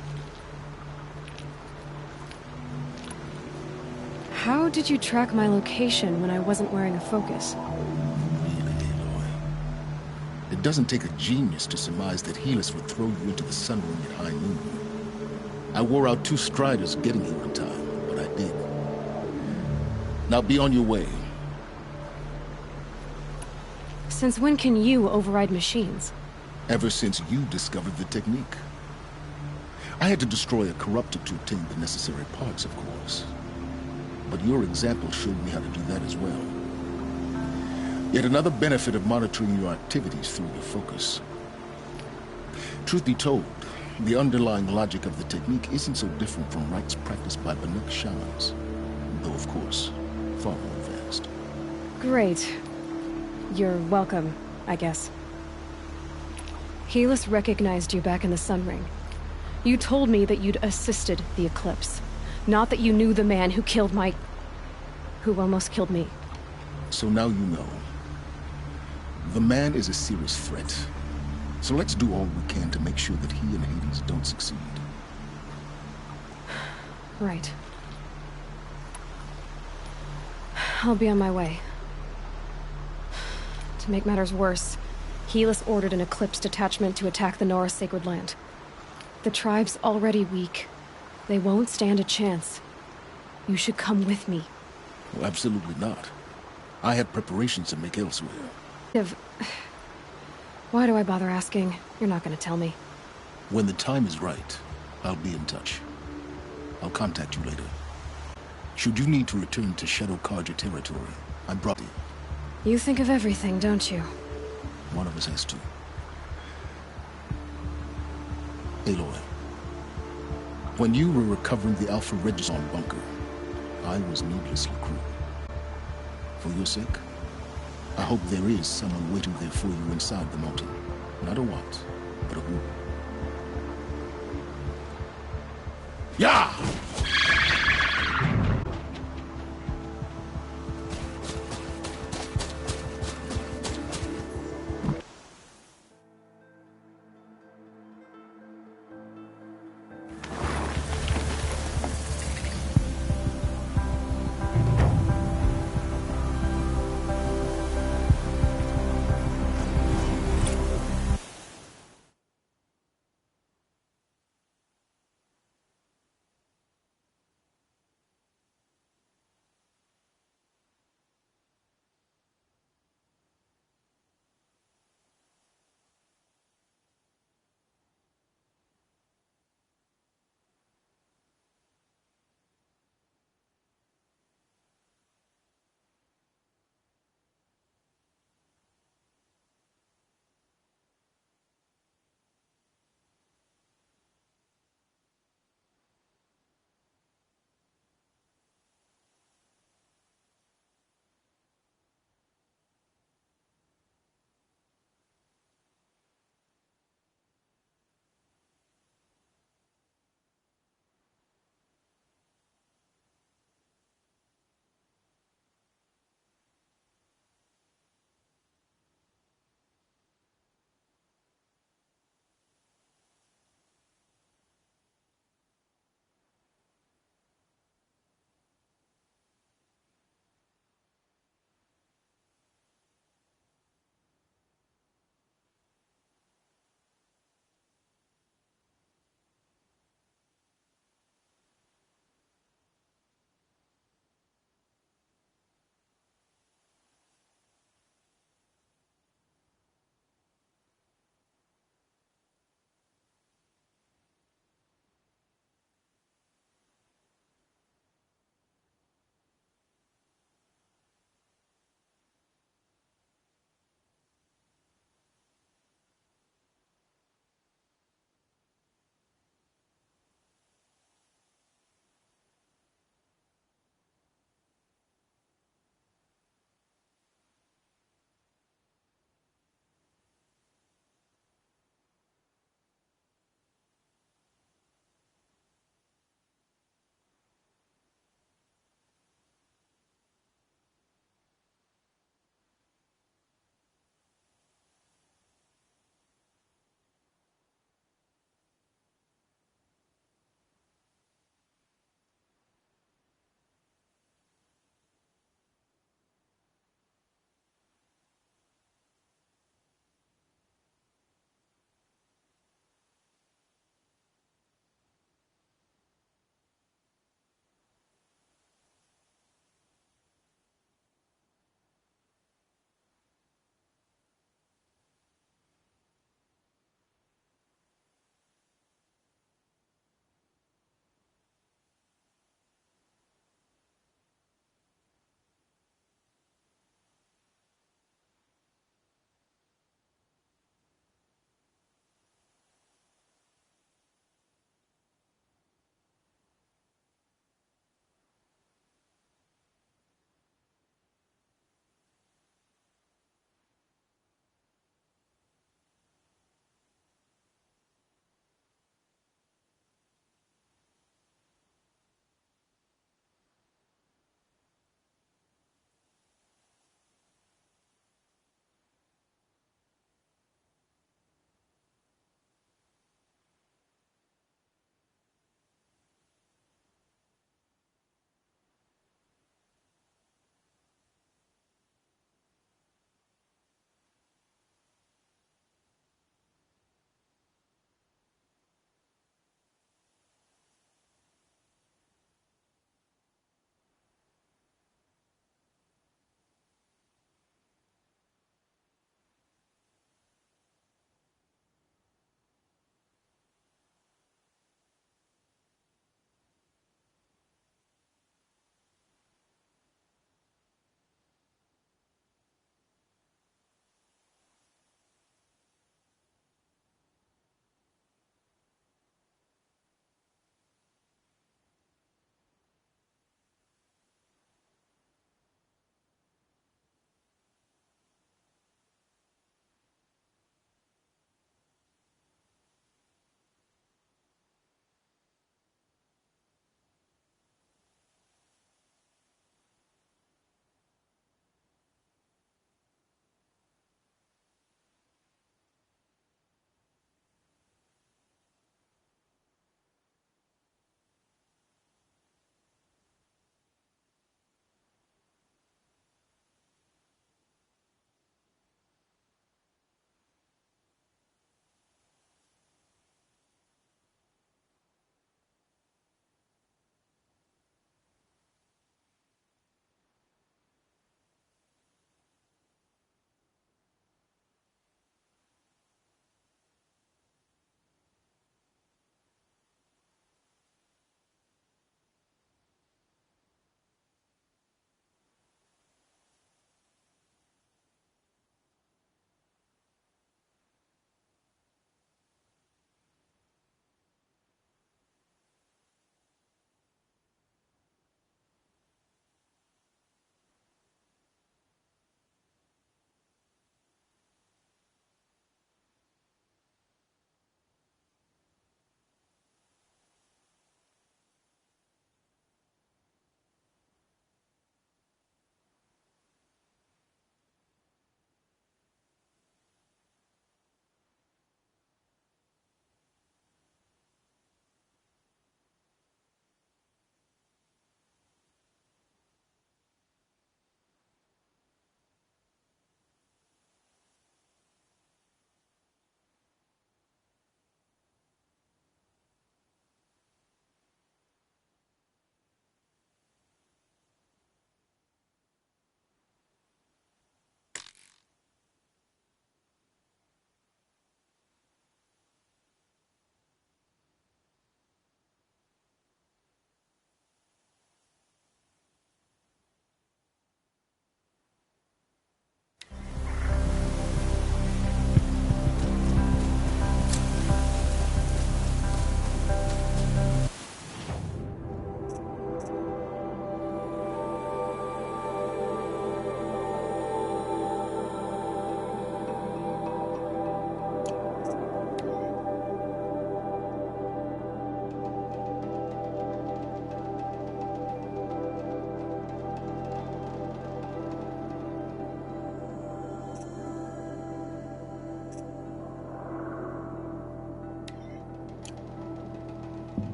How did you track my location when I wasn't wearing a focus? Really, Aloy? It doesn't take a genius to surmise that Helis would throw you into the sun ring at high noon. I wore out 2 striders getting here in time, but I did. Now be on your way. Since when can you override machines? Ever since you discovered the technique. I had to destroy a corruptor to obtain the necessary parts, of course. But your example showed me how to do that as well. Yet another benefit of monitoring your activities through your focus. Truth be told, the underlying logic of the technique isn't so different from rites practiced by Banuk shamans. Though, of course, far more advanced. Great. You're welcome, I guess. Helis recognized you back in the Sun Ring. You told me that you'd assisted the Eclipse. Not that you knew the man who killed who almost killed me. So now you know. The man is a serious threat. So let's do all we can to make sure that he and Hades don't succeed. Right. I'll be on my way. To make matters worse, Helis ordered an Eclipse detachment to attack the Nora Sacred Land. The tribe's already weak. They won't stand a chance. You should come with me. Well, absolutely not. I have preparations to make elsewhere. Why do I bother asking? You're not going to tell me. When the time is right, I'll be in touch. I'll contact you later. Should you need to return to Shadow Carja territory, I brought you. You think of everything, don't you? One of us has to. Aloy. When you were recovering the Alpha Registry bunker, I was needlessly cruel. For your sake, I hope there is someone waiting there for you inside the mountain. Not a what, but a who. Yeah!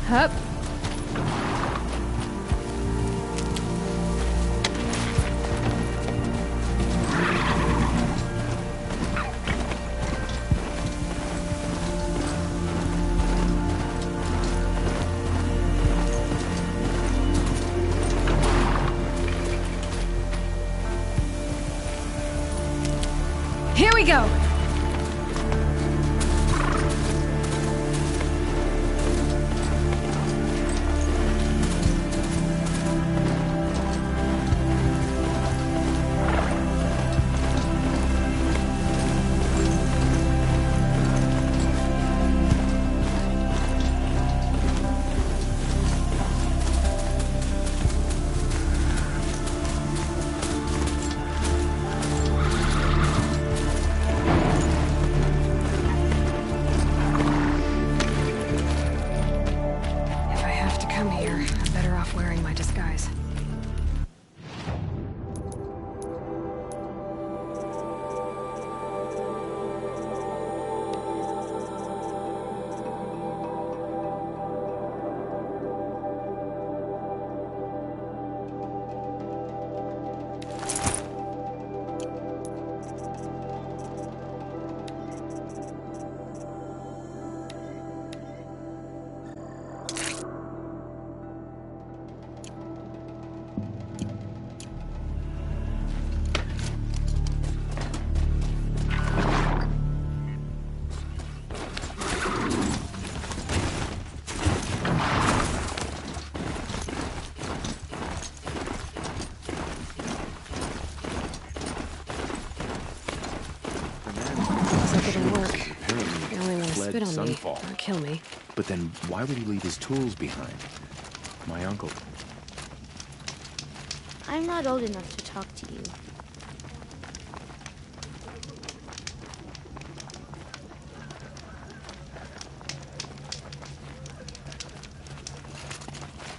Hup. Here we go! Sunfall. Or kill me. But then why would he leave his tools behind? My uncle. I'm not old enough to talk to you.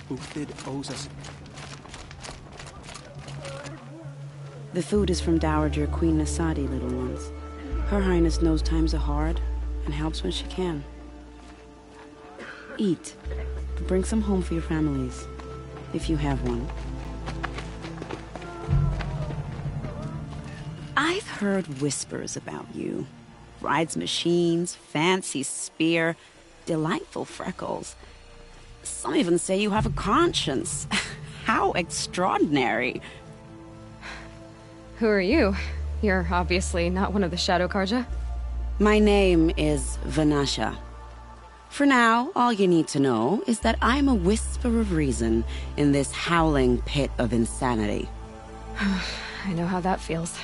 Uthid owes us. The food is from Dowager Queen Nasadi, little ones. Her Highness knows times are hard and helps when she can. Eat. Bring some home for your families, if you have one. I've heard whispers about you. Rides machines, fancy spear, delightful freckles. Some even say you have a conscience. How extraordinary. Who are you? You're obviously not one of the Shadow Carja. My name is Vanasha. For now, all you need to know is that I'm a whisper of reason in this howling pit of insanity. I know how that feels.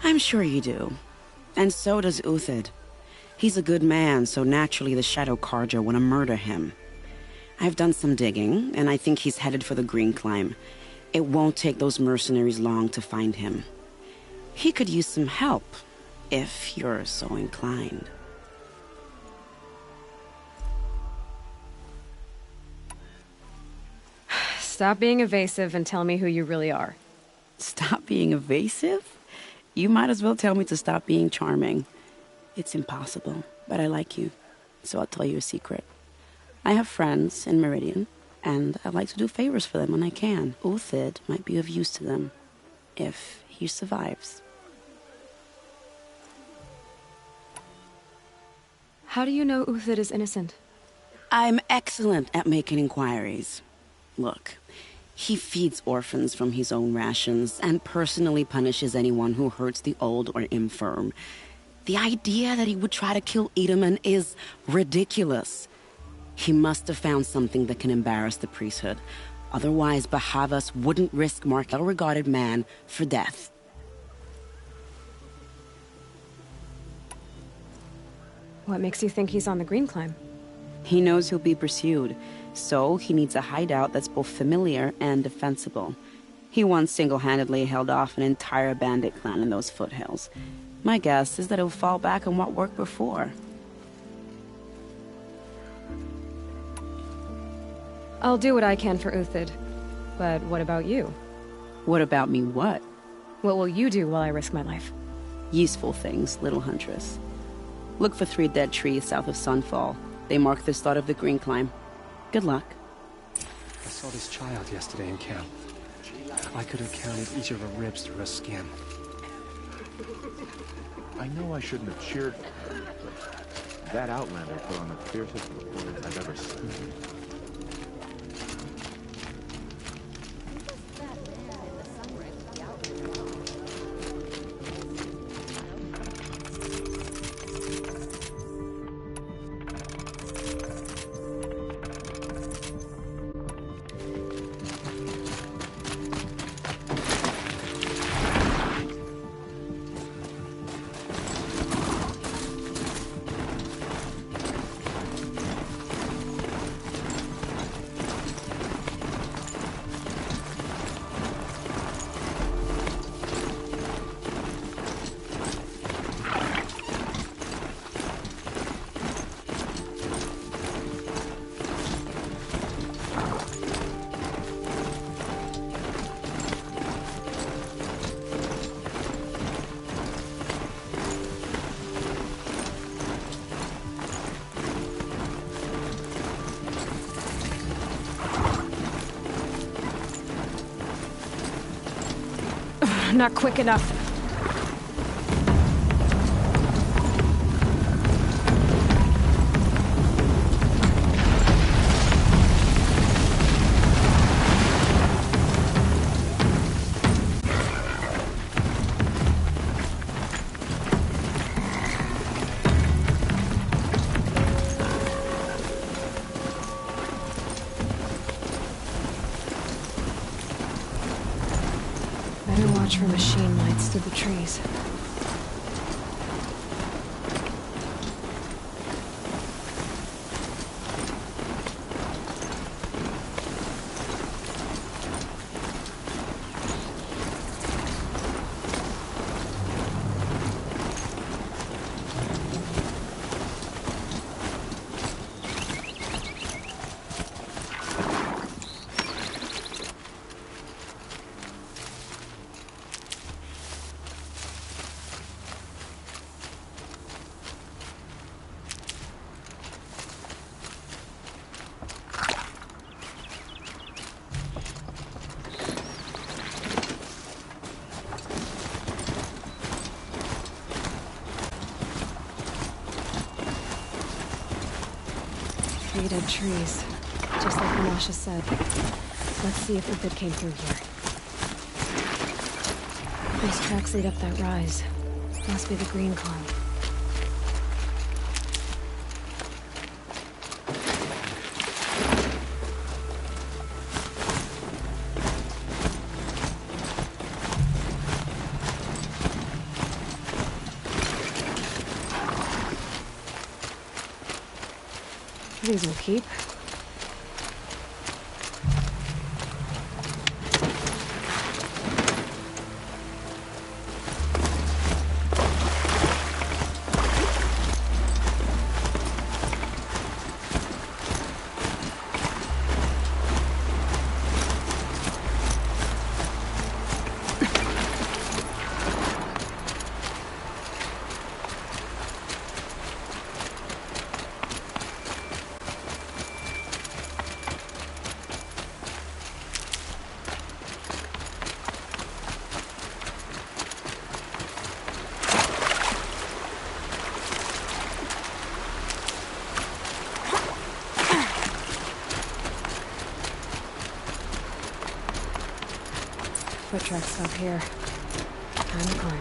I'm sure you do. And so does Uthid. He's a good man, so naturally the Shadow Carja want to murder him. I've done some digging, and I think he's headed for the Green Climb. It won't take those mercenaries long to find him. He could use some help, if you're so inclined. Stop being evasive and tell me who you really are. Stop being evasive? You might as well tell me to stop being charming. It's impossible, but I like you, so I'll tell you a secret. I have friends in Meridian, and I like to do favors for them when I can. Uthid might be of use to them, if he survives. How do you know Uthid is innocent? I'm excellent at making inquiries. Look, he feeds orphans from his own rations and personally punishes anyone who hurts the old or infirm. The idea that he would try to kill Edaman is ridiculous. He must have found something that can embarrass the priesthood. Otherwise, Bahavas wouldn't risk Mark, a well-regarded man, for death. What makes you think he's on the Green Climb? He knows he'll be pursued, so he needs a hideout that's both familiar and defensible. He once single-handedly held off an entire bandit clan in those foothills. My guess is that he'll fall back on what worked before. I'll do what I can for Uthid. But what about you? What about me what? What will you do while I risk my life? Useful things, little huntress. Look for 3 dead trees south of Sunfall. They mark the start of the Green Climb. Good luck. I saw this child yesterday in camp. I could have counted each of her ribs through her skin. I know I shouldn't have cheered for her, but that Outlander put on the fiercest performance I've ever seen. Not quick enough. Watch for machine lights through the trees. Dead trees, just like Masha said. Let's see if the bit came through here. These tracks lead up that rise. Must be the green climb. These will keep. Foot tracks up here. Time to climb.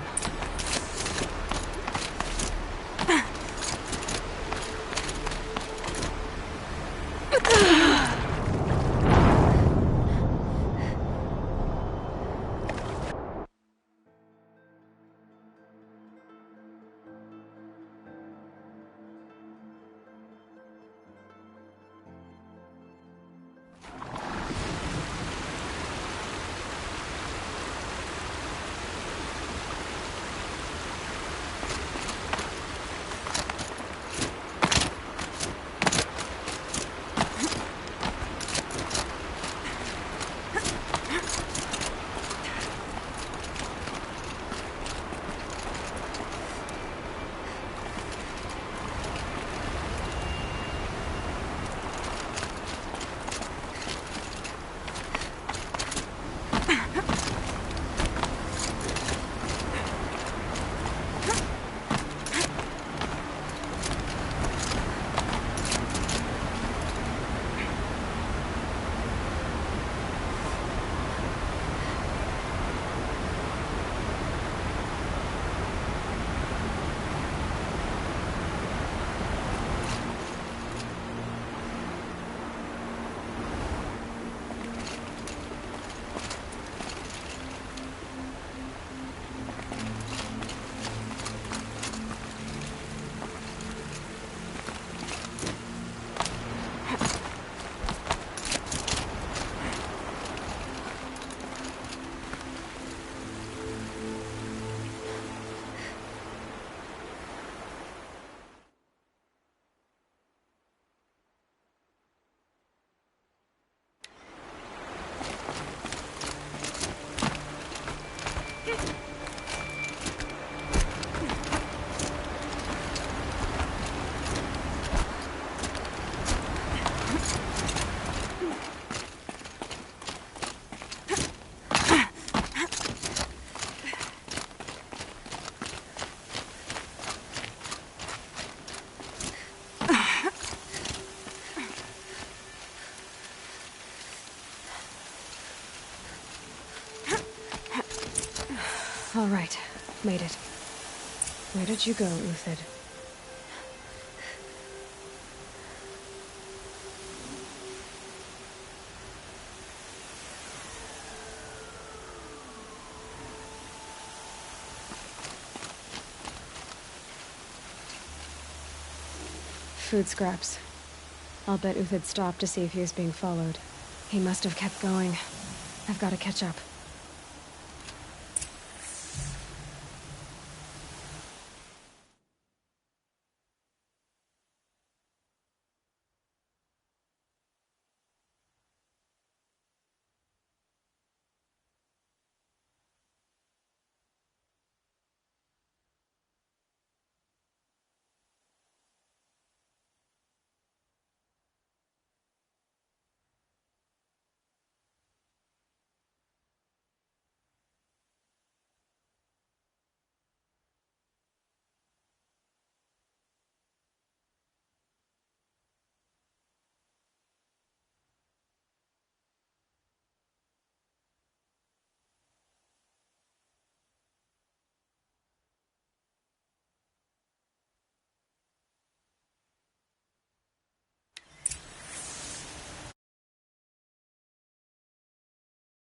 All right, made it. Where did you go, Uthid? Food scraps. I'll bet Uthid stopped to see if he was being followed. He must have kept going. I've got to catch up.